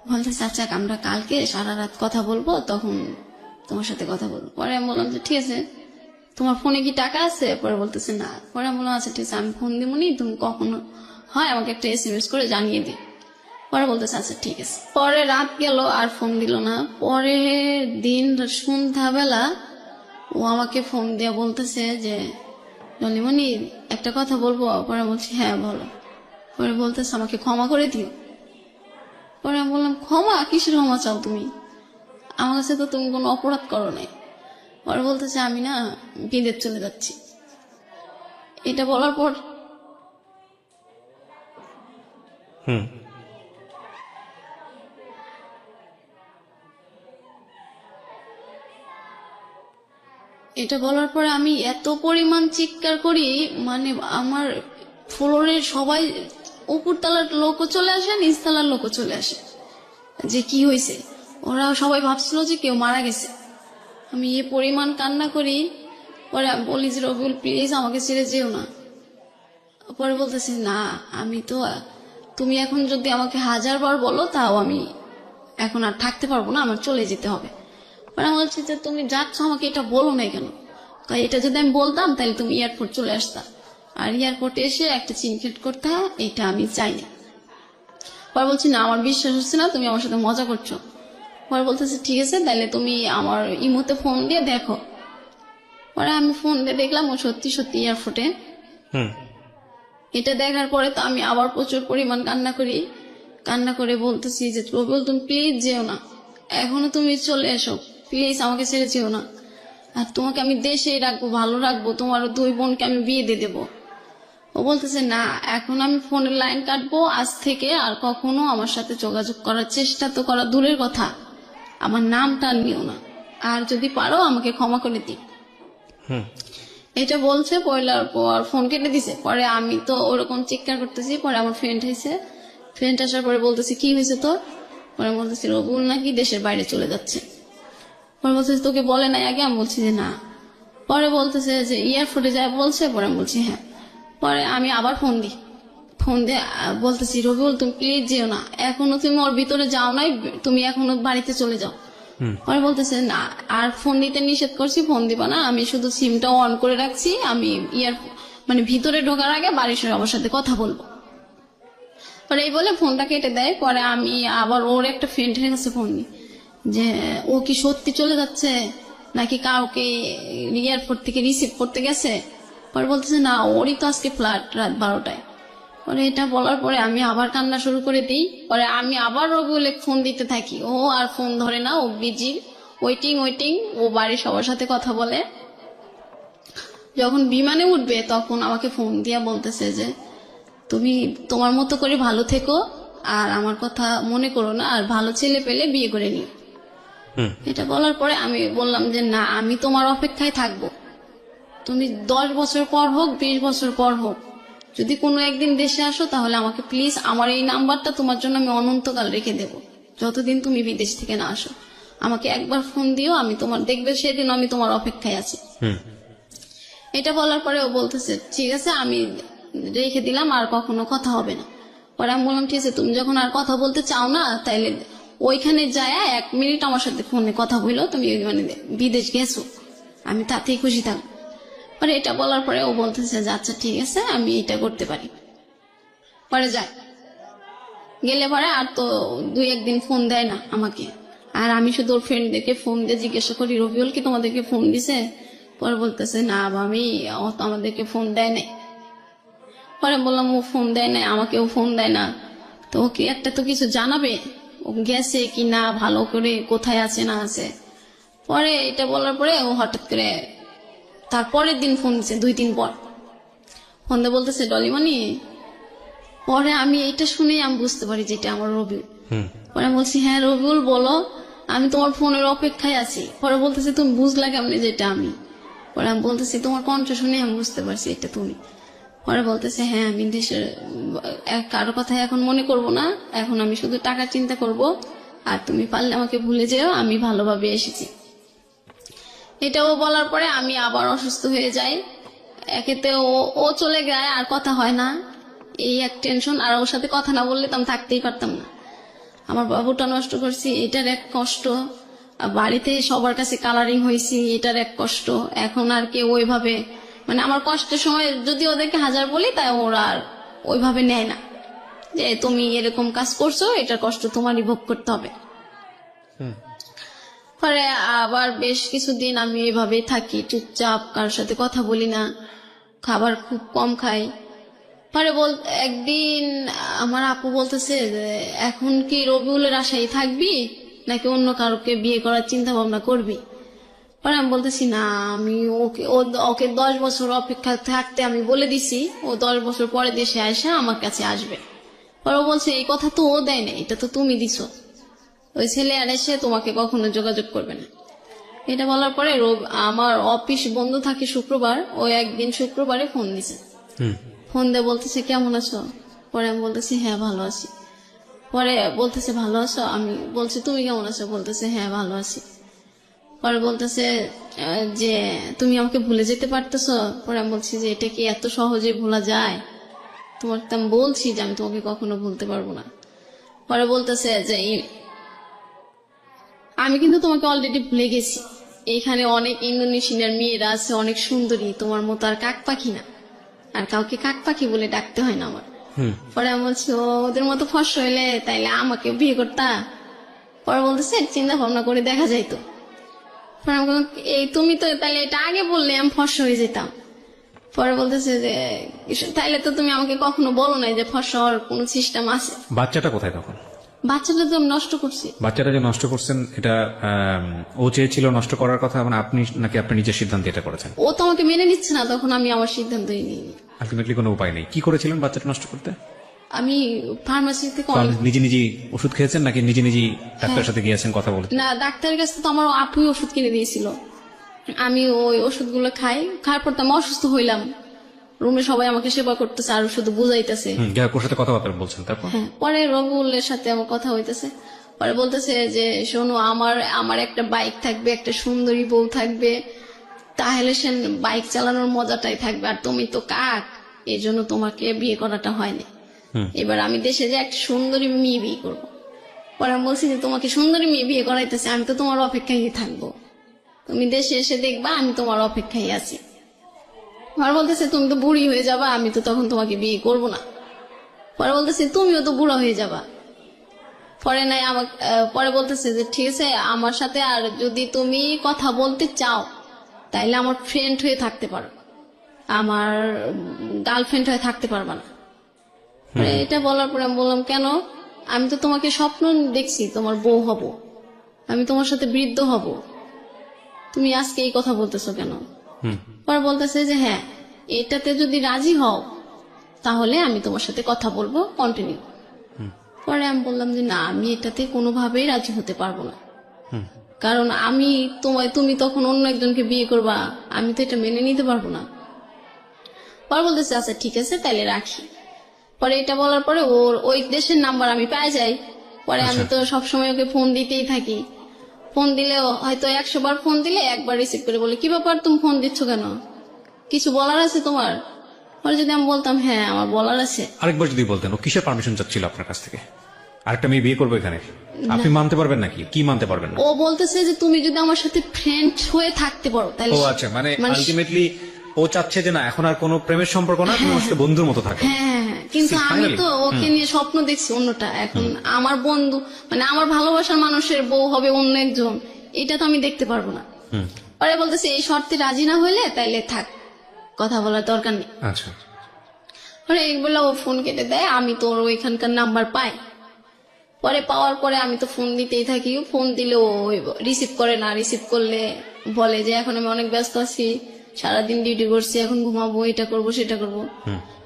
বলতেছে আচ্ছা আমরা কালকে সারা রাত কথা বলবো, তখন তোমার সাথে কথা বলবো। পরে আমি বললাম যে ঠিক আছে, তোমার ফোনে কি টাকা আছে? পরে বলতেছে না। পরে আমি বললাম আচ্ছা ঠিক আছে আমি ফোন দিব নি, তুমি কখনো হয় আমাকে একটা SMS করে জানিয়ে দিই। পরে বলতেছে আচ্ছা ঠিক আছে। পরে রাত গেল আর ফোন দিল না। পরে দিন সন্ধ্যাবেলা ও আমাকে ফোন দিয়ে বলতেছে যে ডলিমণি একটা কথা বলবো। পরে বলছি হ্যাঁ বলো। পরে বলতেছে আমাকে ক্ষমা করে দিও। পরে আমি বললাম ক্ষমা? কিসের ক্ষমা চাও তুমি? আমার কাছে তো তুমি কোনো অপরাধ করো নাই। পরে বলতেছে আমি না বিদেশ চলে যাচ্ছি। এটা বলার পর এটা বলার পরে আমি এত পরিমাণ চিৎকার করি, মানে আমার ফ্লোরের সবাই, উপরতলার লোকও চলে আসে, নিচতলার লোকও চলে আসে যে কি হয়েছে। ওরা সবাই ভাবছিল যে কেউ মারা গেছে। আমি এ পরিমাণ কান্না করি। পরে আমি বলি যে রবিউল প্লিজ আমাকে ছেড়ে যেও না। পরে বলতেছি না আমি তো, তুমি এখন যদি আমাকে 1000 বার বলো তাও আমি এখন আর থাকতে পারবো না, আমার চলে যেতে হবে। পরে আমি বলছি যে তুমি যাচ্ছ আমাকে এটা বলো না কেন? এটা যদি আমি বলতাম তাহলে তুমি এয়ারপোর্ট চলে আসতা, আর এয়ারপোর্টে এসে একটা চিনকেট করতে, এটা আমি চাই না। পরে বলছি না আমার বিশ্বাস হচ্ছে না, তুমি আমার সাথে মজা করছো। পরে বলতেছে ঠিক আছে তাহলে তুমি আমার ইমোতে ফোন দিয়ে দেখো। পরে আমি ফোন দিয়ে দেখলাম ও সত্যি সত্যি এয়ারপোর্টে। এটা দেখার পরে তো আমি আবার প্রচুর পরিমাণ কান্না করি। কান্না করে বলতেছি যে রবিউল তুমি প্লিজ যেও না, এখনো তুমি চলে এসো, প্লিজ আমাকে ছেড়ে যেও না। আর তোমাকে আমি দেশেই রাখবো, ভালো রাখবো, তোমার 2 বোনকে আমি বিয়ে দিয়ে দেবো। ও বলতেছে না এখন আমি ফোনের লাইন কাটবো, আজ থেকে আর কখনো আমার সাথে যোগাযোগ করার চেষ্টা তো করা দূরের কথা, আমার নামটা নিও না, আর যদি পারো আমাকে ক্ষমা করে দিই। এটা বলছে পয়লার পর ফোন কেটে দিছে। পরে আমি তো ওরকম চিৎকার করতেছি। পরে আমার ফ্রেন্ড হয়েছে, ফ্রেন্ড আসার পরে বলতেছে কি হয়েছে তোর? পরে বলতেছি রবিউল নাকি দেশের বাইরে চলে যাচ্ছে। পরে বলতেছে তোকে বলে নাই আগে? আমি বলছি যে না। পরে বলতেছে যে এয়ারপোর্টে যায় বলছে। পরে আমি বলছি হ্যাঁ। পরে আমি আবার ফোন দিই, ফোন দিয়ে বলতেছি রবিউল তুমি প্লিজ যেও না, এখনো তুমি ওর ভিতরে যাও নাই, তুমি এখনো বাড়িতে চলে যাও। পরে বলতেছে না আর ফোন দিতে নিষেধ করছি, ফোন দিবা না, আমি শুধু সিমটা অন করে রাখছি, আমি মানে ভিতরে ঢোকার আগে বাড়ির সবার সাথে কথা বলবো। পরে এই বলে ফোনটা কেটে দেয়। পরে আমি আবার ওর একটা ফ্রেন্ডের কাছে ফোন দিই যে ও কি সত্যি চলে যাচ্ছে নাকি কাউকে এয়ারপোর্ট থেকে রিসিভ করতে গেছে। পরে বলতেছে না ওরই তো আজকে ফ্লাইট রাত 12টায়। পরে এটা বলার পরে আমি আবার কান্না শুরু করে দিই। পরে আমি আবার রবিউলে ফোন দিতে থাকি, ও আর ফোন ধরে না, ও বিজি, ওয়েটিং ও বাড়ির সবার সাথে কথা বলে। যখন বিমানে উঠবে তখন আমাকে ফোন দিয়ে বলতেছে যে তুমি তোমার মতো করে ভালো থেকো, আর আমার কথা মনে করো না, আর ভালো ছেলে পেলে বিয়ে করে নিও। এটা বলার পরে আমি বললাম যে না, আমি তোমার অপেক্ষায় থাকবো। তুমি 10 বছর পর হোক, 20 বছর পর হোক, যদি কোনো একদিন দেশে আসো তাহলে আমাকে প্লিজ, আমার এই নাম্বারটা তোমার জন্য আমি অনন্তকাল রেখে দেব, যতদিন তুমি বিদেশ থেকে না আসো। আমাকে একবার ফোন দিও, আমি তোমার দেখবে সেদিন আমি তোমার অপেক্ষায় আছি। এটা বলার পরে ও বলতেছে ঠিক আছে, আমি রেখে দিলাম, আর কখনো কথা হবে না। পরে আমি বললাম ঠিক আছে, তুমি যখন আর কথা বলতে চাও না তাইলে ওইখানে যায় 1 মিনিট আমার সাথে ফোনে কথা বললো, তুমি মানে বিদেশ গেছো, আমি তাতেই খুশি থাকবো। পরে এটা বলার পরে ও বলতেছে যে আচ্ছা ঠিক আছে, আমি এটা করতে পারি। পরে যায়, গেলে পরে আর তো 2-1 দিন ফোন দেয় না আমাকে। আর আমি শুধু ওর ফ্রেন্ডদেরকে ফোন দিয়ে জিজ্ঞাসা করি রবিউল কি তোমাদেরকে ফোন দিছে? পরে বলতেছে না আমি, ও তো আমাদেরকে ফোন দেয় নাই। পরে বললাম ও ফোন দেয় নাই, আমাকেও ফোন দেয় না, তো ওকে একটা তো কিছু জানাবে, ও গেছে কি না, ভালো করে কোথায় আছে না আছে। পরে এটা বলার পরে ও হঠাৎ করে তারপরের দিন ফোন দিচ্ছে, 2 দিন পর ফোন দিয়ে বলতেছে ডলিমণি। পরে আমি এটা শুনেই আমি বুঝতে পারি যে এটা আমার রবিউল। পরে আমি বলছি হ্যাঁ রবিউল বলো, আমি তোমার ফোনের অপেক্ষায় আছি। পরে বলতেছে তুমি বুঝলা কেমনি যেটা আমি? পরে আমি বলতেছি তোমার কণ্ঠ শুনে আমি বুঝতে পারছি এটা তুমি। পরে বলতেছে হ্যাঁ, আমি দেশের কারো কথা এখন মনে করব না, এখন আমি শুধু টাকা চিন্তা করব, আর তুমি পারলে আমাকে ভুলে যেও, আমি ভালোভাবে এসেছি। এটাও বলার পরে আমি আবার অসুস্থ হয়ে যাই। একেতে ও চলে যায়, আর কথা হয় না, এই এক টেনশন। আর ওর সাথে কথা না বললে তো আমি থাকতেই পারতাম না। আমার বাবুটা নষ্ট করছি, এটার এক কষ্ট। আর বাড়িতে সবার কাছে কালারিং হয়েছি, এটার এক কষ্ট। এখন আর কেউ ওইভাবে, মানে আমার কষ্টের সময় যদি ওদেরকে 1000 বলি তাই ওরা আর ওইভাবে নেয় না, যে তুমি এরকম কাজ করছো, এটার কষ্ট তোমারই ভোগ করতে হবে। পরে আবার বেশ কিছুদিন আমি এভাবেই থাকি, চুপচাপ, কারোর সাথে কথা বলি না, খাবার খুব কম খাই। পরে একদিন আমার আপু বলতেছে যে এখন কি রবিউলের আশায় থাকবি নাকি অন্য কারোকে বিয়ে করার চিন্তা ভাবনা করবি? পরে আমি বলতেছি না, আমি ওকে 10 বছর অপেক্ষা থাকতে আমি বলে দিছি, ও 10 বছর পরে দেশে আসে আমার কাছে আসবে। পরে ও বলছে এই কথা তো ও দেয় না, এটা তো তুমি দিছো, ওই ছেলে আর এসে তোমাকে কখনো যোগাযোগ করবে না। এটা বলার পরে আমার অফিস বন্ধ থাকে শুক্রবার, ও একদিন শুক্রবারে ফোন দিছে। ফোন দিয়ে বলতেছে কেমন আছো? পরে আমি বলতেছি হ্যাঁ ভালো আছি। পরে বলতেছে ভালো আছো? আমি বলছি তুমি কেমন আছো? বলতেছে হ্যাঁ ভালো আছি। পরে বলতেছে যে তুমি আমাকে ভুলে যেতে পারতেছো? পরে আমি বলছি যে এটা কি এত সহজে ভোলা যায়? তোমাকে তো আমি বলছি যে আমি তোমাকে কখনো ভুলতে পারবো না। পরে বলতেছে যে আমি কিন্তু তোমাকে অলরেডি ভুলে গেছি, এখানে অনেক ইন্দোনেশিয়ার মেয়েরা আছে অনেক সুন্দরী, তোমার মতো আর কাক পাখি না, আর কাউকে কাক পাখি বলে ডাকতে হয় না আমার। পরে আমি বলছি ওদের মতো ফর্সা হইলে তাইলে আমাকে বিয়ে করতা? পরে বলতেছে চিন্তা ভাবনা করে দেখা যাইতো। পরে আমি বললাম এই তুমি তো তাইলে এটা আগে বললে আমি ফর্সা হয়ে যেতাম। পরে বলতেছে যে তাইলে তো তুমি আমাকে কখনো বলো নাই যে ফর্সা হওয়ার কোনো সিস্টেম আছে। বাচ্চাটা কোথায় তখন? বাচ্চাটা তো আমি নষ্ট করছি। বাচ্চাটা যে নষ্ট করছেন এটা ও চেয়েছিল নষ্ট করার কথা, মানে আপনি নাকি আপনি নিজের সিদ্ধান্তে এটা করেছেন? ও তো আমাকে মেনে নিচ্ছে না, তখন আমি আমার সিদ্ধান্তই নিইনি। আলটিমেটলি কোনো উপায় নেই। কি করেছিলেন বাচ্চাটা নষ্ট করতে? আমি ফার্মাসি থেকে নিজে নিজেই ওষুধ খেয়েছেন নাকি নিজে নিজেই ডাক্তারের সাথে গিয়েছেন কথা বলতে? না, ডাক্তারের কাছে তো আমার আপুই ওষুধ কিনে দিয়েছিল, আমি ওই ওষুধগুলো খাওয়ার পর তো আমি অসুস্থ হইলাম। রুমে সবাই আমাকে সেবা করতেছে আর শুধু বুঝাইতেছে। ওর সাথে কথাবার্তা বলছেন তারপর? হ্যাঁ, পরে রবিউলের সাথে আমার কথা হইতেছে। পরে বলতেছে যে শোনো, আমার একটা বাইক থাকবে, একটা সুন্দরী বউ থাকবে, তাহলে সে বাইক চালানোর মজাটাই থাকবে, আর তুমি তো কাক, এই জন্য তোমাকে বিয়ে করাটা হয়নি। এবার আমি দেশে যে একটা সুন্দরী মেয়ে বিয়ে করবো। পরে আমি বলছি যে তোমাকে সুন্দরী মেয়ে বিয়ে করাইতেছে, আমি তো তোমার অপেক্ষায় থাকবো, তুমি দেশে এসে দেখবা আমি তোমার অপেক্ষায় আছি। আর বলতেছে তুমি তো বুড়ি হয়ে যাবা, আমি তো তখন তোমাকে বিয়ে করব না। পরে বলতেছে তুমিও তো বুড়া হয়ে যাবা। পরে বলতেছে যে ঠিক আছে, আমার সাথে আর যদি তুমি কথা বলতে চাও তাইলে আমার ফ্রেন্ড হয়ে থাকতে পারো, আমার গার্লফ্রেন্ড হয়ে থাকতে পারবা না। এটা বলার পরে আমি বললাম কেন? আমি তো তোমাকে স্বপ্ন দেখছি তোমার বউ হব, আমি তোমার সাথে বৃদ্ধ হব, তুমি আজকে এই কথা বলতেছো কেন? পরে বলতেছে যে হ্যাঁ, এটাতে যদি রাজি হও তাহলে আমি তোমার সাথে কথা বলবো কন্টিনিউ। পরে আমি বললাম যে না, আমি এটাতে কোনোভাবেই রাজি হতে পারবো না, কারণ আমি তুমি তখন অন্য একজনকে বিয়ে করবা, আমি তো এটা মেনে নিতে পারবো না। পরে বলতেছে আচ্ছা ঠিক আছে তাহলে রাখি। পরে এটা বলার পরে ওর ওই দেশের নাম্বার আমি পেয়ে যাই। পরে আমি তো সবসময় ওকে ফোন দিতেই থাকি। ফোন দিলেও হয়তো 100 বার ফোন দিলে একবার রিসিভ করে বলে কি ব্যাপার তুমি ফোন দিচ্ছ কেন, কিছু বলার আছে তোমার? পরে যদি আমি বলতাম হ্যাঁ আমার বলার আছে। আরেকবার যদি বলতেন ও কিসের পারমিশন চাচ্ছিল আপনার কাছ থেকে? আরেকটা মেয়ে বিয়ে করবো এখানে, আপনি মানতে পারবেন নাকি? কি মানতে পারবেন না? ও বলতেছে যে তুমি যদি আমার সাথে ফ্রেন্ড হয়ে থাকতে পারো তাহলে। ও আচ্ছা, মানে আলটিমেটলি ও চাচ্ছে যে না, এখন আর কোনো প্রেমের সম্পর্ক না, তুমি ওর সাথে বন্ধুর মতো থাকো। হ্যাঁ, কিন্তু আমি তো ওকে নিয়ে স্বপ্ন দেখছি অন্যটা। এখন আমার বন্ধু মানে আমার ভালোবাসার মানুষের বউ হবে অন্য একজন, এটা তো আমি দেখতে পারবো না। পরে বলতেছে এই শর্তে রাজি না হইলে তাইলে থাক, কথা বলার দরকার নেই। আচ্ছা, পরে এইগুলো ও ফোন কেটে দেয়। আমি তো ওর ওইখানকার নাম্বার পাই। পরে পাওয়ার পরে আমি তো ফোন দিতেই থাকি। ফোন দিলে ও রিসিভ করে না, রিসিভ করলে বলে যে এখন আমি অনেক ব্যস্ত আছি, সারাদিন ডিউটি করছি, এখন ঘুমাবো, এটা করবো সেটা করবো,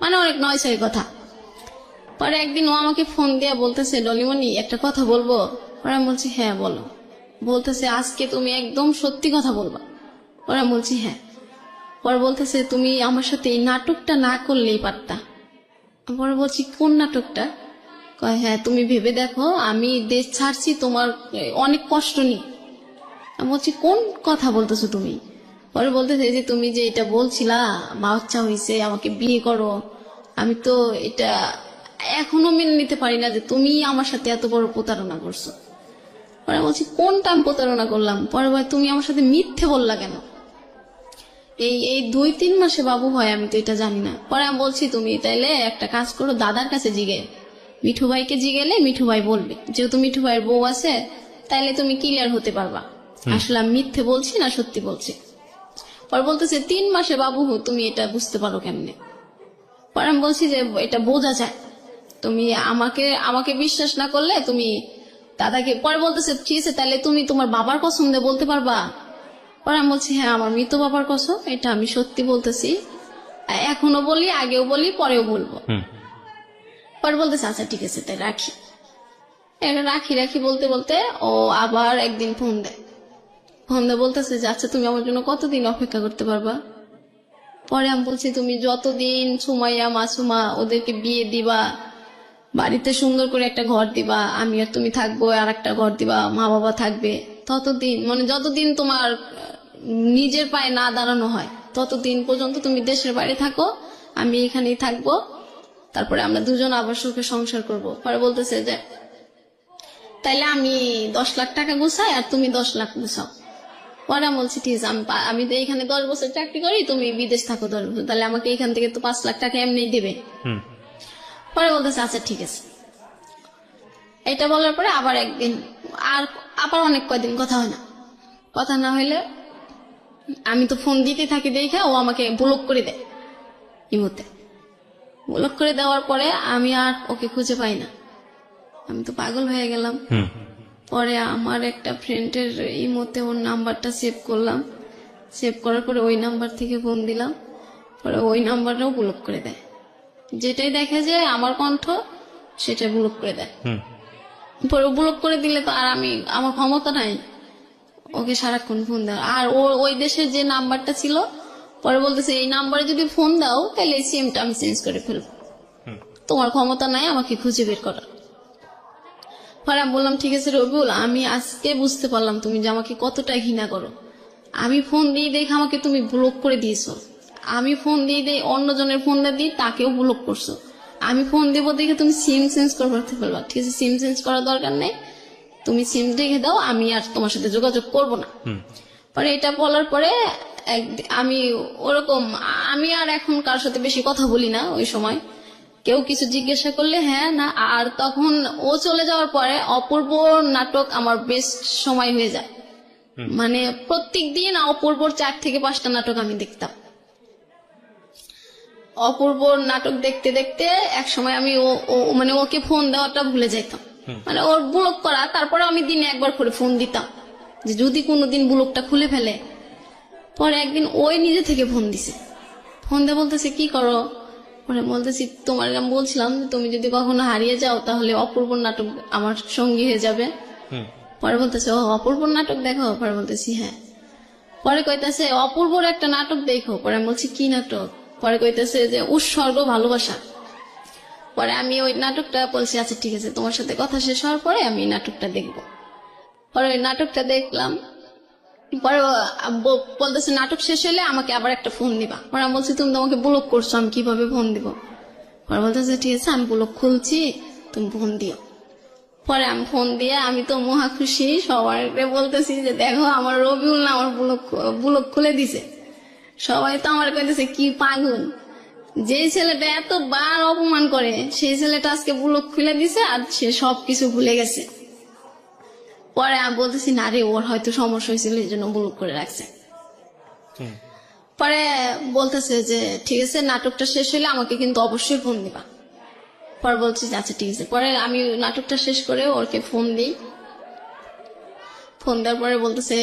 মানে অনেক নয়ছয় কথা। পরে একদিন ও আমাকে ফোন দিয়ে বলতেছে ডলিমণি একটা কথা বলবো? পরে আমি বলছি হ্যাঁ বলো। বলতেছে আজকে তুমি একদম সত্যি কথা বলবা। পরে আমি বলছি হ্যাঁ। পরে বলতেছে তুমি আমার সাথে এই নাটকটা না করলেই পারতা। পরে বলছি কোন নাটকটা? কয় হ্যাঁ তুমি ভেবে দেখো, আমি দেশ ছাড়ছি তোমার অনেক কষ্ট নিয়ে। আমি বলছি কোন কথা বলতেছো তুমি? পরে বলতেছে যে তুমি যে এটা বলছিলা বাচ্চা হয়েছে আমাকে বিয়ে করো, আমি তো এটা এখনো মেনে নিতে পারি না যে তুমি আমার সাথে এত বড় প্রতারণা করছো। পরে বলছি কোনটা আমি প্রতারণা করলাম? পরে বলে তুমি আমার সাথে মিথ্যে বললা কেন? এই 2-3 মাসে বাবু হয়, আমি তো এটা জানি না। পরে আমি বলছি তুমি তাইলে একটা কাজ করো, দাদার কাছে জিগে, মিঠু ভাইকে জিগেলে মিঠু ভাই বলবে, যেহেতু মিঠু ভাইয়ের বউ আছে তাইলে তুমি ক্লিয়ার হতে পারবা আসলে আমি মিথ্যে বলছি না সত্যি বলছি। পরে বলতেছে 3 মাসে বাবু তুমি এটা বুঝতে পারো কেমনে? পরে আমি বলছি যে এটা বোঝা যায়, তুমি আমাকে বিশ্বাস না করলে তুমি দাদাকে। পরে বলতেছে ঠিক আছে তাহলে তুমি তোমার বাবার কসম দিয়ে বলতে পারবা? পরে আমি বলছি হ্যাঁ আমার মৃত বাবার কসম, এটা আমি সত্যি বলতেছি, এখনো বলি, আগেও বলি, পরেও বলবো। পরে বলতেছে আচ্ছা ঠিক আছে তাই রাখি। রাখি বলতে বলতে ও আবার একদিন ফোন দেয়। ফোন দিয়ে বলতেছে যে আচ্ছা তুমি আমার জন্য কতদিন অপেক্ষা করতে পারবা? পরে আমি বলছি তুমি যতদিন সুমাইয়া মাসুমা ওদেরকে বিয়ে দিবা, বাড়িতে সুন্দর করে একটা ঘর দিবা, আমি আর তুমি থাকবো, আর একটা ঘর দিবা, মা বাবা থাকবে, ততদিন মানে যতদিন তোমার নিজের পায়ে না দাঁড়ানো হয় ততদিন পর্যন্ত তুমি দেশের বাইরে থাকো, আমি এখানেই থাকবো, তারপরে আমরা দুজন আবার সুখে সংসার করব। পরে বলতেছে যে তাইলে আমি 10 লাখ টাকা গুছাই আর তুমি 10 লাখ গুছাও। পরে আমি বলছি ঠিক আছে, আমি তো এখানে 10 বছর চাকরি করি, তুমি বিদেশ থাকো 10 বছর, তাহলে আমাকে এখান থেকে তো 5 লাখ টাকা এমনি দেবে। পরে বলতেছে আচ্ছা ঠিক আছে। এটা বলার পরে আবার একদিন আবার অনেক কয়দিন কথা হয় না। কথা না হইলে আমি তো ফোন দিতে থাকি, দেখে ও আমাকে ব্লক করে দেয়। ইমোতে ব্লক করে দেওয়ার পরে আমি আর ওকে খুঁজে পাই না, আমি তো পাগল হয়ে গেলাম। পরে আমার একটা ফ্রেন্ডের ইমোতে ওর নাম্বারটা সেভ করলাম, সেভ করার পরে ওই নাম্বার থেকে ফোন দিলাম, পরে ওই নাম্বারটাও ব্লক করে দেয়। যেটাই দেখে যে আমার কণ্ঠ সেটা ব্লক করে দেয়। পরে ব্লক করে দিলে তো আর আমার ক্ষমতা নাই ওকে সারাক্ষণ ফোন দেওয়ার। আর ওই দেশের যে নাম্বারটা ছিল, পরে বলতেছে এই নাম্বারে যদি ফোন দাও তাহলে এই সিমটা আমি চেঞ্জ করে ফেলবো, তোমার ক্ষমতা নাই আমাকে খুঁজে বের করার। পরে আমি বললাম ঠিক আছে রবিউল, আমি আজকে বুঝতে পারলাম তুমি যে আমাকে কতটা ঘৃণা করো। আমি ফোন দিয়ে দেখে আমাকে তুমি ব্লক করে দিয়েছো, আমি ফোন দিয়ে অন্যজনের ফোন দিয়ে তাকেও ব্লক করছো, আমি ফোন দেবো দেখে তুমি সিম চেঞ্জ করতে ফেলবা। ঠিক আছে সিম চেঞ্জ করার দরকার নেই, তুমি সিম রেখে দাও, আমি আর তোমার সাথে যোগাযোগ করবো না। পরে এটা বলার পরে আমি ওরকম আমি আর এখন কার সাথে বেশি কথা বলি না। ওই সময় কেউ কিছু জিজ্ঞাসা করলে হ্যাঁ না। আর তখন ও চলে যাওয়ার পরে অপূর্ব নাটক আমার বেস্ট সময় হয়ে যায়, মানে প্রত্যেক দিন অপূর্বর 4 থেকে 5টা নাটক আমি দেখতাম। অপূর্ব নাটক দেখতে দেখতে এক সময় আমি মানে ওকে ফোন দেওয়াটা ভুলে যাইতাম। মানে ওর ব্লক করা। তারপরে আমি দিনে একবার করে ফোন দিতাম যে যদি কোনোদিন ব্লকটা খুলে ফেলে। পরে একদিন ওই নিজে থেকে ফোন দিছে, ফোন দিয়ে বলতেছে কি করো। পরে বলতেছি তোমার আমি বলছিলাম যে তুমি যদি কখনো হারিয়ে যাও তাহলে অপূর্ব নাটক আমার সঙ্গী হয়ে যাবে। পরে বলতেছে ও অপূর্ব নাটক দেখো। পরে বলতেছি হ্যাঁ। পরে কইতেছে অপূর্বর একটা নাটক দেখো। পরে আমি বলছি কি নাটক। পরে কইতেছে যে উৎসর্গ ভালোবাসা। পরে আমি ওই নাটকটা বলছি আচ্ছা ঠিক আছে, তোমার সাথে কথা শেষ হওয়ার পরে আমি নাটকটা দেখব। পরে ওই নাটকটা দেখলাম। পরে বলতেছে নাটক শেষ হলে আমাকে আবার একটা ফোন দিবা। পরে আমি বলছি তুমি তো আমাকে ব্লক করছো, আমি কিভাবে ফোন দিব। পরে বলতেছে ঠিক আছে আমি ব্লক খুলছি, তুমি ফোন দিও। পরে আমি ফোন দিয়ে আমি তো মহা খুশি, সবাইকে বলতেছি যে দেখো আমার রবিউল না আমার ব্লক খুলে দিছে। সবাই তো আমার কইতেছে কি পাগল, যে ছেলেটা এতবার অপমান করে সেই ছেলেটা আজকে ব্লক খুলে দিছে আর সে সবকিছু ভুলে গেছে। পরে আমি বলতেছি না রে ওর হয়তো সমস্যা হয়েছিল এই জন্য ব্লক করে রাখছে। পরে বলতেছে যে ঠিক আছে নাটকটা শেষ হলে আমাকে কিন্তু অবশ্যই ফোন দিবা। পরে বলছি যে আচ্ছা ঠিক আছে। পরে আমি নাটকটা শেষ করে ওকে ফোন দিই। ফোন দেওয়ার পরে বলতেছে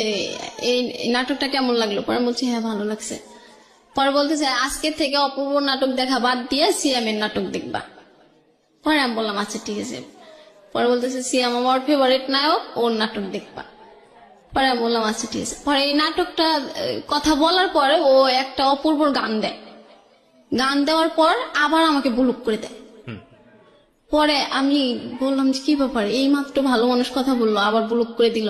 এই নাটকটা কেমন লাগলো। পরে বলছি হ্যাঁ ভালো লাগছে। পরে বলতেছে আজকে থেকে অপূর্ব নাটক দেখা বাদ দিয়ে সিয়াম এর নাটক দেখবা। পরে আমি বললাম আচ্ছা ঠিক আছে। পরে বলতেছে সিয়াম আমার ফেভারিট নায়ক, ওর নাটক দেখবা। পরে আমি বললাম আচ্ছা ঠিক আছে। পরে এই নাটকটা কথা বলার পরে ও একটা অপূর্বর গান দেয়। গান দেওয়ার পর আবার আমাকে ব্লক করে দেয়। পরে আমি বললাম যে কি ব্যাপার, এই মাত্র ভালো মানুষ কথা বললো আবার ব্লক করে দিল।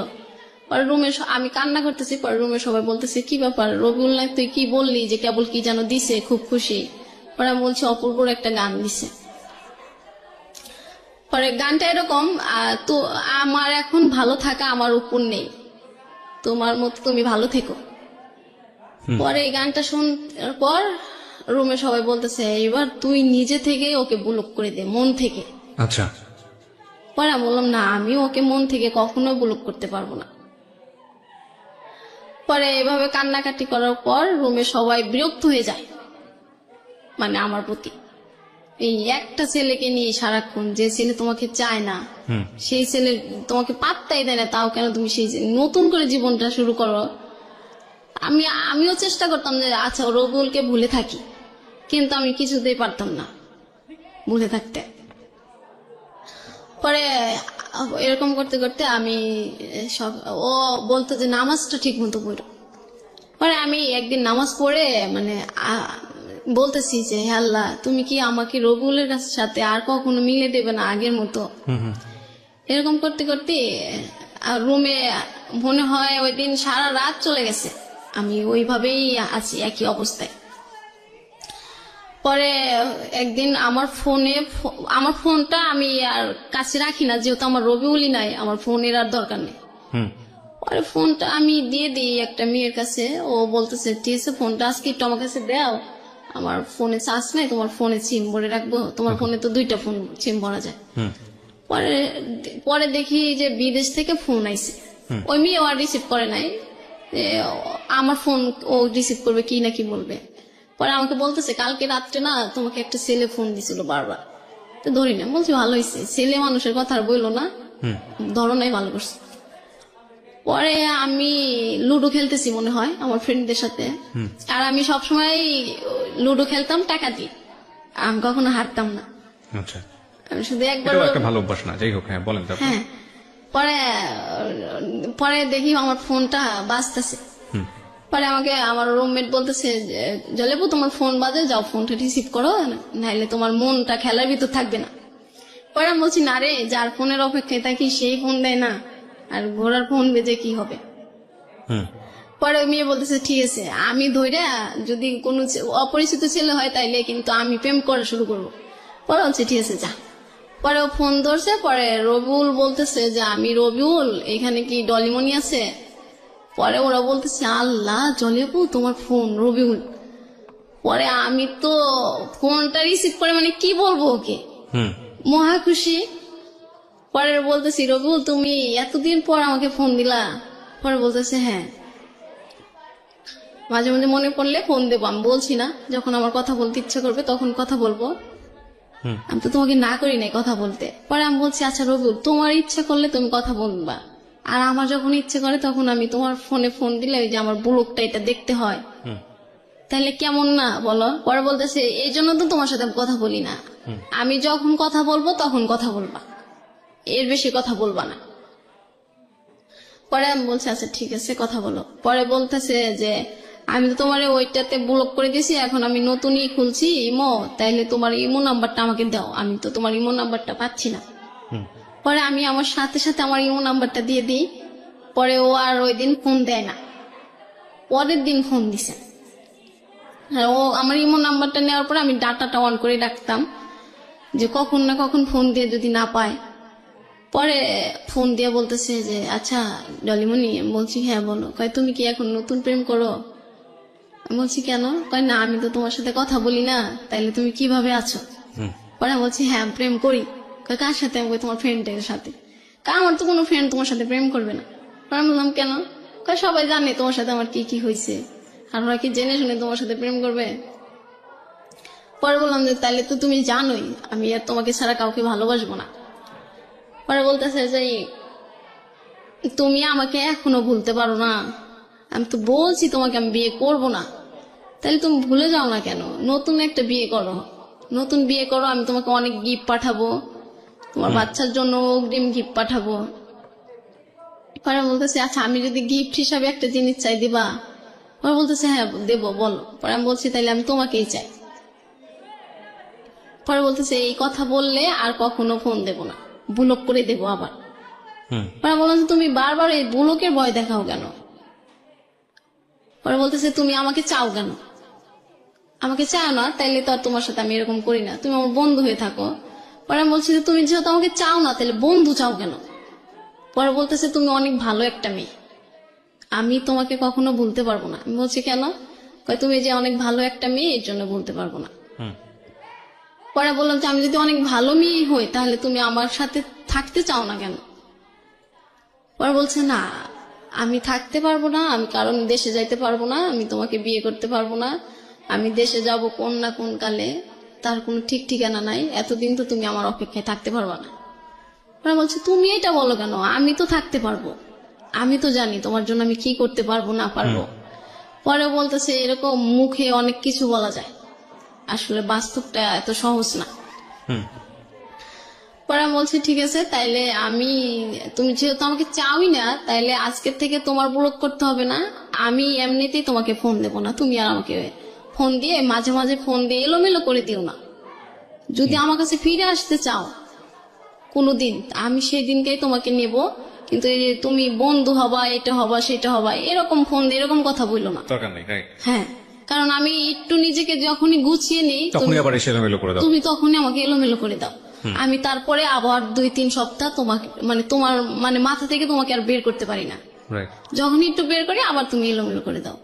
পরে রুমে আমি কান্না করতেছি। পরে রুমে সবাই বলতেছে কি ব্যাপার রবিউল না তুই কি বললি যে কেবল কি যেন দিছে খুব খুশি। পরে আমি বলছি অপূর্বর একটা গান দিছে। পরে গানটা এরকম তো আমার এখন ভালো থাকা আমার উপর নেই, তোমার মতো তুমি ভালো থেকো। পরে এই গানটা শোনার পর রুমে সবাই বলতেছে এবার তুই নিজে থেকে ওকে ব্লক করে দে মন থেকে। আচ্ছা। পরে আমি বললাম না আমি ওকে মন থেকে কখনো ব্লক করতে পারবো না। পরে এভাবে কান্নাকাটি করার পর রুমে সবাই বিরক্ত হয়ে যায় মানে আমার প্রতি। এই একটা ছেলেকে নিয়ে সারাক্ষণ, যে ছেলে তোমাকে চায় না সেই ছেলে তোমাকে পাত্তাই দেয় না, তাও কেন তুমি সেই নতুন করে জীবনটা শুরু করো। আমিও চেষ্টা করতাম যে আচ্ছা রবিউলকে ভুলে থাকি, কিন্তু আমি কিছুতেই পারতাম না ভুলে থাকতে। পরে এরকম করতে করতে আমি ও বলতো যে নামাজটা ঠিক মতো পড়ো। পরে আমি একদিন নামাজ পড়ে মানে বলতেছি যে হে আল্লাহ তুমি কি আমাকে রবিউলের সাথে আর কখনো মিলে দেবে না আগের মতো। এরকম করতে করতে রুমে মনে হয় ওই দিন সারা রাত চলে গেছে, আমি ওইভাবেই আছি একই অবস্থায়। পরে একদিন আমার ফোনটা আমি আর কাছে রাখি না, যেহেতু আমার রবিউলই নাই আমার ফোনের আর দরকার নেই। পরে ফোনটা আমি দিয়ে দিই একটা মেয়ের কাছে। ও বলতেছে ঠিক আছে ফোনটা আজকে একটু আমার কাছে দাও, আমার ফোনে চার্জ নাই, তোমার ফোনে সিম ভরে রাখবো, তোমার ফোনে তো 2টা ফোন সিম ভরা যায়। পরে দেখি যে বিদেশ থেকে ফোন আইছে। ওই মেয়ে আর রিসিভ করে নাই, আমার ফোন ও রিসিভ করবে কি না কি বলবে। পরে আমাকে বলতেছে কালকে রাত্রে না তোমাকে একটা ছেলে ফোন দিছিল বারবার, তো ধরি না। বলছি ভালো হয়েছে, ছেলে মানুষের কথা আর বইলো না, ধরো নাই, ভালো করছে। পরে আমি লুডো খেলতেছি মনে হয় আমার ফ্রেন্ডদের সাথে, আর আমি সবসময় লুডো খেলতাম টাকা দিয়ে, আমি কখনো হারতাম না। আচ্ছা, আমি শুধু একবার একটা ভালো অভ্যাস না, যাই হোক। হ্যাঁ বলেন। হ্যাঁ। পরে দেখি আমার ফোনটা বাজতেছে। পরে আমাকে আমার রুমমেট বলতেছে জলেবু তোমার ফোন বাজে, যাও ফোনটা রিসিভ করো, নাইলে তোমার মনটা খেলার ভিতর থাকবে না। পরে আমি বলছি না রে, যার ফোনের অপেক্ষায় থাকি সেই ফোন দেয় না, আর ঘোড়ার ফোন বেজে কি হবে। পরে মেয়ে বলতেছে ঠিক আছে আমি ধইরা যদি কোনো অপরিচিত ছেলে হয় তাইলে কিন্তু আমি প্রেম করা শুরু করবো। পরে বলছে ঠিক আছে যা। পরে ও ফোন ধরছে। পরে রবিউল বলতেছে যে আমি রবিউল, এখানে কি ডলিমনি আছে। পরে ওরা বলতেছে আল্লাহ জলেবু তোমার ফোন রবিউল। পরে আমি তো ফোনটা রিসিভ করে মানে কি বলবো ওকে, মহা খুশি। পরে বলতেছি রবিউল তুমি এতদিন পর আমাকে ফোন দিলা। পরে বলতেছে হ্যাঁ, মাঝে মাঝে মনে পড়লে ফোন দেবো, আমি বলছি না, যখন আমার কথা বলতে ইচ্ছা করবে তখন কথা বলবো। আমি তো তোমাকে না করি নাই কথা বলতে। পরে আমি বলছি আচ্ছা রবিউল, তোমার ইচ্ছা করলে তুমি কথা বলবা, আর আমার যখন ইচ্ছে করে তখন আমি তোমার ফোনে ফোন দিলে ওই যে আমার ব্লগটা এটা দেখতে হয়, তাহলে কেমন না বলো? পরে বলতেছে এই জন্য তো তোমার সাথে আমি কথা বলি না, আমি যখন কথা বলবো তখন কথা বলবা, এর বেশি কথা বলবা না। পরে আমি বলছি আচ্ছা ঠিক আছে কথা বলো। পরে বলতেছে যে আমি তো তোমার ওইটাতে ব্লক করে দিয়েছি, এখন আমি নতুনই খুলছি ইমো, তাইলে তোমার ইমো নাম্বারটা আমাকে দাও, আমি তো তোমার ইমো নাম্বারটা পাচ্ছি না। পরে আমি আমার সাথে সাথে আমার ইমো নাম্বারটা দিয়ে দিই। পরে ও আর ওই দিন ফোন দেয় না, পরের দিন ফোন দিছে। আর ও আমার ইমো নাম্বারটা নেওয়ার পরে আমি ডাটাটা অন করে রাখতাম, যে কখন না কখন ফোন দিয়ে যদি না পায়। পরে ফোন দিয়ে বলতেছে যে আচ্ছা ডলিমনি, আমি বলছি হ্যাঁ বলো। কয় তুমি কি এখন নতুন প্রেম করো? আমি বলছি কেন? কয় না আমি তো তোমার সাথে কথা বলি না, তাইলে তুমি কিভাবে আছো? পরে আমি বলছি হ্যাঁ প্রেম করি। কয় কার সাথে? আমি কই তোমার ফ্রেন্ডের সাথে। কয় আমার তো কোনো ফ্রেন্ড তোমার সাথে প্রেম করবে না। পরে আমি বললাম কেন? কয় সবাই জানে তোমার সাথে আমার কি কি হয়েছে, আর ওরা কি জেনে শুনে তোমার সাথে প্রেম করবে? পরে বললাম যে তাইলে তো তুমি জানোই আমি আর তোমাকে ছাড়া কাউকে ভালোবাসবো না। পরে বলতেছে যে তুমি আমাকে এখনো ভুলতে পারো না, আমি তো বলছি তোমাকে আমি বিয়ে করব না, তাহলে তুমি ভুলে যাও না কেন? নতুন একটা বিয়ে করো, নতুন বিয়ে করো, আমি তোমাকে অনেক গিফট পাঠাবো, তোমার বাচ্চার জন্য অগ্রিম গিফট পাঠাবো। পরে বলতেছে আচ্ছা আমি যদি গিফট হিসাবে একটা জিনিস চাই দিবা? পরে বলতেছে হ্যাঁ দেবো, বলো। পরে আমি বলছি তাইলে আমি তোমাকেই চাই। পরে বলতেছে এই কথা বললে আর কখনো ফোন দেব না, ব্লক করে দেবো আবার। পরে বললাম যে তুমি বারবার এই ব্লকের ভয় দেখাও কেন? পরে বলতেছে তুমি আমাকে চাও কেন? আমাকে চাও না তাইলে তো আর তোমার সাথে আমি এরকম করি না, তুমি আমার বন্ধু হয়ে থাকো। পরে আমি বলছি যে তুমি যেহেতু আমাকে চাও না তাহলে বন্ধু চাও কেন? পরে বলতেছে তুমি অনেক ভালো একটা মেয়ে, আমি তোমাকে কখনো ভুলতে পারবো না। আমি বলছি কেন? কয় তুমি যে অনেক ভালো একটা মেয়ে এর জন্য বলতে পারবো না। পরে বললাম যে আমি যদি অনেক ভালো মেয়ে হই তাহলে তুমি আমার সাথে থাকতে চাও না কেন? পরে বলছে না আমি থাকতে পারবো না, আমি কারণ দেশে যাইতে পারবো না, আমি তোমাকে বিয়ে করতে পারবো না, আমি দেশে যাব কোন না কোন কালে, তার কোনো ঠিক ঠিকানা নাই, এতদিন তো তুমি আমার অপেক্ষায় থাকতে পারবা না। পরে বলছে তুমি এটা বলো কেন? আমি তো থাকতে পারবো, আমি তো জানি তোমার জন্য আমি কি করতে পারবো না পারবো। পরে বলতেছে এরকম মুখে অনেক কিছু বলা যায়, আসলে বাস্তবটা এত সহজ না। পরে আমি বলছি ঠিক আছে তাইলে আমি, তুমি যেহেতু আমাকে চাওই না তাইলে আজকের থেকে তোমার ব্লক করতে হবে না, আমি এমনিতেই তোমাকে ফোন দেবো না, তুমি আর আমাকে ফোন দিয়ে মাঝে মাঝে ফোন দিয়ে এলোমেলো করে দিও না। যদি আমার কাছে ফিরে আসতে চাও কোনোদিন, আমি সেই দিনকেই তোমাকে নেব, কিন্তু এই যে তুমি বন্ধু হবা, এটা হবা সেটা হবা, এরকম ফোন দিয়ে এরকম কথা বললো না, দরকার নেই। রাইট। হ্যাঁ, কারণ আমি একটু নিজেকে যখনই গুছিয়ে নিই তখনই আবার এসে এলোমেলো করে দাও। তুমি তখনই আমাকে এলোমেলো করে দাও। আমি তারপরে আবার 2-3 সপ্তাহ তোমাকে মানে তোমার মানে মাথা থেকে তোমাকে আর বের করতে পারি না, রাইট। যখন একটু বের করি আবার তুমি এলোমেলো করে দাও।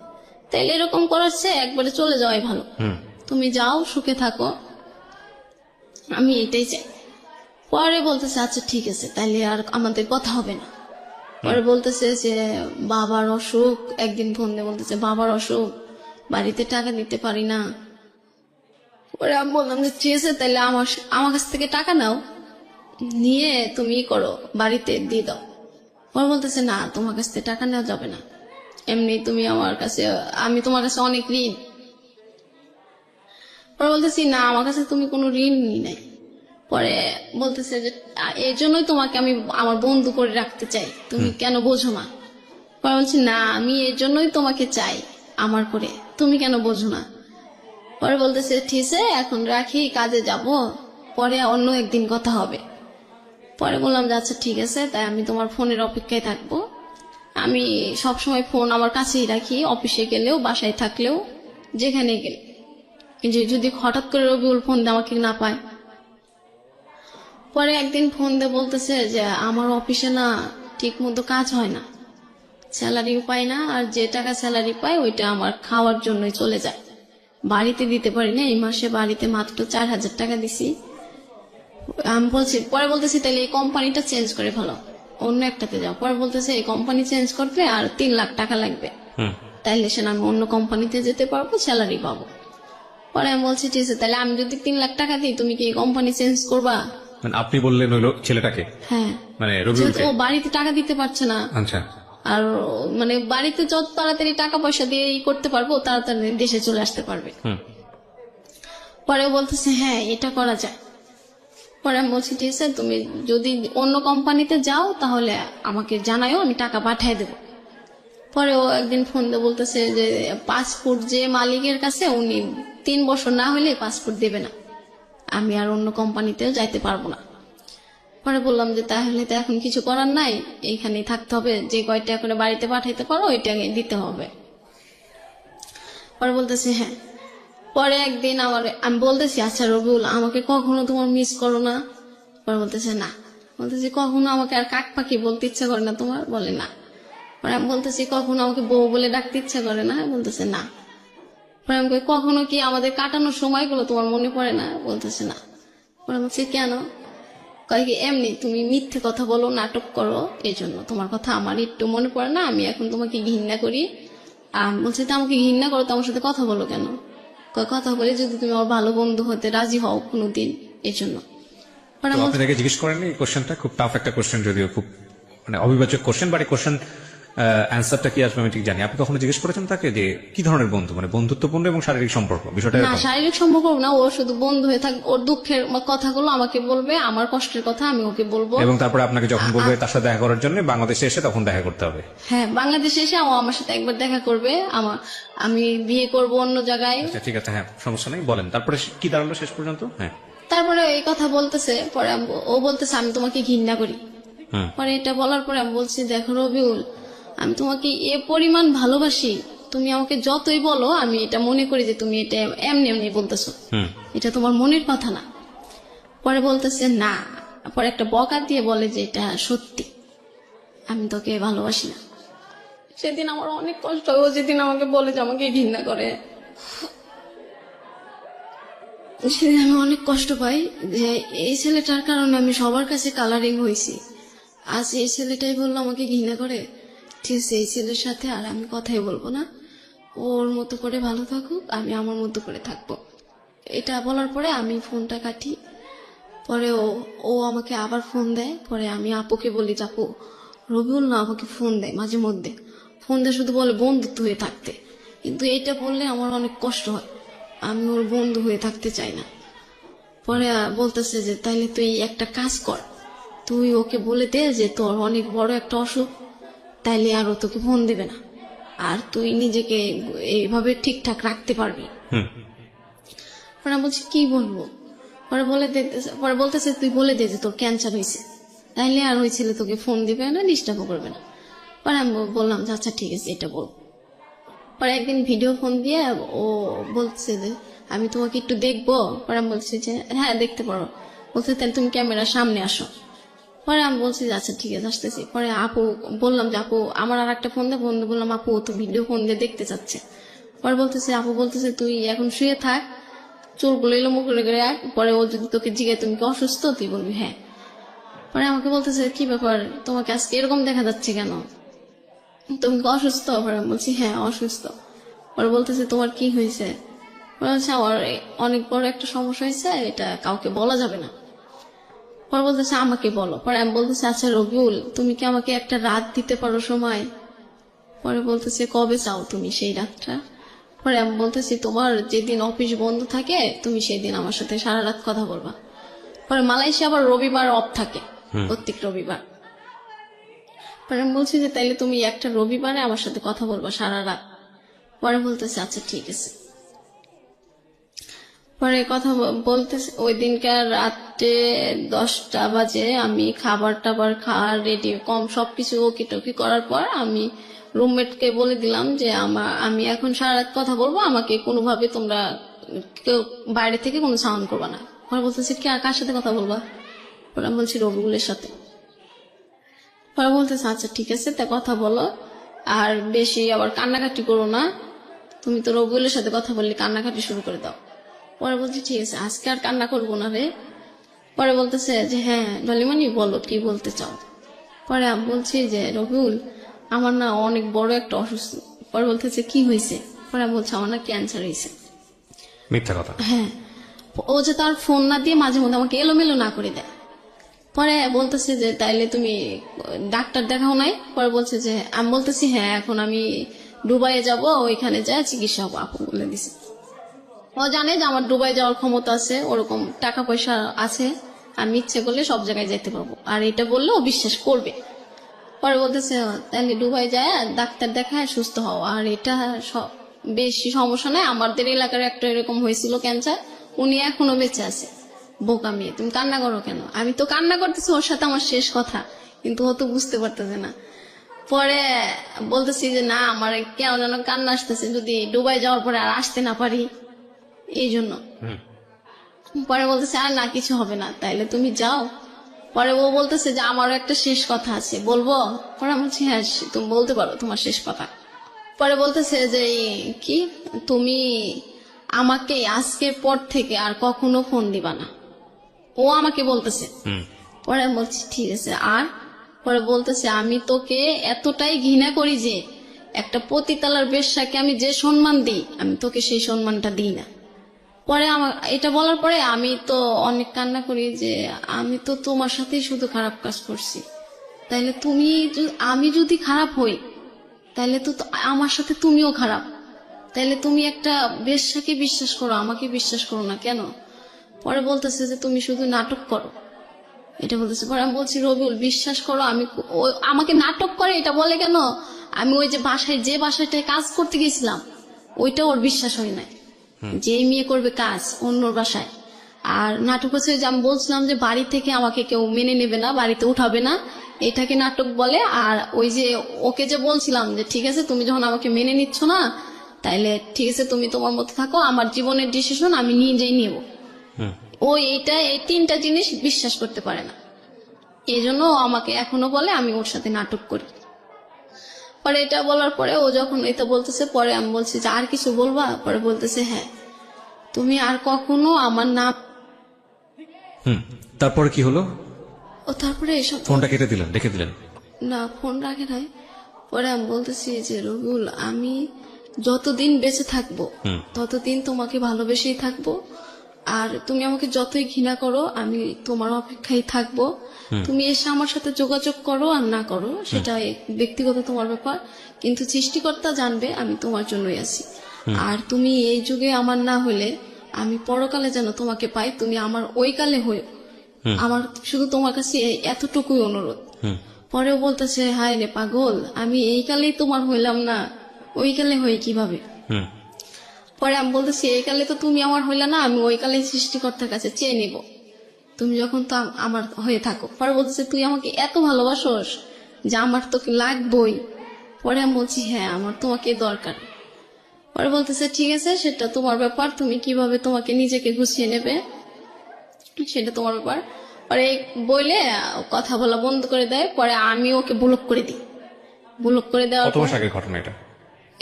তাইলে এরকম করাচ্ছে একবারে চলে যাওয়াই ভালো, তুমি যাও সুখে থাকো, আমি এটাই চাই। পরে বলতেছে আচ্ছা ঠিক আছে তাইলে আর আমাদের কথা হবে না। পরে বলতেছে যে বাবার অসুখ, একদিন ফোন দিয়ে বলতেছে বাবার অসুখ, বাড়িতে টাকা দিতে পারি না। পরে আমি বললাম যে ঠিক আছে তাহলে আমার কাছ থেকে টাকা নাও, নিয়ে তুমি করো বাড়িতে দিয়ে দাও। পরে বলতেছে না তোমার কাছ থেকে টাকা নেওয়া যাবে না, এমনি তুমি আমার কাছে, আমি তোমার কাছে অনেক ঋণ। পরে বলতেছি না আমার কাছে তুমি কোনো ঋণ নি নাই। পরে বলতেছে যে এই জন্যই তোমাকে আমি আমার বন্ধু করে রাখতে চাই, তুমি কেন বোঝো না? পরে বলছি না আমি এই জন্যই তোমাকে চাই আমার করে, তুমি কেন বোঝো না? পরে বলতেছে ঠিক আছে এখন রাখি, কাজে যাব, পরে অন্য একদিন কথা হবে। পরে বললাম যে আচ্ছা ঠিক আছে, তাই আমি তোমার ফোনের অপেক্ষায় থাকবো, আমি সবসময় ফোন আমার কাছেই রাখি, অফিসে গেলেও বাসায় থাকলেও যেখানে গেলে, যে যদি হঠাৎ করে রবিউল ফোন দিয়ে আমাকে না পায়। পরে একদিন ফোন দিয়ে বলতেছে যে আমার অফিসে না ঠিক মতো কাজ হয় না, স্যালারিও পাই না, আর যে টাকা স্যালারি পাই ওইটা আমার খাওয়ার জন্যই চলে যায়, বাড়িতে দিতে পারি না, এই মাসে বাড়িতে মাত্র 4,000 টাকা দিছি। আমি বলছি, পরে বলতেছি তাহলে এই কোম্পানিটা চেঞ্জ করে ফেলো, অন্য একটাতে যাও। পরে বলতেছে এই কোম্পানি চেঞ্জ করতে আর 3 লাখ টাকা লাগবে, তাইলে সে আমি অন্য কোম্পানিতে যেতে পারবো, স্যালারি পাবো। পরে আমি বলছি ঠিক আছে, তাহলে আমি যদি 3 লাখ টাকা দিই তুমি কি কোম্পানি চেঞ্জ করবা? মানে আপনি বললেন হইলো ছেলেটাকে, হ্যাঁ, মানে যেহেতু রবিউলকে? ও বাড়িতে টাকা দিতে পারছে না, আচ্ছা। আর মানে বাড়িতে যত তাড়াতাড়ি টাকা পয়সা দিয়ে ই করতে পারবো তাড়াতাড়ি দেশে চলে আসতে পারবে। হুম। পরে ও বলতেছে হ্যাঁ এটা করা যায়। পরে আমি বলছি ঠিক আছে, তুমি যদি অন্য কোম্পানিতে যাও তাহলে আমাকে জানাও, আমি টাকা পাঠিয়ে দেবো। পরে ও একদিন ফোন দিয়ে বলতেছে যে পাসপোর্ট যে মালিকের কাছে উনি 3 বছর না হলে পাসপোর্ট দেবে না, আমি আর অন্য কোম্পানিতেও যাইতে পারবো না। পরে বললাম যে তাহলে তো এখন কিছু করার নাই, এইখানেই থাকতে হবে, যে কয়টা করে বাড়িতে পাঠাইতে পারো ওইটা দিতে হবে। পরে বলতেছে হ্যাঁ। পরে একদিন আমি বলতেছি আচ্ছা রবিউল, আমাকে কখনো তোমার মিস করো না? পরে বলতেছে না। বলতেছি কখনো আমাকে আর কাক পাখি বলতে ইচ্ছা করে না তোমার? বলে না। পরে আমি বলতেছি কখনো আমাকে বউ বলে ডাকতে ইচ্ছা করে না? বলতেছে না। পরে আমি কই, কখনো কি আমাদের কাটানোর সময়গুলো তোমার মনে পড়ে না? বলতেছে না। পরে বলছি কেন? কয় কি এমনি তুমি মিথ্যে কথা বলো, নাটক করো, এই জন্য তোমার কথা আমার একটু মনে পড়ে না, আমি এখন তোমাকে ঘৃণা করি। আমি বলছি তো আমাকে ঘৃণা করো তো আমার সাথে কথা বলো কেন? কয় কথা বলে যদি তুমি আমার ভালো বন্ধু হতে রাজি হও কোনোদিন, এই জন্য। পরে তো আমি আপনি তাকে জিজ্ঞেস করেননি এই কোশ্চেনটা? খুব টাফ একটা কোশ্চেন, যদিও খুব মানে অবিভাজ্য কোশ্চেন, বাট এই কোশ্চেন অ্যান্সারটা কি আসবে আমি ঠিক জানি। আপনি কখনো জিজ্ঞেস করেছেন তাকে যে কি ধরনের বন্ধু, মানে বন্ধুত্বপূর্ণ এবং শারীরিক সম্পর্ক বিষয়টা না, এরকম? শারীরিক সম্পর্ক না, ও শুধু বন্ধু হয়ে থাক, ওর দুঃখের কথাগুলো আমাকে বলবে, আমার কষ্টের কথা আমি ওকে বলবো। এবং তারপরে আপনাকে যখন বলবে তার সাথে দেখা করার জন্য বাংলাদেশে এসে, তখন দেখা করতে হবে? হ্যাঁ, বাংলাদেশে এসে ও আমার সাথে একবার দেখা করবে, আমি বিয়ে করব অন্য জায়গায়। আচ্ছা ঠিক আছে, হ্যাঁ সমস্যা নেই, বলেন তারপরে কি দাঁড়ালো শেষ পর্যন্ত? হ্যাঁ। তারপরে এই কথা বলতেছে, পরে ও বলতেছে আমি তোমাকে ঘৃণা করি। হুম। পরে এটা বলার পরে আমি বলছি দেখো রবিউল, আমি তোমাকে এ পরিমাণ ভালোবাসি, তুমি আমাকে যতই বলো আমি এটা মনে করি যে তুমি এটা এমনি এমনি বলতেছো, হুম। এটা তোমার মনের কথা না। পরে বলতেছে না, পরে একটা বকা দিয়ে বলে যে এটা সত্যি, আমি তোকে ভালোবাসি না। সেদিন আমার অনেক কষ্ট হয়, ও যেদিন আমাকে বলে যে আমাকে ঘৃণা করে, সেদিন আমি অনেক কষ্ট পাই যে এই ছেলেটার কারণে আমি সবার কাছে কালারিং হয়েছি। আজ এই ছেলেটাই বললো আমাকে ঘৃণা করে, ঠিক আছে এই ছেলের সাথে আর আমি কথাই বলবো না, ওর মতো করে ভালো থাকুক, আমি আমার মতো করে থাকবো। এটা বলার পরে আমি ফোনটা কাটি। পরে ও আমাকে আবার ফোন দেয়। পরে আমি আপুকে বলি যে আপু, রবিউল না আমাকে ফোন দেয় মাঝে মধ্যে, ফোন দিয়ে শুধু বলে বন্ধুত্ব হয়ে থাকতে, কিন্তু এটা বললে আমার অনেক কষ্ট হয়, আমি ওর বন্ধু হয়ে থাকতে চাই না। পরে বলতেছে যে তাইলে তুই একটা কাজ কর, তুই ওকে বলে দে যে তোর অনেক বড় একটা অসুখ, তাইলে আর ও তোকে ফোন দেবে না, আর তুই নিজেকে এইভাবে ঠিকঠাক রাখতে পারবি। হুম। পরে আমি বলছি কি বলবো? পরে বলতেছে তুই বলে দে যে তোর ক্যান্সার হয়েছে, তাইলে আর ওই ছেলে তোকে ফোন দিবে না, ডিস্টার্বও করবে না। পরে আমি বললাম যে আচ্ছা ঠিক আছে এটা বল। পরে একদিন ভিডিও ফোন দিয়ে ও বলছে যে আমি তোমাকে একটু দেখবো। পরে আমি বলছি যে হ্যাঁ দেখতে পারো। বলছে তাহলে তুমি ক্যামেরার সামনে আসো। পরে আমি বলছি যে আচ্ছা ঠিক আছে আসতেছি। পরে আপু বললাম যে আপু আমার আর একটা ফোন দিয়ে বললাম আপু ও তো ভিডিও ফোন দিয়ে দেখতে চাচ্ছে। পরে আপু বলতেছে তুই এখন শুয়ে থাক, চুলগুলো এলোমো করে রাখ, পরে ও যদি তোকে জিজ্ঞাসা তুমি কি অসুস্থ, তুই বলবি হ্যাঁ। পরে আমাকে বলতেছে কি ব্যাপার তোমাকে আজকে এরকম দেখা যাচ্ছে কেন, তুমি কি অসুস্থ? পরে আমি বলছি হ্যাঁ অসুস্থ। পরে বলতেছে তোমার কি হয়েছে? পরে বলছে আমার অনেক বড় একটা সমস্যা হয়েছে, এটা কাউকে বলা যাবে না। পরে বলতেছে আমাকে বলো। পরে আমি বলতেছি আচ্ছা রবিউল, তুমি কি আমাকে একটা রাত দিতে পারো সময়? পরে বলতেছে কবে চাও তুমি সেই রাতটা? পরে আমি বলতেছি তোমার যেদিন অফিস বন্ধ থাকে তুমি সেই দিন আমার সাথে সারা রাত কথা বলবা। পরে মালয়েশিয়া আবার রবিবার অফ থাকে, প্রত্যেক রবিবার। পরে আমি বলছি যে তাইলে তুমি একটা রবিবারে আমার সাথে কথা বলবা সারা রাত। পরে বলতেছে আচ্ছা ঠিক আছে। পরে কথা বলতেছে ওই দিনকার রাত্রে 10টা বাজে আমি খাবার টাবার খাওয়ার রেডি কম সবকিছু ওকে টোকি করার পর আমি রুমমেটকে বলে দিলাম যে আমি এখন সারা রাত কথা বলবো, আমাকে কোনোভাবে তোমরা কেউ বাইরে থেকে কোনো সাউন্ড করবা না। পরে বলতেছে কার সাথে কথা বলবা? পরে আমি বলছি রবিউলের সাথে। পরে বলতেছে আচ্ছা ঠিক আছে তা কথা বলো, আর বেশি আবার কান্নাকাটি করো না, তুমি তো রবিউলের সাথে কথা বললে কান্নাকাটি শুরু করে দাও। পরে বলছি ঠিক আছে আজকে আর কান্না করবো না রে। পরে বলতেছে যে হ্যাঁ ডলিমানি বলো কি বলতে চাও। পরে আমি বলছি যে রবিউল আমার না অনেক বড় একটা অসুস্থ। পরে বলতেছে কি হয়েছে? পরে আমি বলছি আমার না ক্যান্সার হয়েছে। মিথ্যা কথা। হ্যাঁ, ও যে তার ফোন না দিয়ে মাঝে মধ্যে আমাকে এলোমেলো না করে দেয়। পরে বলতেছে যে তাইলে তুমি ডাক্তার দেখাও নাই? পরে বলছে যে, আমি বলতেছি হ্যাঁ, এখন আমি দুবাইয়ে যাব, ওইখানে যা চিকিৎসা হবো। আপু বলে দিছে, ও জানে যে আমার দুবাই যাওয়ার ক্ষমতা আছে, ওরকম টাকা পয়সা আছে, আমি ইচ্ছে করলে সব জায়গায় যেতে পারবো, আর এটা বললে ও বিশ্বাস করবে। পরে বলতেছে তাহলে দুবাই যায় ডাক্তার দেখায় সুস্থ হও, আর এটা বেশি সমস্যা নাই, আমাদের এলাকার একটা এরকম হয়েছিল ক্যান্সার, উনি এখনো বেঁচে আছে। বোকা মেয়ে, তুমি কান্না করো কেন? আমি তো কান্না করতেছি, ওর সাথে আমার শেষ কথা, কিন্তু ও তো বুঝতে পারতেছে না। পরে বলতেছি যে না, আমার কেন যেন কান্না আসতেছে, যদি দুবাই যাওয়ার পরে আর আসতে না পারি এই জন্য। পরে বলতেছে আর না, কিছু হবে না, তাইলে তুমি যাও। পরে ও বলতেছে যে আমারও একটা শেষ কথা আছে, বলবো? পরে আমি বলছি হ্যাঁ, তুমি বলতে পারো তোমার শেষ কথা। পরে বলতেছে যে কি, তুমি আমাকে আজকের পর থেকে আর কখনো ফোন দিবা না, ও আমাকে বলতেছে। পরে আমি বলছি ঠিক আছে। আর পরে বলতেছে আমি তোকে এতটাই ঘৃণা করি যে একটা পতিতালার বেশ্যাকে আমি যে সম্মান দিই, আমি তোকে সেই সম্মানটা দিই না। পরে আমার এটা বলার পরে আমি তো অনেক কান্না করি যে আমি তো তোমার সাথেই শুধু খারাপ কাজ করছি, তাইলে তুমি আমি যদি খারাপ হই তাইলে তো আমার সাথে তুমিও খারাপ, তাইলে তুমি একটা বেশ্যাকে বিশ্বাস করো, আমাকে বিশ্বাস করো না কেন? পরে বলতেছে যে তুমি শুধু নাটক করো, এটা বলতেছে। পরে আমি বলছি রবিউল বিশ্বাস করো, আমি আমাকে নাটক করে এটা বলে কেন? আমি ওই যে বাসাটায় কাজ করতে গেছিলাম, ওইটা ওর বিশ্বাস হয় নাই যে এই মেয়ে করবে কাজ অন্যর বাসায়। আর নাটক হচ্ছে যে আমি বলছিলাম যে বাড়ি থেকে আমাকে কেউ মেনে নেবে না, বাড়িতে উঠাবে না, এটাকে নাটক বলে। আর ওই যে ওকে যে বলছিলাম যে ঠিক আছে তুমি যখন আমাকে মেনে নিচ্ছ না, তাইলে ঠিক আছে তুমি তোমার মতো থাকো, আমার জীবনের ডিসিশন আমি নিজেই নিব। ও এই তিনটা জিনিস বিশ্বাস করতে পারে না, এই জন্য ও আমাকে এখনো বলে আমি ওর সাথে নাটক করি। পরে এটা বলার পরে ও যখন এটা বলতেছে, পরে আমি বলছি যে আর কিছু বলবা? পরে বলতেছে হ্যাঁ, তুমি আর কখনো আমার নাম। তারপরে কি হলো? ও তারপরে এসব ফোনটা কেটে দিলেন, রেখে দিলেন? না, ফোন রাখে নাই। পরে আমি বলতেছি যে রবিউল, আমি যতদিন বেঁচে থাকবো ততদিন তোমাকে ভালোবেসেই থাকবো, আর তুমি আমাকে যতই ঘৃণা করো আমি তোমার অপেক্ষায় থাকবো। তুমি এসে আমার সাথে যোগাযোগ করো আর না করো সেটা ব্যক্তিগত তোমার ব্যাপার, কিন্তু সৃষ্টিকর্তা জানবে আমি তোমার জন্যই আছি। আর তুমি এই যুগে আমার না হলে আমি পরকালে যেন তোমাকে পাই, তুমি আমার ওই কালে হয়ে, আমার শুধু তোমার কাছে এতটুকুই অনুরোধ। পরেও বলতেছে হায় রে পাগল, আমি এই কালেই তোমার হইলাম না, ওই কালে হই কিভাবে? পরে আমি বলতেছি এই কালে তো তুমি আমার হইলা না, আমি ওই কালে সৃষ্টিকর্তার কাছে চেয়ে নিব, তুমি যখন তো আমার হয়ে থাকো। পরে বলতেছে তুই আমাকে এত ভালোবাসোস যে আমার তোকে লাগবই। পরে আমি বলছি হ্যাঁ, আমার তোমাকে দরকার। পরে বলতেছে ঠিক আছে, সেটা তোমার ব্যাপার, তুমি কিভাবে তোমাকে নিজেকে গুছিয়ে নেবে সেটা তোমার ব্যাপার। পরে বলে কথা বলা বন্ধ করে দেয়। পরে আমি ওকে ব্লক করে দিই। ব্লক করে দেওয়ার কত মাস আগের ঘটনা এটা?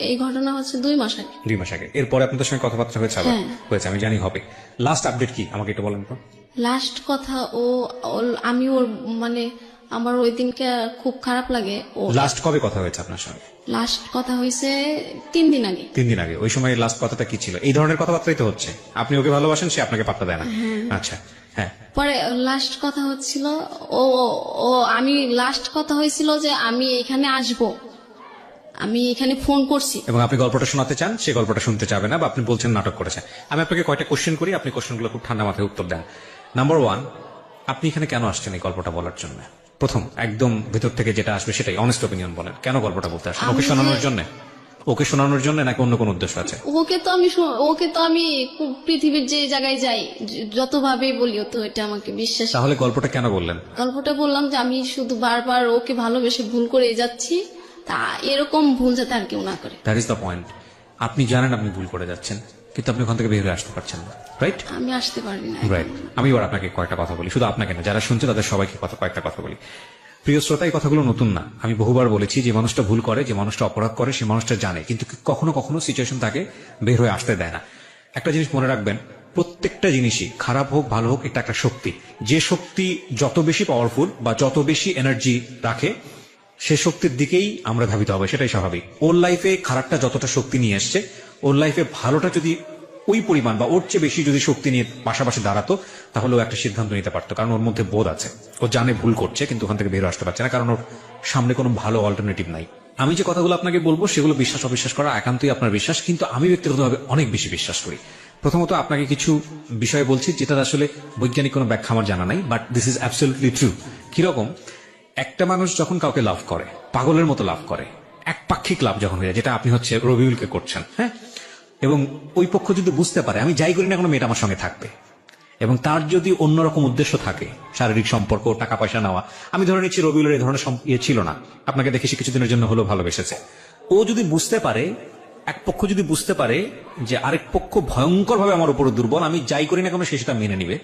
এই ঘটনা হচ্ছে 2 মাস আগে। 2 মাস আগে। এরপরে আপনাদের সঙ্গে কথাবার্তা হয়েছে? আবার হয়েছে, আমি জানি হবে। লাস্ট আপডেট কি আমাকে একটু বলেন তো। লাস্ট কথা আমি ওর মানে আমার ওই দিনকে খুব খারাপ লাগে। ও লাস্ট কবে কথা হয়েছে আপনার সঙ্গে? লাস্ট কথা হয়েছে 3 দিন আগে। 3 দিন আগে। ওই সময় লাস্ট কথাটা কি ছিল? এই ধরনের কথাবার্তাই তো হচ্ছে, আপনি ওকে ভালোবাসেন, সে আপনাকে পাত্তা দেয় না। আচ্ছা হ্যাঁ। পরে লাস্ট কথা হচ্ছিল আমি লাস্ট কথা হয়েছিল যে আমি এখানে আসব, আমি এখানে ফোন করছি। এবং আপনি গল্পটা শোনাতে চান, সে গল্পটা শুনতে চাবে না, বা আপনি বলছেন নাটক করেছেন। আমি আপনাকে কয়টা কোশ্চেন করি, আপনি কোশ্চেনগুলো খুব ঠান্ডা মাথায় উত্তর দেন। নাম্বার 1, আপনি এখানে কেন আসছেন এই গল্পটা বলার জন্য? প্রথম একদম ভেতর থেকে যেটা আসবে সেটাই অনেস্ট অপিনিয়ন বলেন, কেন গল্পটা বলতে আসছেন? ওকে শোনানোর জন্য? ওকে শোনানোর জন্য নাকি অন্য কোনো উদ্দেশ্য আছে? ওকে তো আমি পৃথিবীর যে জায়গায় যাই যতভাবে বলিও তো এটা আমাকে বিশ্বাস। তাহলে গল্পটা কেন বললেন? গল্পটা বললাম যে আমি শুধু বারবার ওকে ভালোবেসে ভুল করে যাচ্ছি, তা এরকম ভুল যাতে আর কেউ না করে। That is the point. আপনি জানেন আপনি ভুল করে যাচ্ছেন, কিন্তু আপনি ওখান থেকে বের হয়ে আসতে পারছেন না, রাইট? আমি আসতে পারি না। রাইট। আমি এবার আপনাকে কয়েকটা কথা বলি, শুধু আপনাকে না, যারা শুনছে তাদের সবাইকে কয়েকটা কথা বলি। প্রিয় শ্রোতা, এই কথাগুলো নতুন না, আমি বহুবার বলেছি, যে মানুষটা ভুল করে, যে মানুষটা অপরাধ করে, সে মানুষটা জানে, কিন্তু কখনো কখনো সিচুয়েশন তাকে বের হয়ে আসতে দেয় না। একটা জিনিস মনে রাখবেন, প্রত্যেকটা জিনিসই খারাপ হোক ভালো হোক, এটা একটা শক্তি। যে শক্তি যত বেশি পাওয়ারফুল বা যত বেশি এনার্জি রাখে, সে শক্তির দিকেই আমরা ধাবিত হবে, সেটাই স্বাভাবিক। ওর লাইফে খারাপটা যতটা শক্তি নিয়ে এসছে, ওর লাইফে ভালোটা যদি ওই পরিমাণ বা ওর চেয়ে বেশি যদি শক্তি নিয়ে পাশাপাশি দাঁড়াতো, তাহলে ও একটা সিদ্ধান্ত নিতে পারতো, কারণ ওর মধ্যে বোধ আছে, ও জানে ভুল করছে কিন্তু ওখান থেকে বেরো আসতে পারছে না, কারণ ওর সামনে কোনো ভালো অল্টারনেটিভ নাই। আমি যে কথাগুলো আপনাকে বলবো সেগুলো বিশ্বাস অবিশ্বাস করা একান্তই আপনার বিশ্বাস, কিন্তু আমি ব্যক্তিগতভাবে অনেক বেশি বিশ্বাস করি। প্রথমত আপনাকে কিছু বিষয় বলছি যেটার আসলে বৈজ্ঞানিক কোনো ব্যাখ্যা আমার জানা নাই, but this is absolutely true. কিরকম? একটা মানুষ যখন কাউকে লাভ করে, পাগলের মতো লাভ করে, একপাক্ষিক লাভ যখন হয়ে যায়, যেটা আপনি হচ্ছে রবিউলকে করছেন, হ্যাঁ, এবং ওই পক্ষ যদি বুঝতে পারে আমি যাই করি না কোনো মেয়েটা আমার সঙ্গে থাকবে, এবং তার যদি অন্যরকম উদ্দেশ্য থাকে, শারীরিক সম্পর্ক, টাকা পয়সা নেওয়া, আমি ধরে নিচ্ছি রবিউলের এই ধরনের ইয়ে ছিল না, আপনাকে দেখে সে কিছুদিনের জন্য হলেও ভালোবেসেছে, ও যদি বুঝতে পারে, এক পক্ষ যদি বুঝতে পারে যে আরেক পক্ষ ভয়ঙ্কর ভাবে আমার উপর দুর্বল, আমি যাই করি না কেন সে সেটা মেনে নিবে,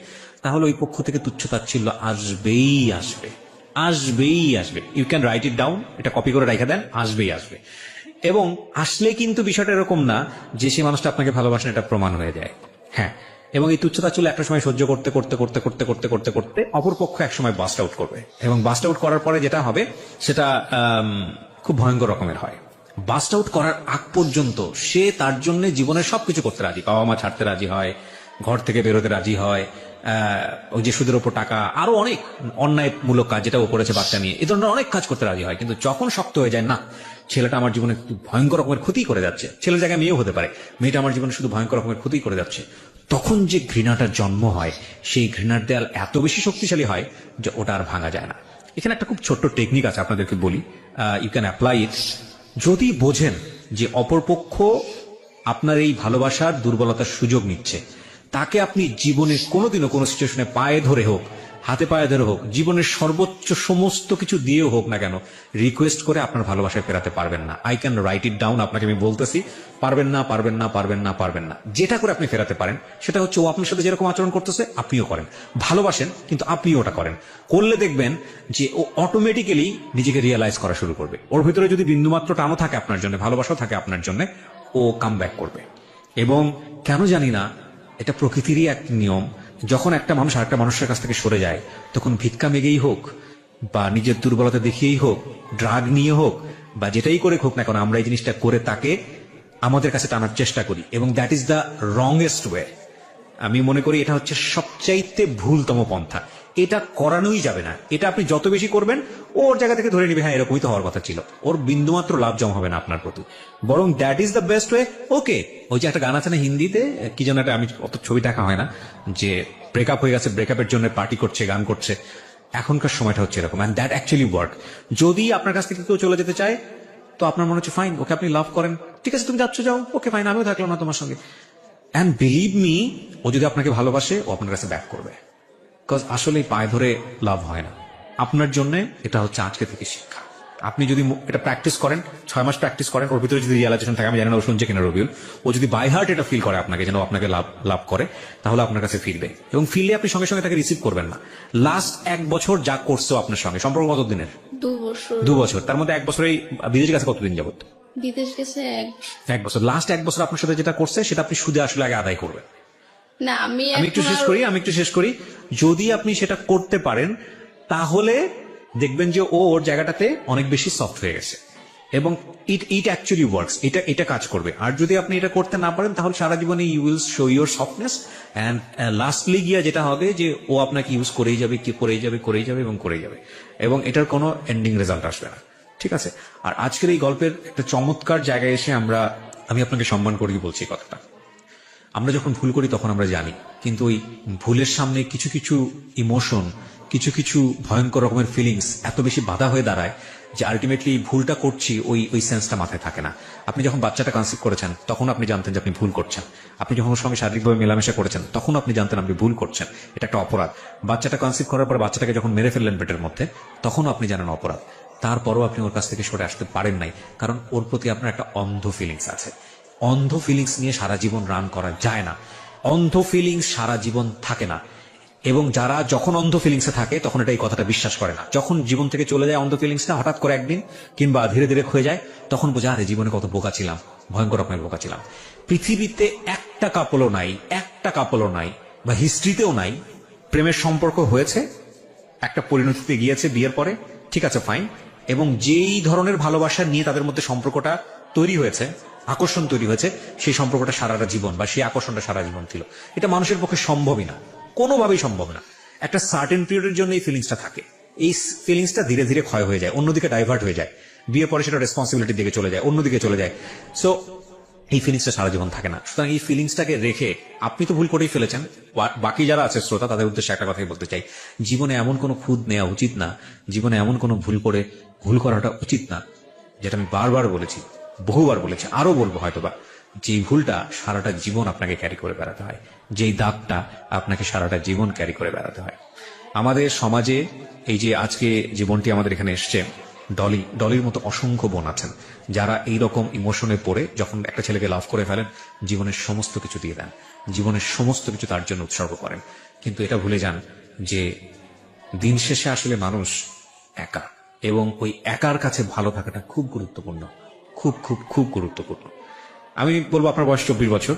তাহলে ওই পক্ষ থেকে তুচ্ছতাচ্ছিল্য আসবেই আসবে, আসবেই আসবে। You can write it down, এটা কপি করে রেখে দেন, আসবেই আসবে। এবং আসলে কিন্তু বিষয়টা এরকম না যে সেই মানুষটা আপনাকে ভালোবাসেন এটা প্রমাণ হয়ে যায়, হ্যাঁ। এবং এই তুচ্ছতাচ্ছিল্য একটা সময় সহ্য করতে করতে করতে করতে করতে করতে করতে অপর পক্ষ এক সময় বাস্ট আউট করবে, এবং বাস্ট আউট করার পরে যেটা হবে সেটা খুব ভয়ঙ্কর রকমের হয়। বাস্ট আউট করার আগ পর্যন্ত সে তার জন্য জীবনের সবকিছু করতে রাজি, বাবা মা ছাড়তে রাজি হয়, ঘর থেকে বেরোতে রাজি হয়, ওই যে সুদের ওপর টাকা, আরো অনেক অন্যায়মূলক কাজ যেটা ও করেছে বাচ্চা নিয়ে, এ ধরনের অনেক কাজ করতে রাজি হয়। কিন্তু যখন শক্ত হয়ে যায়, না ছেলেটা আমার জীবনে ভয়ঙ্কর রকমের ক্ষতি করে যাচ্ছে, ছেলের জায়গায় মেয়েও হতে পারে, মেয়েটা আমার জীবনে শুধু ভয়ঙ্কর রকমের ক্ষতি করে যাচ্ছে, তখন যে ঘৃণাটার জন্ম হয়, সেই ঘৃণার দেয়াল এত বেশি শক্তিশালী হয় যে ওটা আর ভাঙা যায় না। এখানে একটা খুব ছোট্ট টেকনিক আছে, আপনাদেরকে বলি, ইউ ক্যান অ্যাপ্লাই ইট। যদি বোঝেন যে অপরপক্ষ আপনার এই ভালোবাসার দুর্বলতার সুযোগ নিচ্ছে, তাকে আপনি জীবনে কোনোদিনও কোনো সিচুয়েশনে পায়ে ধরে হোক, হাতে পায়ে ধরে হোক, জীবনের সর্বোচ্চ সমস্ত কিছু দিয়েও হোক না কেন, রিকোয়েস্ট করে আপনার ভালোবাসায় ফেরাতে পারবেন না। I can write it down, আপনাকে আমি বলতেছি, পারবেন না, পারবেন না, পারবেন না, পারবেন না। যেটা করে আপনি ফেরাতে পারেন সেটা হচ্ছে ও আপনার সাথে যেরকম আচরণ করতেছে আপনিও করেন, ভালোবাসেন কিন্তু আপনিও ওটা করেন, করলে দেখবেন যে ও অটোমেটিক্যালি নিজেকে রিয়েলাইজ করা শুরু করবে। ওর ভিতরে যদি বিন্দুমাত্র টানও থাকে আপনার জন্য, ভালোবাসাও থাকে আপনার জন্য, ও কাম ব্যাক করবে। এবং কেন জানি না, এটা প্রকৃতিরই এক নিয়ম, যখন একটা মানুষ আরেকটা মানুষের কাছ থেকে সরে যায়, তখন ভিক্ষা মেগেই হোক বা নিজের দুর্বলতা দেখিয়েই হোক, ড্রাগ নিয়ে হোক বা যেটাই করে হোক না কেন, আমরা এই জিনিসটা করে তাকে আমাদের কাছে টানার চেষ্টা করি, এবং দ্যাট ইজ দ্য রংয়েস্ট ওয়ে। আমি মনে করি এটা হচ্ছে সবচাইতে ভুলতম পন্থা, এটা করানোই যাবে না। এটা আপনি যত বেশি করবেন ওর জায়গা থেকে ধরে নিবে হ্যাঁ এরকমই তো হওয়ার কথা ছিল, ওর বিন্দুমাত্র লাভ জমা হবে না আপনার প্রতি, বরং that is the best way. Okay, ওই যে একটা গান আছে না হিন্দিতে, কি যেন একটা, আমি অত ছবি দেখা হয় না, যে ব্রেকআপ হয়ে গেছে, ব্রেকআপের জন্য পার্টি করছে, গান করছে, এখনকার সময়টা হচ্ছে এরকম, এন্ড দ্যাট অ্যাকচুয়ালি ওয়ার্ক। যদি আপনার কাছ থেকে কেউ চলে যেতে চায়, তো আপনার মনে হচ্ছে ফাইন, ওকে আপনি লাভ করেন, ঠিক আছে তুমি যাচ্ছ যাও, ওকে ফাইন, আমিও থাকলাম না তোমার সঙ্গে, অ্যান্ড বিলিভ মি, ও যদি আপনাকে ভালোবাসে ও আপনার কাছে ব্যাক করবে, বিকজ আসলে পায়ে ধরে লাভ হয় না। আপনার জন্য এটা হচ্ছে আজকে থেকে শিক্ষা। আপনি যদি এটা প্র্যাকটিস করেন, 6 মাস প্র্যাকটিস করেন, ওর ভিতরে যদি রিয়েলাইজেশন থাকে, আমি জানি না ও শুনছে কিনা রবিউল, ও যদি বাই হার্ট এটা ফিল করে আপনাকে, যেন আপনাকে লাভ করে, তাহলে আপনার কাছে ফিরবে, এবং ফিরলে আপনি সঙ্গে সঙ্গে তাকে রিসিভ করবেন না। লাস্ট 1 বছর যা করছো আপনার সঙ্গে, সম্পর্ক কত দিনের? 2 বছর। 2 বছর, তার মধ্যে 1 বছরেই বিদেশ গেছে কতদিন যাবত? বিদেশ গেছে 1 বছর। লাস্ট 1 বছর আপনার সাথে যেটা করছে সেটা আপনি সুদে আসলে আগে আদায় করবেন। না, আমি একটু শেষ করি। যদি আপনি সেটা করতে পারেন, তাহলে দেখবেন যে ওর জায়গাটাতে অনেক বেশি সফট হয়ে গেছে, এবং ইট অ্যাকচুয়ালি ওয়ার্কস, এটা কাজ করবে। আর যদি আপনি এটা করতে না পারেন, তাহলে সারা জীবনে you will show your softness, and lastly গিয়া যেটা হবে যে ও আপনাকে ইউজ করেই যাবে, কি করেই যাবে, এবং এটার কোনো এন্ডিং রেজাল্ট আসবে না, ঠিক আছে? আর আজকের এই গল্পের একটা চমৎকার জায়গায় এসে আমি আপনাকে সম্মান করি বলছি কথাটা। আমরা যখন ভুল করি তখন আমরা জানি, কিন্তু ওই ভুলের সামনে কিছু কিছু ইমোশন, কিছু কিছু ভয়ঙ্কর রকমের ফিলিংস এত বেশি বাধা হয়ে দাঁড়ায় যে আলটিমেটলি ভুলটা করছি ওই সেন্সটা মাথায় থাকে না। আপনি যখন বাচ্চাটা কনসিভ করেছেন তখন আপনি জানতেন যে আপনি ভুল করছেন, আপনি যখন ওর সঙ্গে শারীরিকভাবে মেলামেশা করেছেন তখন আপনি জানতেন আপনি ভুল করছেন, এটা একটা অপরাধ। বাচ্চাটা কনসিভ করার পর বাচ্চাটাকে যখন মেরে ফেললেন পেটের মধ্যে, তখনও আপনি জানেন অপরাধ, তারপরও আপনি ওর কাছ থেকে সরে আসতে পারেন নাই, কারণ ওর প্রতি আপনার একটা অন্ধ ফিলিংস আছে। অন্ধ ফিলিংস নিয়ে সারা জীবন রান করা যায় না, অন্ধ ফিলিংস সারা জীবন থাকে না। এবং যারা যখন অন্ধ ফিলিংসে থাকে তখন এটা এই কথাটা বিশ্বাস করে না, যখন জীবন থেকে চলে যায় অন্ধ ফিলিংসটা হঠাৎ করে একদিন কিংবা ধীরে ধীরে ক্ষয়ে যায়, তখন বোঝা আরে জীবনে কত বোকা ছিলাম, ভয়ঙ্কর রকমের বোকা ছিলাম। পৃথিবীতে একটা কাপলও নাই বা হিস্ট্রিতেও নাই প্রেমের সম্পর্ক হয়েছে, একটা পরিণতিতে গিয়েছে বিয়ের পরে, ঠিক আছে ফাইন, এবং যেই ধরনের ভালোবাসা নিয়ে তাদের মধ্যে সম্পর্কটা তৈরি হয়েছে আকর্ষণ তৈরি হয়েছে, সেই সম্পর্কটা সারাটা জীবন বা সেই আকর্ষণটা সারা জীবন ছিল। এটা মানুষের পক্ষে সম্ভবই না, কোনোভাবেই সম্ভব না। একটা সার্টেন পিরিয়ডের জন্য এই ফিলিংসটা থাকে, এই ফিলিংসটা ধীরে ধীরে ক্ষয় হয়ে যায়, অন্যদিকে ডাইভার্ট হয়ে যায়, বিয়ের পরে সেটা রেসপন্সিবিলিটির দিকে চলে যায়, অন্যদিকে চলে যায়। সো এই ফিলিংসটা সারা জীবন থাকে না। সুতরাং এই ফিলিংসটাকে রেখে, আপনি তো ভুল করেই ফেলেছেন, বাকি যারা আছে শ্রোতা তাদের উদ্দেশ্যে একটা কথাই বলতে চাই, জীবনে এমন কোনো খুদ নেওয়া উচিত না, জীবনে এমন কোনো ভুল করাটা উচিত না, যেটা আমি বারবার বলেছি, বহুবার বলেছি, আরো বলবো হয়তোবা, যে ভুলটা সারাটা জীবন আপনাকে ক্যারি করে বেড়াতে হয়, যেই দাগটা আপনাকে সারাটা জীবন ক্যারি করে বেড়াতে হয়। আমাদের সমাজে এই যে আজকে যে বোনটি আমাদের এখানে এসছে, ডলির মতো অসংখ্য বোন আছেন যারা এই রকম ইমোশনে পড়ে যখন একটা ছেলেকে লাভ করে ফেলেন, জীবনের সমস্ত কিছু দিয়ে দেন, জীবনের সমস্ত কিছু তার জন্য উৎসর্গ করেন। কিন্তু এটা ভুলে যান যে দিন শেষে আসলে মানুষ একা, এবং ওই একার কাছে ভালো থাকাটা খুব গুরুত্বপূর্ণ, খুব খুব খুব গুরুত্বপূর্ণ। আমি বলবো আপনার বয়স 24 বছর,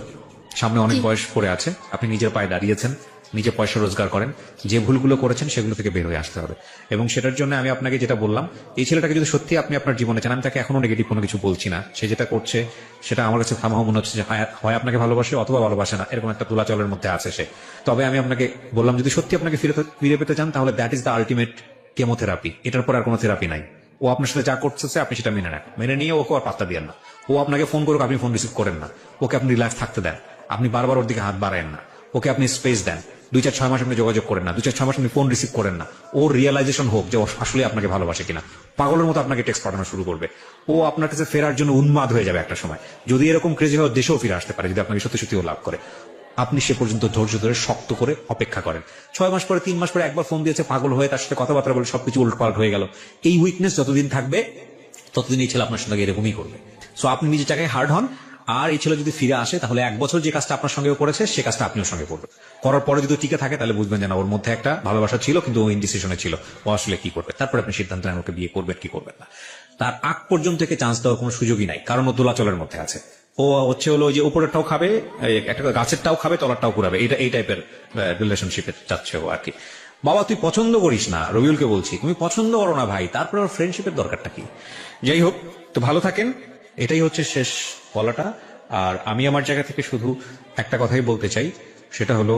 সামনে অনেক বয়স পড়ে আছে, আপনি নিজের পায়ে দাঁড়িয়েছেন, নিজে পয়সা রোজগার করেন, যে ভুলগুলো করেছেন সেগুলো থেকে বের হয়ে আসতে হবে। এবং সেটার জন্য আমি আপনাকে যেটা বললাম, এই ছেলেটাকে যদি সত্যি আপনি আপনার জীবনে চান, আমি তাকে এখনো নেগেটিভ কোনো কিছু বলছি না, সে যেটা করছে সেটা আমার কাছে থামাও মনে হচ্ছে যে হয় আপনাকে ভালোবাসে অথবা ভালোবাসে না, এরকম একটা দোলাচলের মধ্যে আছে সে। তবে আমি আপনাকে বললাম, যদি সত্যি আপনাকে ফিরে পেতে চান, তাহলে that is the ultimate chemotherapy, এটার পর আর কোনো থেরাপি নাই। ও আপনার সাথে যা করতেছে আপনি সেটা মেনে নেন, মেনে নিয়ে ওকে আর পাত্তা দিয়েন না। ও আপনাকে ফোন করুক, আপনি ফোন রিসিভ করেন না, ওকে আপনি রিল্যাক্স থাকতে দেন, আপনি বারবার ওর দিকে হাত বাড়ায়েন না, ওকে আপনি স্পেস দেন। 2-4-6 মাস আপনি যোগাযোগ করেন না, 2-4-6 মাস আপনি ফোন রিসিভ করেন না, ওর রিয়েলাইজেশন হোক যে ও আসলে আপনাকে ভালোবাসে কিনা। পাগলের মতো আপনাকে টেক্সট পাঠানো শুরু করবে, ও আপনার কাছে ফেরার জন্য উন্মাদ হয়ে যাবে একটা সময়। যদি এরকম ক্রেজি হয়, দেশেও ফিরে আসতে পারে যদি আপনাকে সত্যি সত্যি ও লাভ করে। আপনি সে পর্যন্ত ধৈর্য ধরে শক্ত করে অপেক্ষা করেন। 6 মাস পরে, 3 মাস পরে একবার ফোন দিয়েছে, পাগল হয়ে তার সাথে কথাবার্তা বলে সবকিছু উল্টপাল্ট হয়ে গেল। এই উইকনেস যতদিন থাকবে ততদিন এই ছেলে আপনার সঙ্গে এরকমই করবে। সো আপনি নিজের জায়গায় হার্ড হন, আর এই ছেলে যদি ফিরে আসে তাহলে 1 বছর যে কাজটা আপনার সঙ্গে করেছে সে কাজটা আপনিও সঙ্গে করবেন। করার পরে যদি টিকে থাকে তাহলে বুঝবেন যে না, ওর মধ্যে একটা ভালোবাসা ছিল কিন্তু ও ইনডিসিশনে ছিল, ও আসলে কি করবে। তারপরে আপনি সিদ্ধান্ত নেন ওকে বিয়ে করবেন কি করবেন না। তার আগ পর্যন্ত থেকে চান্স দেওয়ার কোনো সুযোগই নাই, কারণ ও দোলাচলের মধ্যে আছে। ও হচ্ছে হলো যে উপরেরটাও খাবে, একটা গাছেরটাও খাবে, তলারটাও কুড়াবে, এই টাইপের রিলেশনশিপে যাচ্ছে ও আর কি। বাবা তুই পছন্দ করিস না, রবিউলকে বলছি, তুমি পছন্দ করো না ভাই, তারপরে ওর ফ্রেন্ডশিপের দরকারটা কি? যাই হোক, তো ভালো থাকেন, এটাই হচ্ছে শেষ বলাটা। আর আমি আমার জায়গা থেকে শুধু একটা কথাই বলতে চাই, সেটা হলো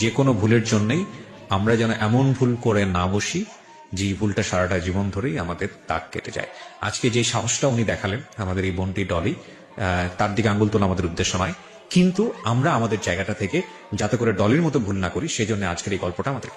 যে কোনো ভুলের জন্যই আমরা যেন এমন ভুল করে না বসি যে ভুলটা সারাটা জীবন ধরেই আমাদের দাগ কেটে যায়। আজকে যে সাহসটা উনি দেখালেন, আমাদের এই বোনটি ডলি, তার দিকে আঙ্গুল তোলা আমাদের উদ্দেশ্য নয়, কিন্তু আমরা আমাদের জায়গাটা থেকে যাতে করে ডলির মতো ভুল না করি, সেজন্য আজকের এই গল্পটা আমাদের